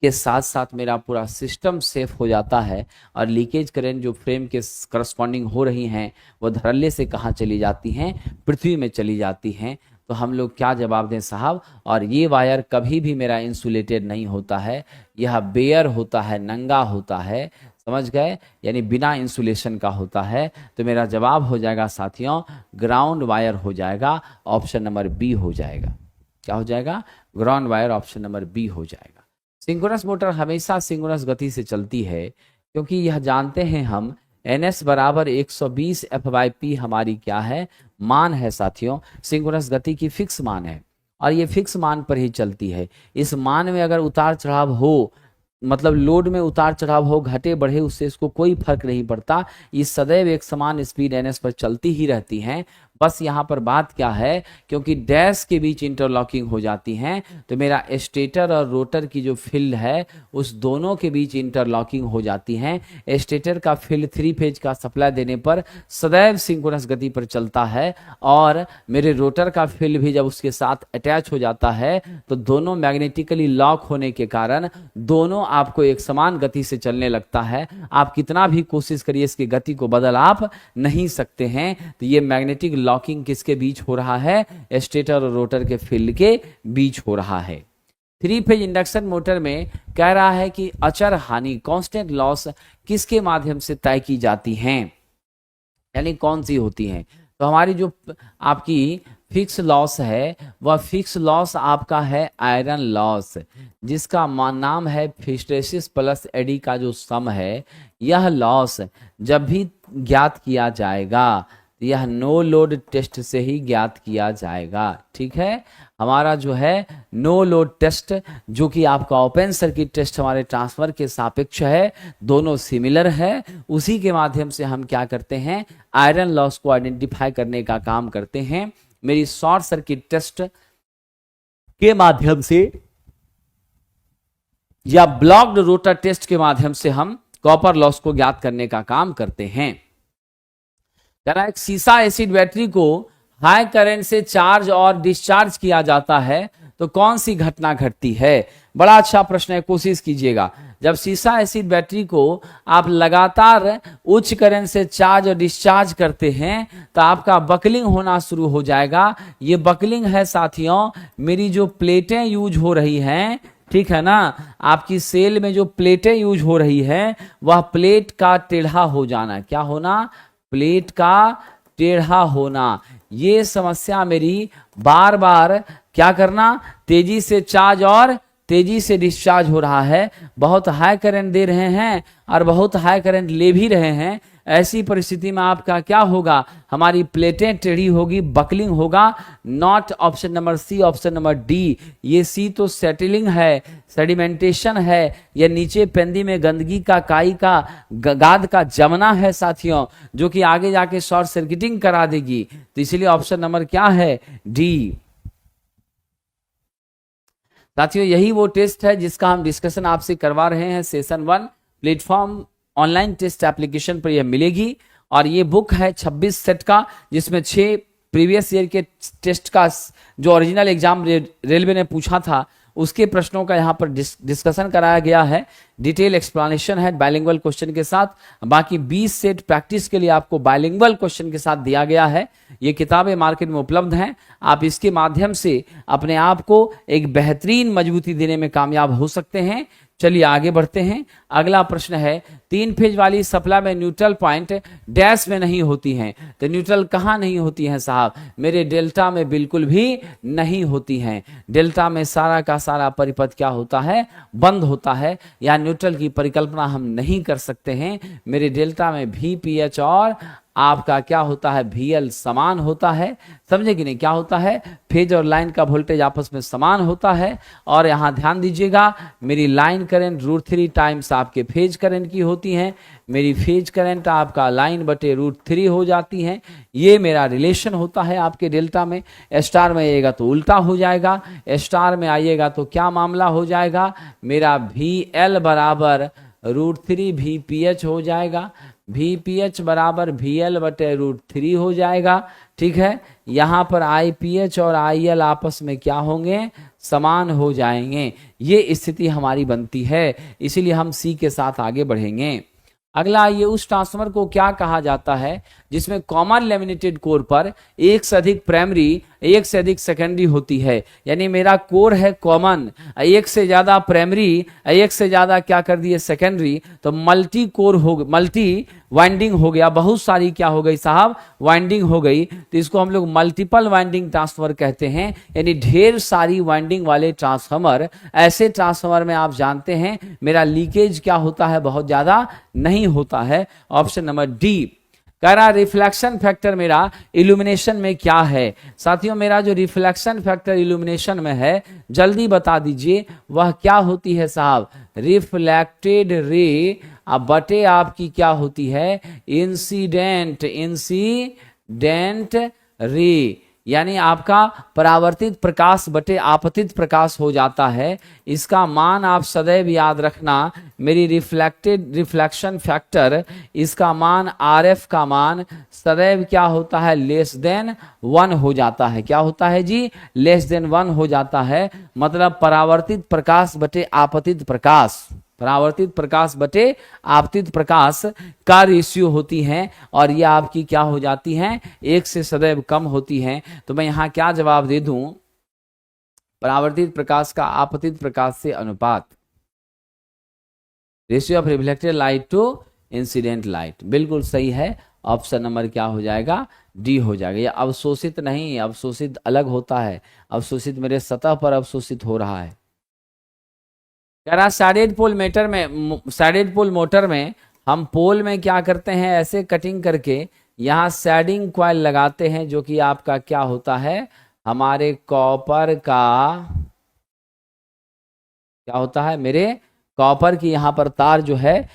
के साथ साथ मेरा पूरा सिस्टम सेफ हो जाता है, और लीकेज करंट जो फ्रेम के करस्पॉन्डिंग हो रही हैं वो धड़ल्ले से कहाँ चली जाती हैं, पृथ्वी में चली जाती हैं। तो हम लोग क्या जवाब दें साहब, और ये वायर कभी भी मेरा इंसुलेटेड नहीं होता है, यह बेयर होता है, नंगा होता है, समझ गए, यानी बिना इंसुलेशन का होता है। तो मेरा जवाब हो जाएगा साथियों, ग्राउंड वायर हो जाएगा, ऑप्शन नंबर बी हो जाएगा। क्या हो जाएगा, ground wire, option number B हो जाएगा। सिंक्रोनस मोटर हमेशा सिंक्रोनस गति से चलती है, क्योंकि यह जानते हैं हम ns बराबर 120 F/p हमारी क्या है, मान है साथियों। सिंक्रोनस गति की फिक्स मान है और ये फिक्स मान पर ही चलती है। इस मान में अगर उतार चढ़ाव हो, मतलब लोड में उतार चढ़ाव हो, घटे बढ़े, उससे इसको कोई फर्क नहीं पड़ता। ये सदैव एक समान स्पीड ns पर चलती ही रहती हैं। बस यहाँ पर बात क्या है, क्योंकि डैश के बीच इंटरलॉकिंग हो जाती हैं, तो मेरा स्टेटर और रोटर की जो फील्ड है उस दोनों के बीच इंटरलॉकिंग हो जाती हैं। स्टेटर का फील्ड 3 फेज का सप्लाई देने पर सदैव सिंक्रोनस गति पर चलता है, और मेरे रोटर का फील्ड भी जब उसके साथ अटैच हो जाता है तो दोनों मैग्नेटिकली लॉक होने के कारण दोनों आपको एक समान गति से चलने लगता है। आप कितना भी कोशिश करिए, इसकी गति को बदल आप नहीं सकते हैं। तो ये मैग्नेटिक लॉकिंग किसके बीच हो रहा है, स्टेटर और रोटर के फील्ड के बीच हो रहा है। 3 फेज इंडक्शन मोटर में कह रहा है कि अचर हानि कांस्टेंट लॉस किसके माध्यम से तय की जाती हैं, यानी कौन सी होती हैं। तो हमारी जो आपकी फिक्स लॉस है वह फिक्स लॉस आपका है आयरन लॉस, जिसका नाम है हिस्टेरेसिस प्लस एडी का जो सम है। यह लॉस जब भी ज्ञात किया जाएगा, यह नो लोड टेस्ट से ही ज्ञात किया जाएगा। ठीक है, हमारा जो है नो लोड टेस्ट, जो कि आपका ओपन सर्किट टेस्ट हमारे ट्रांसफर के सापेक्ष है, दोनों सिमिलर है, उसी के माध्यम से हम क्या करते हैं, आयरन लॉस को आइडेंटिफाई करने का काम करते हैं। मेरी शॉर्ट सर्किट टेस्ट के माध्यम से या ब्लॉक्ड रोटर टेस्ट के माध्यम से हम कॉपर लॉस को ज्ञात करने का काम करते हैं। एक सीसा एसिड बैटरी को हाई करंट से चार्ज और डिस्चार्ज किया जाता है तो कौन सी घटना घटती है। बड़ा अच्छा प्रश्न है, कोशिश कीजिएगा। जब सीसा एसिड बैटरी को आप लगातार उच्च करंट से चार्ज और डिस्चार्ज करते हैं तो आपका बकलिंग होना शुरू हो जाएगा। ये बकलिंग है साथियों, मेरी जो प्लेटें यूज हो रही हैं, ठीक है ना, आपकी सेल में जो प्लेटें यूज हो रही है वह प्लेट का टेढ़ा हो जाना। क्या होना, प्लेट का टेढ़ा होना। ये समस्या मेरी बार बार क्या करना, तेजी से चार्ज और तेजी से डिस्चार्ज हो रहा है, बहुत हाई करंट दे रहे हैं और बहुत हाई करंट ले भी रहे हैं। ऐसी परिस्थिति में आपका क्या होगा, हमारी प्लेटें टेढ़ी होगी, बकलिंग होगा। Not option number C, option number D. ये सी तो सेटलिंग है, सेडिमेंटेशन है, या नीचे पेंदी में गंदगी का, काई का, गाद का जमना है साथियों, जो कि आगे जाके शॉर्ट सर्किटिंग करा देगी। तो इसलिए ऑप्शन नंबर क्या है, डी। साथियों यही वो टेस्ट है जिसका हम डिस्कशन आपसे करवा रहे हैं। Session 1 platform online test application पर यह मिलेगी, और ये बुक है 26 सेट का, जिसमें 6 प्रीवियस ईयर के टेस्ट का जो ओरिजिनल एग्जाम रेलवे ने पूछा था उसके प्रश्नों का यहाँ पर डिस्कशन कराया गया है। डिटेल एक्सप्लेनेशन है बाइलिंगुअल क्वेश्चन के साथ। बाकी 20 सेट प्रैक्टिस के लिए आपको बाइलिंगुअल क्वेश्चन के साथ दिया गया है। ये किताबें मार्केट में उपलब्ध हैं, आप इसके माध्यम से अपने आप को एक बेहतरीन मजबूती देने में कामयाब हो सकते हैं। चलिए आगे बढ़ते हैं। अगला प्रश्न है, 3 फेज वाली सप्लाई में न्यूट्रल पॉइंट डैश में नहीं होती हैं। तो न्यूट्रल कहाँ नहीं होती हैं साहब, मेरे डेल्टा में बिल्कुल भी नहीं होती हैं। डेल्टा में सारा का सारा परिपथ क्या होता है, बंद होता है, या न्यूट्रल की परिकल्पना हम नहीं कर सकते हैं। मेरे डेल्टा में VPH और आपका क्या होता है, VL समान होता है। समझे कि नहीं, क्या होता है, फेज और लाइन का वोल्टेज आपस में समान होता है। और यहाँ ध्यान दीजिएगा, मेरी लाइन करंट √3 टाइम्स आपके फेज करंट की होती है। मेरी फेज करंट आपका लाइन बटे √3 हो जाती है। ये मेरा रिलेशन होता है आपके डेल्टा में। स्टार में आइएगा तो उल्टा हो जाएगा, स्टार में आइएगा तो क्या मामला हो जाएगा, मेरा VL बराबर √3 VPH हो जाएगा। VPH बराबर VL बटे √3 हो जाएगा। ठीक है, यहाँ पर IPH और IL आपस में क्या होंगे, समान हो जाएंगे। ये स्थिति हमारी बनती है, इसीलिए हम C के साथ आगे बढ़ेंगे। अगला, ये उस ट्रांसफार्मर को क्या कहा जाता है जिसमें कॉमन लैमिनेटेड कोर पर एक से अधिक प्राइमरी, एक से अधिक सेकेंडरी होती है। यानी मेरा कोर है कॉमन, एक से ज्यादा प्राइमरी, एक से ज्यादा क्या कर दिए सेकेंडरी, तो मल्टी कोर हो, मल्टी वाइंडिंग हो गया, बहुत सारी क्या हो गई साहब, वाइंडिंग हो गई। तो इसको हम लोग मल्टीपल वाइंडिंग ट्रांसफार्मर कहते हैं, यानी ढेर सारी वाइंडिंग वाले ट्रांसफार्मर। ऐसे ट्रांसफार्मर में आप जानते हैं मेरा लीकेज क्या होता है, बहुत ज्यादा नहीं होता है। ऑप्शन नंबर डी कह रहा रिफ्लेक्शन फैक्टर मेरा इल्यूमिनेशन में क्या है। साथियों मेरा जो रिफ्लेक्शन फैक्टर इल्यूमिनेशन में है जल्दी बता दीजिए वह क्या होती है साहब, रिफ्लेक्टेड रे अब बटे आपकी क्या होती है, इंसिडेंट रे, यानी आपका परावर्तित प्रकाश बटे आपतित प्रकाश हो जाता है। इसका मान आप सदैव याद रखना, मेरी रिफ्लेक्शन फैक्टर, इसका मान RF का मान सदैव क्या होता है, लेस देन 1 हो जाता है। क्या होता है जी, लेस देन 1 हो जाता है। मतलब परावर्तित प्रकाश बटे आपतित प्रकाश, परावर्तित प्रकाश बटे आपतित प्रकाश का रेशियो होती हैं, और ये आपकी क्या हो जाती हैं, 1 से सदैव कम होती हैं। तो मैं यहाँ क्या जवाब दे दूं, परावर्तित प्रकाश का आपतित प्रकाश से अनुपात, ratio of reflected light to incident light, बिल्कुल सही है। ऑप्शन नंबर क्या हो जाएगा, डी हो जाएगा। ये अवशोषित नहीं, अवशोषित अलग होता है, अवशोषित मेरे सतह पर अवशोषित हो रहा है। कह रहा सैडेड पोल मोटर में हम पोल में क्या करते हैं, ऐसे कटिंग करके यहाँ सैडिंग कॉइल लगाते हैं, जो कि आपका क्या होता है, हमारे कॉपर का क्या होता है, मेरे कॉपर की यहाँ पर तार जो है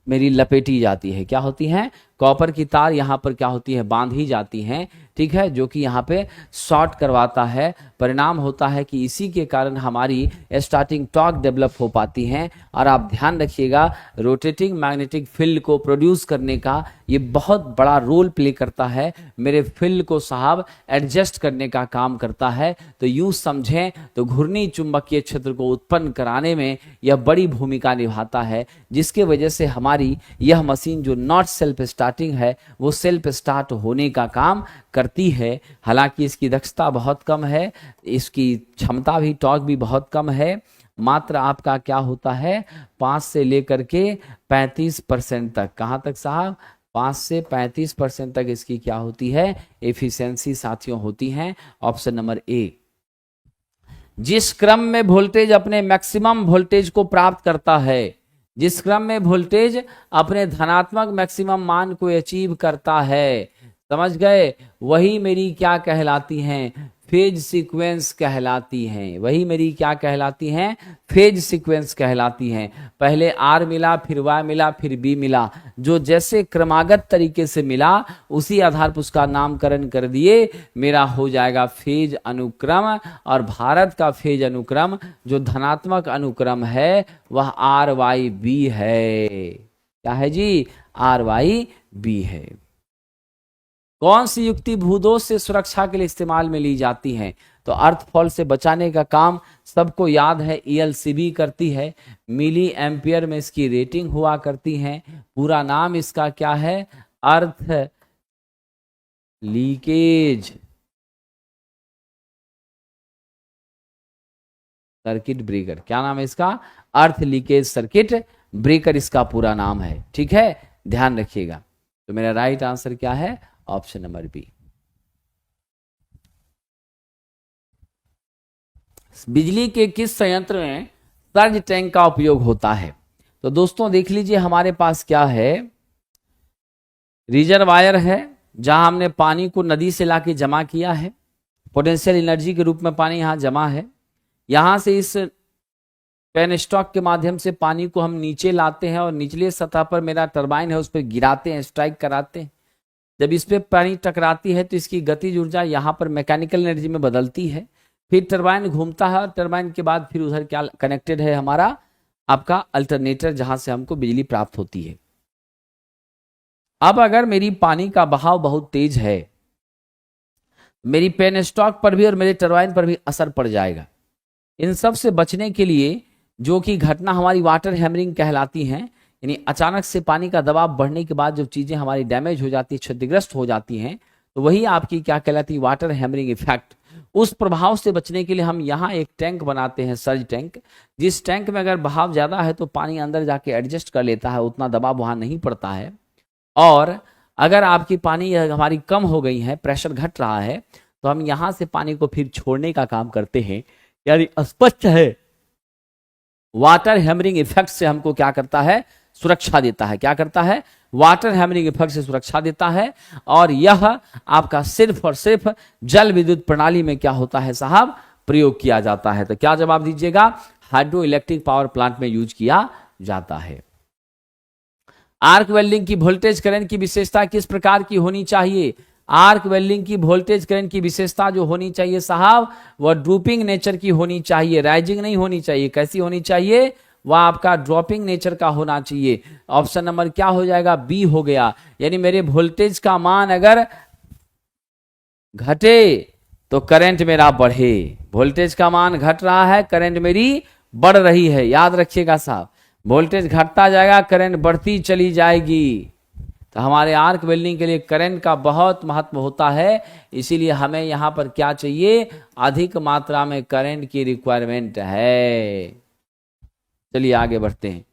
मेरी लपेटी जाती है, क्या होती है, कॉपर की तार यहाँ पर क्या होती है, बांधी जाती हैं, ठीक है, जो कि यहाँ पे शॉर्ट करवाता है। परिणाम होता है कि इसी के कारण हमारी स्टार्टिंग टॉर्क डेवलप हो पाती हैं। और आप ध्यान रखिएगा रोटेटिंग मैग्नेटिक फील्ड को प्रोड्यूस करने का ये बहुत बड़ा रोल प्ले करता है, मेरे फील्ड को साहब एडजस्ट करने का काम करता है। तो यूं समझें तो घूर्णी चुंबकीय क्षेत्र को उत्पन्न कराने में यह बड़ी भूमिका निभाता है, जिसके वजह से हमारी यह मशीन जो नॉट सेल्फ स्टार्टिंग है वो सेल्फ स्टार्ट होने का काम करती है। हालांकि इसकी दक्षता बहुत कम है, इसकी क्षमता भी, टॉर्क भी बहुत कम है। मात्र आपका क्या होता है, 5 से लेकर के 35% तक, कहाँ तक साहब, 5 से 35% तक इसकी क्या होती है, एफिशिएंसी साथियों होती है। ऑप्शन नंबर ए। जिस क्रम में वोल्टेज अपने मैक्सिमम वोल्टेज को प्राप्त करता है, जिस क्रम में वोल्टेज अपने धनात्मक मैक्सिमम मान को अचीव करता है, समझ गए, वही मेरी क्या कहलाती हैं, फेज सीक्वेंस कहलाती हैं। वही मेरी क्या कहलाती हैं, फेज सीक्वेंस कहलाती हैं। पहले R मिला, फिर Y मिला, फिर B मिला, जो जैसे क्रमागत तरीके से मिला उसी आधार पर उसका नामकरण कर दिए, मेरा हो जाएगा फेज अनुक्रम। और भारत का फेज अनुक्रम जो धनात्मक अनुक्रम है वह RYB है। क्या है जी, RYB है। कौन सी युक्ति भूदोष से सुरक्षा के लिए इस्तेमाल में ली जाती है, तो अर्थफॉल से बचाने का काम सबको याद है, ELCB करती है, मिली एम्पियर में इसकी रेटिंग हुआ करती है। पूरा नाम इसका क्या है, अर्थ लीकेज सर्किट ब्रेकर। क्या नाम है इसका, अर्थ लीकेज सर्किट ब्रेकर इसका पूरा नाम है, ठीक है, ध्यान रखिएगा। तो मेरा राइट आंसर क्या है, ऑप्शन नंबर बी। बिजली के किस संयंत्र में सर्ज टैंक का उपयोग होता है, तो दोस्तों देख लीजिए हमारे पास क्या है, रिजर्वायर है जहां हमने पानी को नदी से लाके जमा किया है, पोटेंशियल एनर्जी के रूप में पानी यहां जमा है। यहां से इस पेन स्टॉक के माध्यम से पानी को हम नीचे लाते हैं और निचले सतह पर मेरा टरबाइन है उस पर गिराते हैं, स्ट्राइक कराते हैं। जब इस पे पानी टकराती है तो इसकी गतिज ऊर्जा यहाँ पर मैकेनिकल एनर्जी में बदलती है, फिर टरबाइन घूमता है और टरबाइन के बाद फिर उधर क्या कनेक्टेड है हमारा आपका अल्टरनेटर, जहां से हमको बिजली प्राप्त होती है। अब अगर मेरी पानी का बहाव बहुत तेज है, मेरी पेन स्टॉक पर भी और मेरे टरबाइन पर भी असर पड़ जाएगा। इन सब से बचने के लिए जो कि घटना हमारी वाटर हैमरिंग कहलाती है, यानी अचानक से पानी का दबाव बढ़ने के बाद जब चीजें हमारी डैमेज हो जाती है, क्षतिग्रस्त हो जाती हैं, तो वही आपकी क्या कहलाती है, वाटर हैमरिंग इफेक्ट। उस प्रभाव से बचने के लिए हम यहाँ एक टैंक बनाते हैं, सर्ज टैंक, जिस टैंक में अगर बहाव ज्यादा है तो पानी अंदर जाके एडजस्ट कर लेता है, उतना दबाव वहां नहीं पड़ता है। और अगर आपकी पानी हमारी कम हो गई है, प्रेशर घट रहा है, तो हम यहां से पानी को फिर छोड़ने का काम करते हैं। यानी स्पष्ट है, वाटर हैमरिंग इफेक्ट से हमको क्या करता है, सुरक्षा देता है। क्या करता है, वाटर हैमरिंग इफेक्ट से सुरक्षा देता है। और यह आपका सिर्फ और सिर्फ जल विद्युत प्रणाली में क्या होता है साहब, प्रयोग किया जाता है। तो क्या जवाब दीजिएगा, हाइड्रो इलेक्ट्रिक पावर प्लांट में यूज किया जाता है। आर्क वेल्डिंग की वोल्टेज करंट की विशेषता किस प्रकार की होनी चाहिए? आर्क वेल्डिंग की वोल्टेज करंट की विशेषता जो होनी चाहिए साहब, वह ड्रूपिंग नेचर की होनी चाहिए, राइजिंग नहीं होनी चाहिए। कैसी होनी चाहिए, वह आपका ड्रॉपिंग नेचर का होना चाहिए। ऑप्शन नंबर क्या हो जाएगा, बी हो गया। यानी मेरे वोल्टेज का मान अगर घटे तो करंट मेरा बढ़े, वोल्टेज का मान घट रहा है, करंट मेरी बढ़ रही है। याद रखिएगा साहब, वोल्टेज घटता जाएगा, करंट बढ़ती चली जाएगी। तो हमारे आर्क वेल्डिंग के लिए करंट का बहुत महत्व होता है, इसीलिए हमें यहां पर क्या चाहिए, अधिक मात्रा में करंट की रिक्वायरमेंट है। चलिए आगे बढ़ते हैं।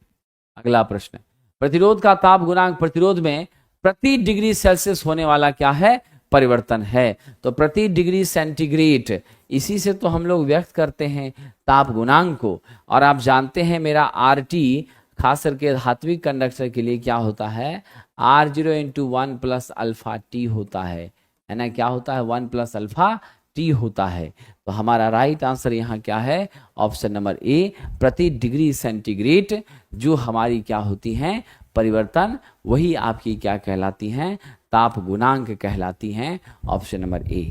अगला प्रश्न, प्रतिरोध का ताप गुणांक प्रतिरोध में प्रति डिग्री सेल्सियस होने वाला क्या है, परिवर्तन है। तो प्रति डिग्री सेंटीग्रेड, इसी से तो हम लोग व्यक्त करते हैं ताप गुणांक को। और आप जानते हैं मेरा RT खास करके धात्विक कंडक्टर के लिए क्या होता है, R0 into 1 plus alpha T होता है ना। क्या होता है, 1 प्लस अल्फा टी होता है। तो हमारा राइट आंसर यहाँ क्या है, ऑप्शन नंबर ए, प्रति डिग्री सेंटीग्रेड जो हमारी क्या होती हैं, परिवर्तन, वही आपकी क्या कहलाती हैं, ताप गुणांक कहलाती हैं। Option number A.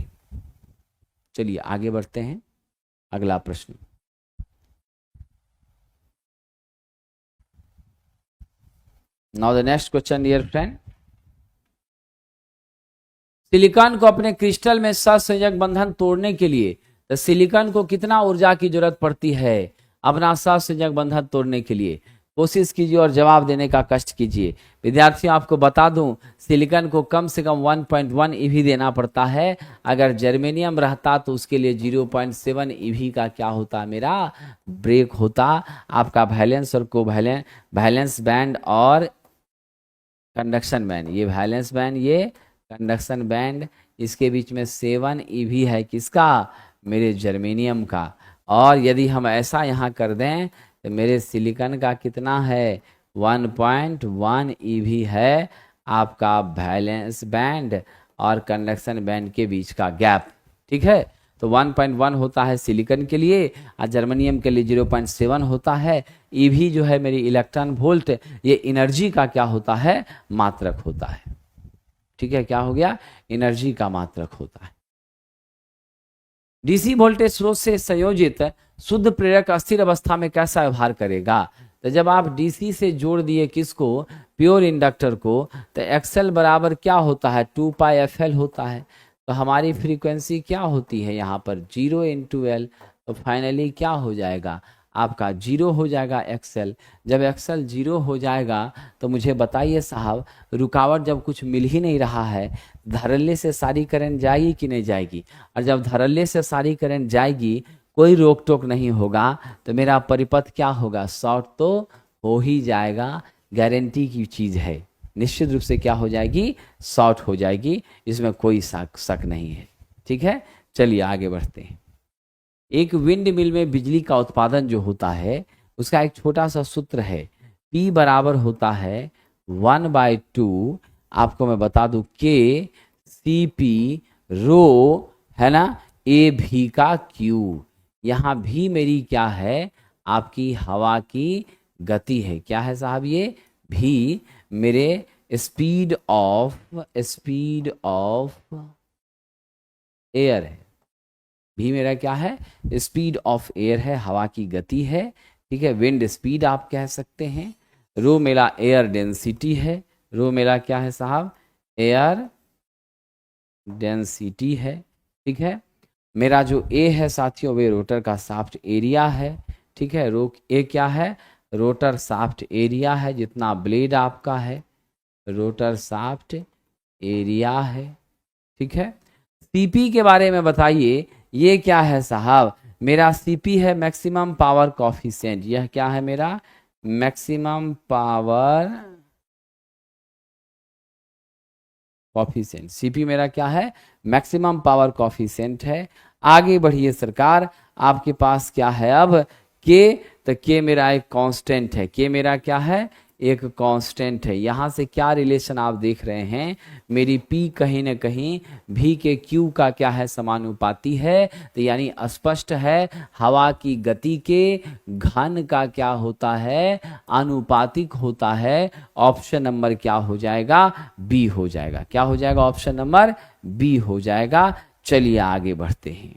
चलिए आगे बढ़ते हैं। अगला प्रश्न, now the next question dear friend, silicon को अपने क्रिस्टल में सहसंयोजक बंधन तोड़ने के लिए तो सिलिकॉन को कितना ऊर्जा की जरूरत पड़ती है अपना सहसंयोजक बंधन तोड़ने के लिए? कोशिश कीजिए और जवाब देने का कष्ट कीजिए। विद्यार्थियों आपको बता दूं, सिलिकॉन को कम से कम 1.1 ईवी देना पड़ता है। अगर जर्मेनियम रहता तो उसके लिए 0.7 ईवी का क्या होता, मेरा ब्रेक होता। आपका वैलेंस और कोवैलेंस, वैलेंस बैंड और कंडक्शन बैंड, ये वैलेंस बैंड, ये कंडक्शन बैंड, इसके बीच में 7 ईवी है, किसका, मेरे जर्मेनियम का। और यदि हम ऐसा यहाँ कर दें तो मेरे सिलिकॉन का कितना है, 1.1 ईवी है आपका वैलेंस बैंड और कंडक्शन बैंड के बीच का गैप। ठीक है, तो 1.1 होता है सिलिकॉन के लिए और जर्मेनियम के लिए 0.7 होता है। ईवी जो है मेरी इलेक्ट्रॉन वोल्ट, ये एनर्जी का क्या होता है, मात्रक होता है। ठीक है, क्या हो गया, एनर्जी का मात्रक होता है। डीसी वोल्टेज स्रोत से संयोजित शुद्ध प्रेरक अस्थिर अवस्था में कैसा व्यवहार करेगा? तो जब आप डीसी से जोड़ दिए किसको, प्योर इंडक्टर को, तो एक्सएल बराबर क्या होता है, 2πfl होता है। तो हमारी फ्रीक्वेंसी क्या होती है यहाँ पर, 0 इंटू एल। तो फाइनली क्या हो जाएगा, आपका 0 हो जाएगा एक्सएल। जब एक्सएल 0 हो जाएगा तो मुझे बताइए साहब, रुकावट जब कुछ मिल ही नहीं रहा है, धड़ल्ले से सारी करंट जाएगी कि नहीं जाएगी? और जब धड़ल्ले से सारी करंट जाएगी, कोई रोक टोक नहीं होगा, तो मेरा परिपथ क्या होगा, शॉर्ट तो हो ही जाएगा, गारंटी की चीज़ है। निश्चित रूप से क्या हो जाएगी, शॉर्ट हो जाएगी, इसमें कोई शक नहीं है। ठीक है, चलिए आगे बढ़ते हैं। एक विंड मिल में बिजली का उत्पादन जो होता है उसका एक छोटा सा सूत्र है, P बराबर होता है 1/2, आपको मैं बता दूं, KCP रो है ना, AB का Q। यहाँ भी मेरी क्या है, आपकी हवा की गति है। क्या है साहब, ये भी मेरे स्पीड ऑफ एयर है। भी मेरा क्या है, स्पीड ऑफ एयर है, हवा की गति है। ठीक है, विंड स्पीड आप कह सकते हैं। रो मेरा एयर डेंसिटी है, रो मेरा क्या है साहब, एयर डेंसिटी है। ठीक है, मेरा जो ए है साथियों, वे रोटर का शाफ्ट एरिया है। ठीक है, रो ए क्या है, रोटर शाफ्ट एरिया है, जितना ब्लेड आपका है रोटर शाफ्ट एरिया है। ठीक है, सीपी के बारे में बताइए, ये क्या है साहब? मेरा सीपी है मैक्सिमम पावर कोफिशिएंट। यह क्या है मेरा? Maximum power coefficient. सीपी मेरा क्या है? मैक्सिमम पावर कोफिशिएंट है। आगे बढ़िए सरकार, आपके पास क्या है अब? के, तो के मेरा एक कांस्टेंट है। के मेरा क्या है? एक कांस्टेंट है। यहां से क्या रिलेशन आप देख रहे हैं? मेरी पी कहीं ना कहीं भी के क्यू का क्या है? समानुपाती है। तो यानी स्पष्ट है हवा की गति के घन का क्या होता है? आनुपातिक होता है। ऑप्शन नंबर क्या हो जाएगा? बी हो जाएगा। क्या हो जाएगा? ऑप्शन नंबर बी हो जाएगा। चलिए आगे बढ़ते हैं।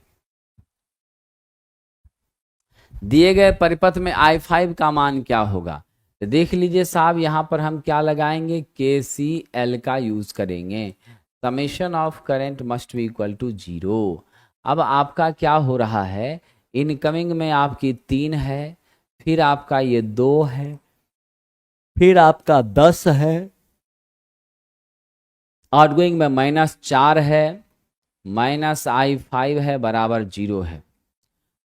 दिए गए परिपथ में I5 का मान क्या होगा? तो देख लीजिए साहब, यहां पर हम क्या लगाएंगे? KCL का यूज करेंगे। Summation of current must be equal to 0। अब आपका क्या हो रहा है? इनकमिंग में आपकी 3 है, फिर आपका ये 2 है, फिर आपका 10 है, आउटगोइंग में -4 है, -I5 है बराबर 0 है।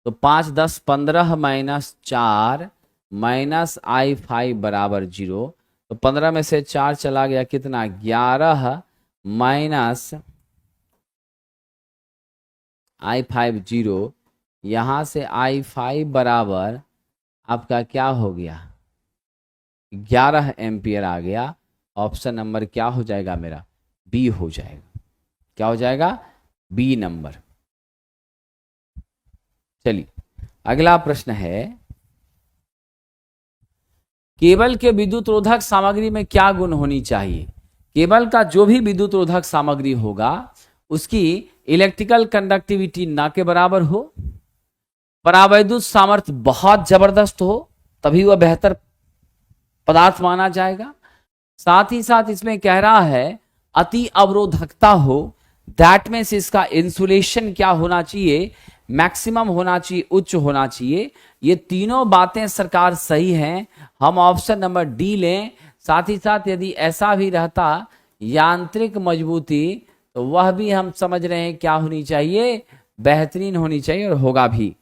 तो 5 10 15 -4 -I5 बराबर 0। तो 15 में से 4 चला गया, कितना? 11 माइनस I5 0। यहां से I5 बराबर आपका क्या हो गया? 11 एम्पियर आ गया। ऑप्शन नंबर क्या हो जाएगा मेरा? बी हो जाएगा। क्या हो जाएगा? B number. चलिए अगला प्रश्न है, केबल के विद्युत रोधक सामग्री में क्या गुण होनी चाहिए? केबल का जो भी विद्युत रोधक सामग्री होगा उसकी इलेक्ट्रिकल कंडक्टिविटी ना के बराबर हो, परावैद्युत सामर्थ्य बहुत जबरदस्त हो, तभी वह बेहतर पदार्थ माना जाएगा। साथ ही साथ इसमें कह रहा है अति अवरोधकता हो, दैट मीन्स इसका इंसुलेशन क्या होना चाहिए? मैक्सिमम होना चाहिए, उच्च होना चाहिए। ये तीनों बातें सरकार सही हैं, हम ऑप्शन नंबर डी लें। साथ ही साथ यदि ऐसा भी रहता यांत्रिक मजबूती, तो वह भी हम समझ रहे हैं क्या होनी चाहिए? बेहतरीन होनी चाहिए, और होगा भी।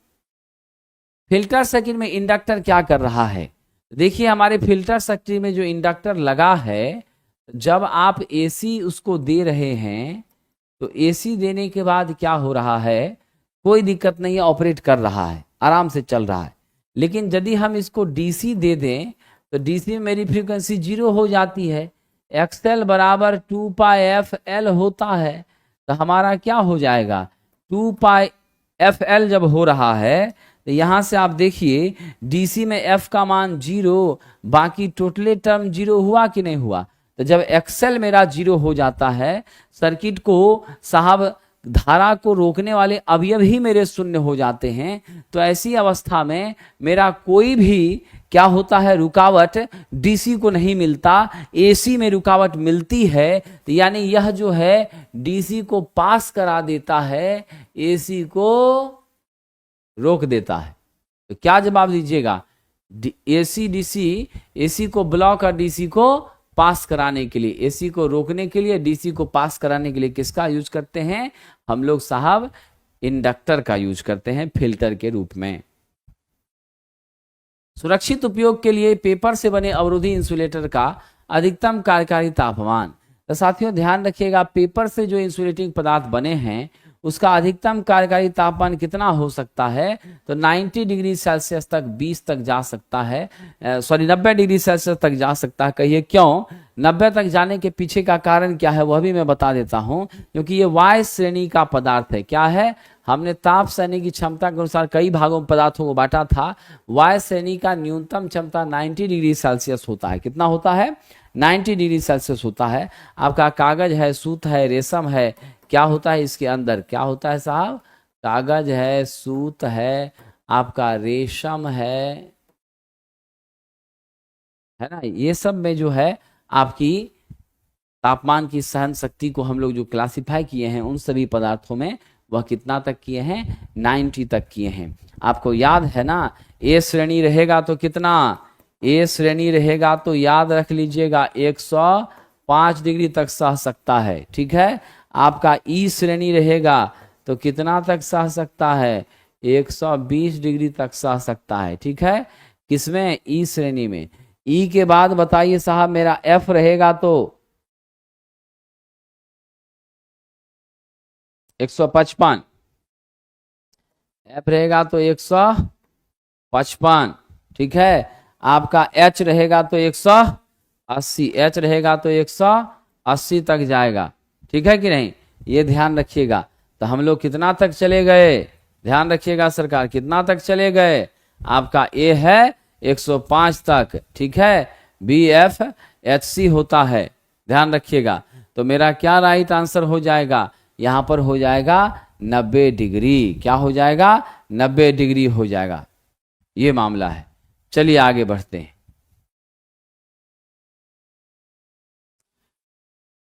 फिल्टर सर्किट में इंडक्टर क्या कर रहा है? देखिए हमारे फिल्टर सर्किट में जो इंडक्टर लगा है, जब आप एसी उसको दे रहे हैं तो एसी देने के बाद क्या हो रहा है? कोई दिक्कत नहीं है, ऑपरेट कर रहा है, आराम से चल रहा है। लेकिन यदि हम इसको डीसी दे दें तो डीसी में मेरी फ्रीक्वेंसी 0 हो जाती है। एक्सएल बराबर 2πfl होता है, तो हमारा क्या हो जाएगा? 2πfl जब हो रहा है तो यहां से आप देखिए डीसी में f का मान 0, बाकी टोटले टर्म 0 हुआ कि नहीं हुआ? तो जब एक्सएल मेरा 0 हो जाता है, सर्किट को साहब धारा को रोकने वाले अवयव ही मेरे शून्य हो जाते हैं। तो ऐसी अवस्था में मेरा कोई भी क्या होता है? रुकावट डीसी को नहीं मिलता, एसी में रुकावट मिलती है। तो यानी यह जो है डीसी को पास करा देता है, एसी को रोक देता है। तो क्या जवाब दीजिएगा? एसी डीसी, एसी को ब्लॉक और डीसी को पास कराने के लिए, एसी को रोकने के लिए, डीसी को पास कराने के लिए किसका यूज करते हैं हम लोग साहब? इंडक्टर का यूज करते हैं फिल्टर के रूप में। सुरक्षित उपयोग के लिए पेपर से बने अवरोधी इंसुलेटर का अधिकतम कार्यकारी तापमान। तो साथियों ध्यान रखिएगा, पेपर से जो इंसुलेटिंग पदार्थ बने हैं उसका अधिकतम कार्यकारी तापमान कितना हो सकता है? तो 90 डिग्री सेल्सियस तक 20 तक जा सकता है, 90 डिग्री सेल्सियस तक जा सकता है। कहिए क्यों? 90 तक जाने के पीछे का कारण क्या है वह भी मैं बता देता हूं। क्योंकि ये वाय श्रेणी का पदार्थ है। क्या है? हमने ताप सहने की क्षमता के अनुसार कई भागों में पदार्थों को बांटा था। वाय श्रेणी का न्यूनतम क्षमता 90 डिग्री सेल्सियस होता है। कितना होता है? 90 डिग्री सेल्सियस होता है। आपका कागज है, सूत है, रेशम है, क्या होता है इसके अंदर? क्या होता है साहब? कागज है, सूत है, आपका रेशम है ना? ये सब में जो है आपकी तापमान की सहन शक्ति को हम लोग जो क्लासिफाई किए हैं उन सभी पदार्थों में वह कितना तक किए हैं? 90 तक किए हैं। आपको याद है ना, ए श्रेणी रहेगा तो कितना? ए श्रेणी रहेगा तो याद रख लीजिएगा 105 डिग्री तक सह सकता है, ठीक है। आपका ई श्रेणी रहेगा तो कितना तक सह सकता है, 120 डिग्री तक सह सकता है, ठीक है। किसमें, ई श्रेणी में। ई के बाद बताइए साहब मेरा एफ रहेगा तो 155, एफ रहेगा तो 155, ठीक है। आपका एच रहेगा तो 180, एच रहेगा तो 180 तक जाएगा, ठीक है कि नहीं, ये ध्यान रखिएगा। तो हम लोग कितना तक चले गए, ध्यान रखिएगा सरकार, कितना तक चले गए, आपका ए है 105 तक, ठीक है। बी एफ एच सी होता है, ध्यान रखिएगा। तो मेरा क्या राइट आंसर हो जाएगा, यहां पर हो जाएगा 90 डिग्री, क्या हो जाएगा, 90 डिग्री हो जाएगा, ये मामला है। चलिए आगे बढ़ते हैं।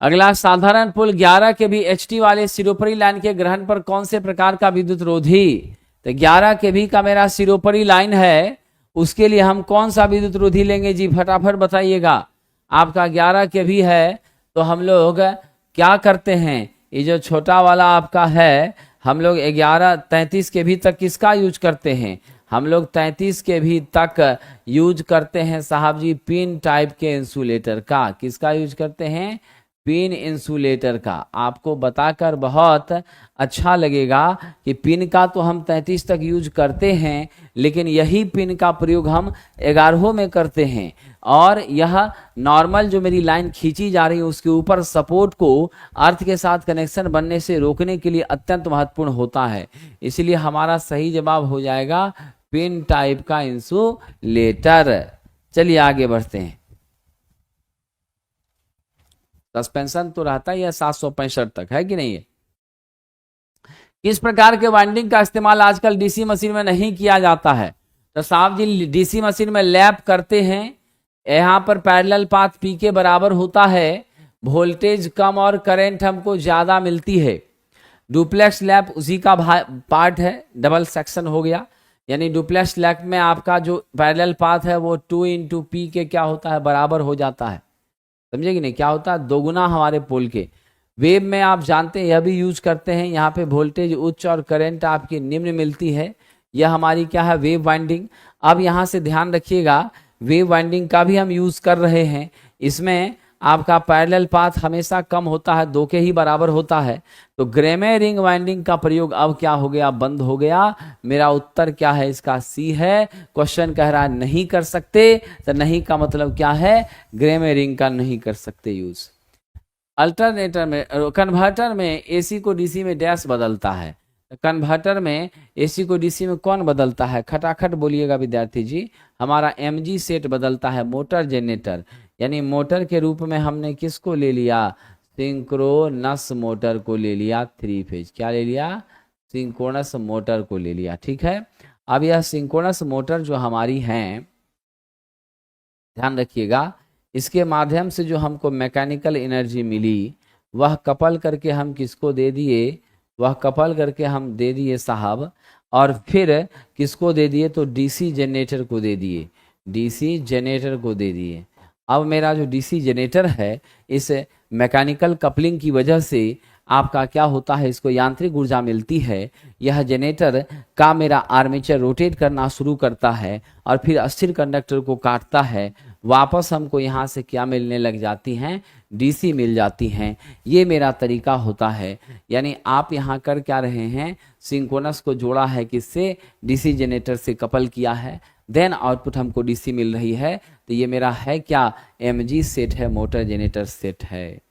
अगला, साधारण पुल 11 के भी एचटी वाले सिरोपरी लाइन के ग्रहण पर कौन से प्रकार का विद्युत रोधी, तो 11 के भी का मेरा सिरोपरी लाइन है, उसके लिए हम कौन सा विद्युत रोधी लेंगे जी, फटाफट बताइएगा। आपका 11 के भी है तो हम लोग क्या करते हैं, ये जो छोटा वाला आपका है, हम लोग 33 के भी तक किसका यूज करते हैं, हम लोग 33 के भी तक यूज करते हैं साहब जी पिन टाइप के इंसुलेटर का, किसका यूज करते हैं, पिन इंसुलेटर का। आपको बताकर बहुत अच्छा लगेगा कि पिन का तो हम 33 तक यूज करते हैं, लेकिन यही पिन का प्रयोग हम 11 में करते हैं। और यह नॉर्मल जो मेरी लाइन खींची जा रही है उसके ऊपर सपोर्ट को अर्थ के साथ कनेक्शन बनने से रोकने के लिए अत्यंत महत्वपूर्ण होता है, इसलिए हमारा सही जवाब हो जाएगा पिन टाइप का इंसुलेटर। चलिए आगे बढ़ते हैं। सस्पेंशन तो रहता है यह 765 तक, है कि नहीं है। किस प्रकार के वाइंडिंग का इस्तेमाल आजकल डीसी मशीन में नहीं किया जाता है, तो साहब जी डीसी मशीन में लैप करते हैं, यहाँ पर पैरेलल पाथ पी के बराबर होता है, वोल्टेज कम और करंट हमको ज्यादा मिलती है। डुप्लेक्स लैप उसी का पार्ट है, डबल सेक्शन हो गया, यानी डुप्लेक्स लैप में आपका जो पैरेलल पाथ है वो 2 इंटू पी के क्या होता है, बराबर हो जाता है, समझे कि नहीं, क्या होता है, दोगुना हमारे पोल के। वेब में आप जानते हैं यह भी यूज करते हैं, यहाँ पे वोल्टेज उच्च और करंट आपकी निम्न मिलती है, यह हमारी क्या है, वेव वाइंडिंग। अब यहाँ से ध्यान रखिएगा, वेव वाइंडिंग का भी हम यूज कर रहे हैं, इसमें आपका पैरेलल पाथ हमेशा कम होता है, 2 के ही बराबर होता है। तो ग्रेमे रिंग वाइंडिंग का प्रयोग अब क्या हो गया, बंद हो गया। मेरा उत्तर क्या है, इसका सी है। क्वेश्चन कह रहा है नहीं कर सकते, तो नहीं का मतलब क्या है, ग्रेमे रिंग का नहीं कर सकते यूज। अल्टरनेटर में, कन्वर्टर में एसी को डीसी में डैश बदलता है, कन्वर्टर में एसी को डीसी में कौन बदलता है, खटाखट बोलिएगा विद्यार्थी जी। हमारा एमजी सेट बदलता है, मोटर जनरेटर, यानी मोटर के रूप में हमने किसको ले लिया, सिंक्रोनस मोटर को ले लिया, 3 फेज, क्या ले लिया, सिंक्रोनस मोटर को ले लिया, ठीक है। अब यह सिंक्रोनस मोटर जो हमारी हैं, ध्यान रखिएगा, इसके माध्यम से जो हमको मैकेनिकल एनर्जी मिली वह कपल करके हम किसको दे दिए, वह कपल करके हम दे दिए साहब, और फिर किसको दे दिए, तो डीसी जनरेटर को दे दिए, डीसी जनरेटर को दे दिए। अब मेरा जो डीसी जनरेटर है, इस मैकेनिकल कपलिंग की वजह से आपका क्या होता है, इसको यांत्रिक ऊर्जा मिलती है, यह जनरेटर का मेरा आर्मेचर रोटेट करना शुरू करता है और फिर अस्थिर कंडक्टर को काटता है, वापस हमको यहाँ से क्या मिलने लग जाती हैं, डीसी मिल जाती हैं। ये मेरा तरीका होता है, यानी आप यहाँ कर क्या रहे हैं, सिंक्रोनस को जोड़ा है किससे, डीसी जनरेटर से कपल किया है, देन आउटपुट हमको डीसी मिल रही है। तो ये मेरा है क्या, एमजी सेट है, मोटर जनरेटर सेट है।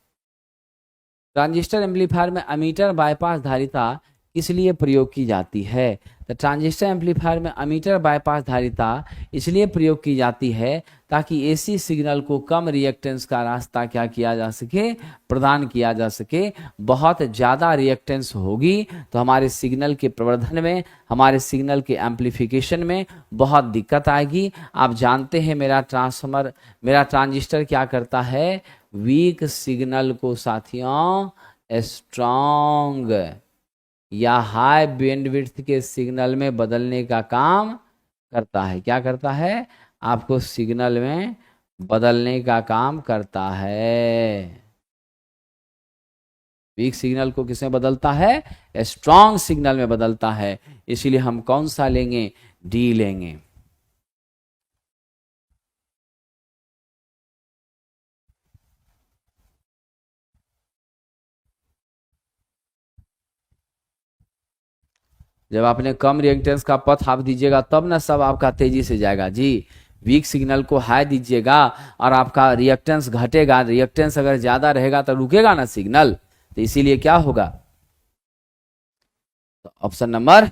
ट्रांजिस्टर एम्पलीफायर में अमीटर बाईपास धारिता किस लिए प्रयोग की जाती है, तो ट्रांजिस्टर एम्पलीफायर में अमीटर बाईपास धारिता इसलिए प्रयोग की जाती है ताकि एसी सिग्नल को कम रिएक्टेंस का रास्ता क्या किया जा सके, प्रदान किया जा सके। बहुत ज़्यादा रिएक्टेंस होगी तो हमारे सिग्नल के प्रवर्धन में, हमारे सिग्नल के एम्पलीफिकेशन में बहुत दिक्कत आएगी। आप जानते हैं मेरा ट्रांसफॉर्मर, मेरा ट्रांजिस्टर क्या करता है, वीक सिग्नल को साथियों स्ट्रॉन्ग या हाई बैंडविड्थ के सिग्नल में बदलने का काम करता है। क्या करता है, आपको सिग्नल में बदलने का काम करता है। वीक सिग्नल को किसमें बदलता है? स्ट्रॉन्ग सिग्नल में बदलता है। इसीलिए हम कौन सा लेंगे? डी लेंगे। जब आपने कम रिएक्टेंस का पथ आप दीजिएगा तब ना सब आपका तेजी से जाएगा जी। वीक सिग्नल को हाई दीजिएगा और आपका रिएक्टेंस घटेगा। रिएक्टेंस अगर ज्यादा रहेगा तो रुकेगा ना सिग्नल, तो इसीलिए क्या होगा? तो ऑप्शन नंबर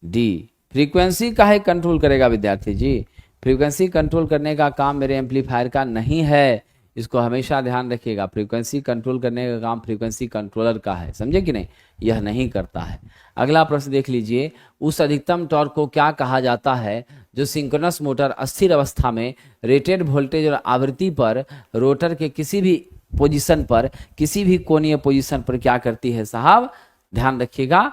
डी। फ्रीक्वेंसी का है कंट्रोल करेगा विद्यार्थी जी। फ्रीक्वेंसी कंट्रोल करने का काम मेरे एम्पलीफायर का नहीं है, इसको हमेशा ध्यान रखिएगा। फ्रीक्वेंसी कंट्रोल करने का काम फ्रीक्वेंसी कंट्रोलर का है, समझे कि नहीं? यह नहीं करता है। अगला प्रश्न देख लीजिए, उस अधिकतम टॉर्क को क्या कहा जाता है जो सिंक्रोनस मोटर अस्थिर अवस्था में रेटेड वोल्टेज और आवृत्ति पर रोटर के किसी भी पोजीशन पर, किसी भी कोणीय पोजीशन पर क्या करती है साहब? ध्यान रखिएगा,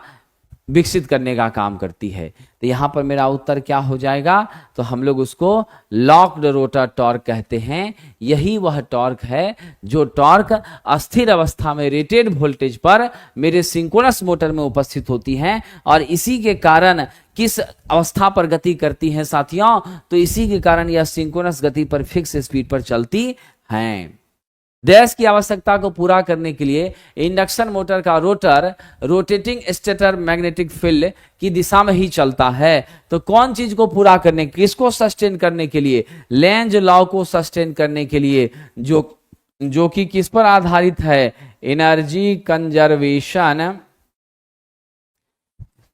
विकसित करने का काम करती है। तो यहां पर मेरा उत्तर क्या हो जाएगा? तो हम लोग उसको लॉक्ड रोटर टॉर्क कहते हैं। यही वह टॉर्क है जो टॉर्क अस्थिर अवस्था में रेटेड वोल्टेज पर मेरे सिंक्रोनस मोटर में उपस्थित होती है। और इसी के कारण किस अवस्था पर गति करती हैं साथियों? तो इसी के कारण यह सिंक्रोनस गति पर फिक्स स्पीड पर चलती हैं। डैश की आवश्यकता को पूरा करने के लिए इंडक्शन मोटर का rotor rotating stator magnetic field की दिशा में ही चलता है। तो कौन चीज को पूरा करने, किसको सस्टेन करने के लिए? लेंज लॉ को सस्टेन करने के लिए, जो कि किस पर आधारित है? एनर्जी कंजर्वेशन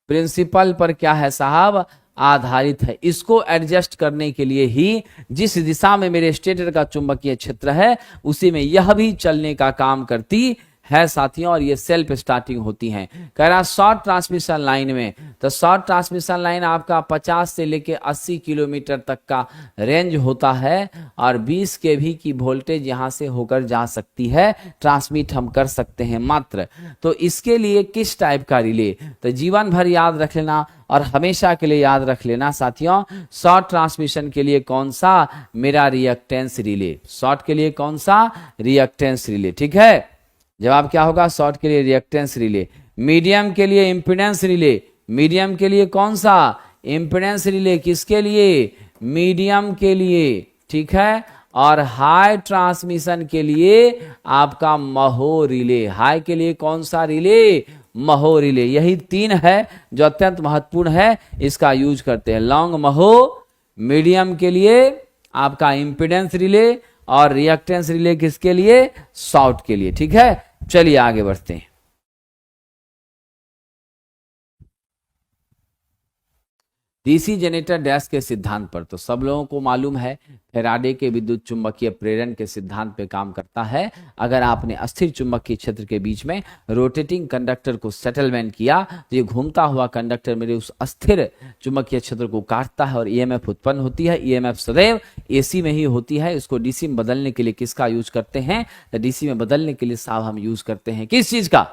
प्रिंसिपल पर क्या है साहब? आधारित है। इसको एडजस्ट करने के लिए ही जिस दिशा में मेरे स्टेटर का चुंबकीय क्षेत्र है उसी में यह भी चलने का काम करती है साथियों। और ये सेल्फ स्टार्टिंग होती हैं। कह रहा शॉर्ट ट्रांसमिशन लाइन में, तो शॉर्ट ट्रांसमिशन लाइन आपका 50 से लेके 80 किलोमीटर तक का रेंज होता है और 20 केवी की वोल्टेज यहां से होकर जा सकती है, ट्रांसमिट हम कर सकते हैं मात्र। तो इसके लिए किस टाइप का रिले? तो जीवन भर याद रख लेना और हमेशा के लिए याद रख लेना साथियों, शॉर्ट ट्रांसमिशन के लिए कौन सा? मेरा रिएक्टेंस रिले। शॉर्ट के लिए कौन सा? Reactance relay. ठीक है, जवाब क्या होगा? शॉर्ट के लिए रिएक्टेंस रिले। मीडियम के लिए इंपीडेंस रिले। मीडियम के लिए कौन सा? Impedance relay. किसके लिए? मीडियम के लिए। ठीक है, और हाई ट्रांसमिशन के लिए आपका महो रिले। हाई के लिए कौन सा रिले? महो रिले। यही तीन है जो अत्यंत महत्वपूर्ण है, इसका यूज करते हैं। लॉन्ग महो, मीडियम के लिए आपका इंपीडेंस रिले और रिएक्टेंस रिले किसके लिए? शॉर्ट के लिए। ठीक है, चलिए आगे बढ़ते हैं। डीसी जनरेटर डैश के सिद्धांत पर तो सब लोगों को मालूम है, फैराडे के विद्युत चुंबकीय प्रेरण के सिद्धांत पे काम करता है। अगर आपने अस्थिर चुंबकीय क्षेत्र के बीच में रोटेटिंग कंडक्टर को सेटलमेंट किया तो ये घूमता हुआ कंडक्टर मेरे उस अस्थिर चुंबकीय क्षेत्र को काटता है और ईएमएफ उत्पन्न होती है। ईएमएफ सदैव एसी में ही होती है। इसको डीसी में बदलने के लिए किसका यूज करते हैं? तो डीसी में बदलने के लिए साहब हम यूज करते हैं किस चीज का?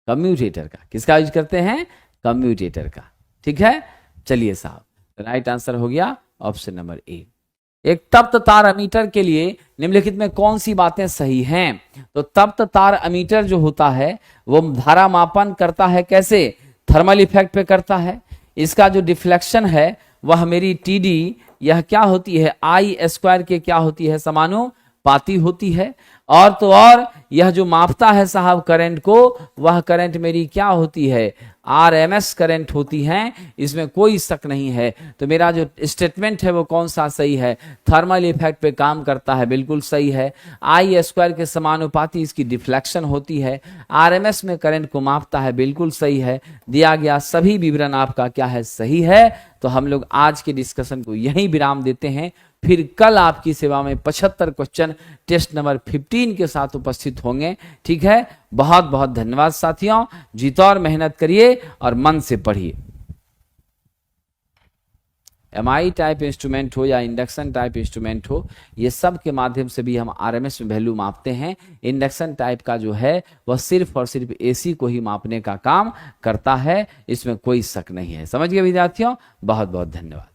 कम्यूटेटर का। किसका यूज करते हैं? कम्यूटेटर का। ठीक है, चलिए साहब, राइट आंसर हो गया ऑप्शन नंबर ए। एक तप्त तार अमीटर के लिए निम्नलिखित में कौन सी बातें सही हैं? तो तप्त तार अमीटर जो होता है वो धारा मापन करता है कैसे? थर्मल इफेक्ट पे करता है। इसका जो डिफ्लेक्शन है वह मेरी टीडी, यह क्या होती है? आई स्क्वायर के क्या होती है? समानुपाती होती है। और तो और यह जो मापता है साहब करंट को, वह करंट मेरी क्या होती है? आरएमएस करंट होती है, इसमें कोई शक नहीं है। तो मेरा जो स्टेटमेंट है वो कौन सा सही है? थर्मल इफेक्ट पे काम करता है, बिल्कुल सही है। आई स्क्वायर के समानुपाती इसकी डिफ्लेक्शन होती है। आरएमएस में करंट को मापता है, बिल्कुल सही है। दिया गया सभी विवरण आपका क्या है? सही है। तो हम लोग आज के डिस्कशन को यहीं विराम देते हैं। फिर कल आपकी सेवा में 75 क्वेश्चन टेस्ट नंबर 15 के साथ उपस्थित होंगे। ठीक है, बहुत बहुत धन्यवाद साथियों। जीतो और मेहनत करिए और मन से पढ़िए। एमआई टाइप इंस्ट्रूमेंट हो या इंडक्शन टाइप इंस्ट्रूमेंट हो, ये सब के माध्यम से भी हम आरएमएस वैल्यू मापते हैं। इंडक्शन टाइप का जो है वह सिर्फ और सिर्फ एसी को ही मापने का काम करता है, इसमें कोई शक नहीं है। समझ गए विद्यार्थियों? बहुत बहुत धन्यवाद।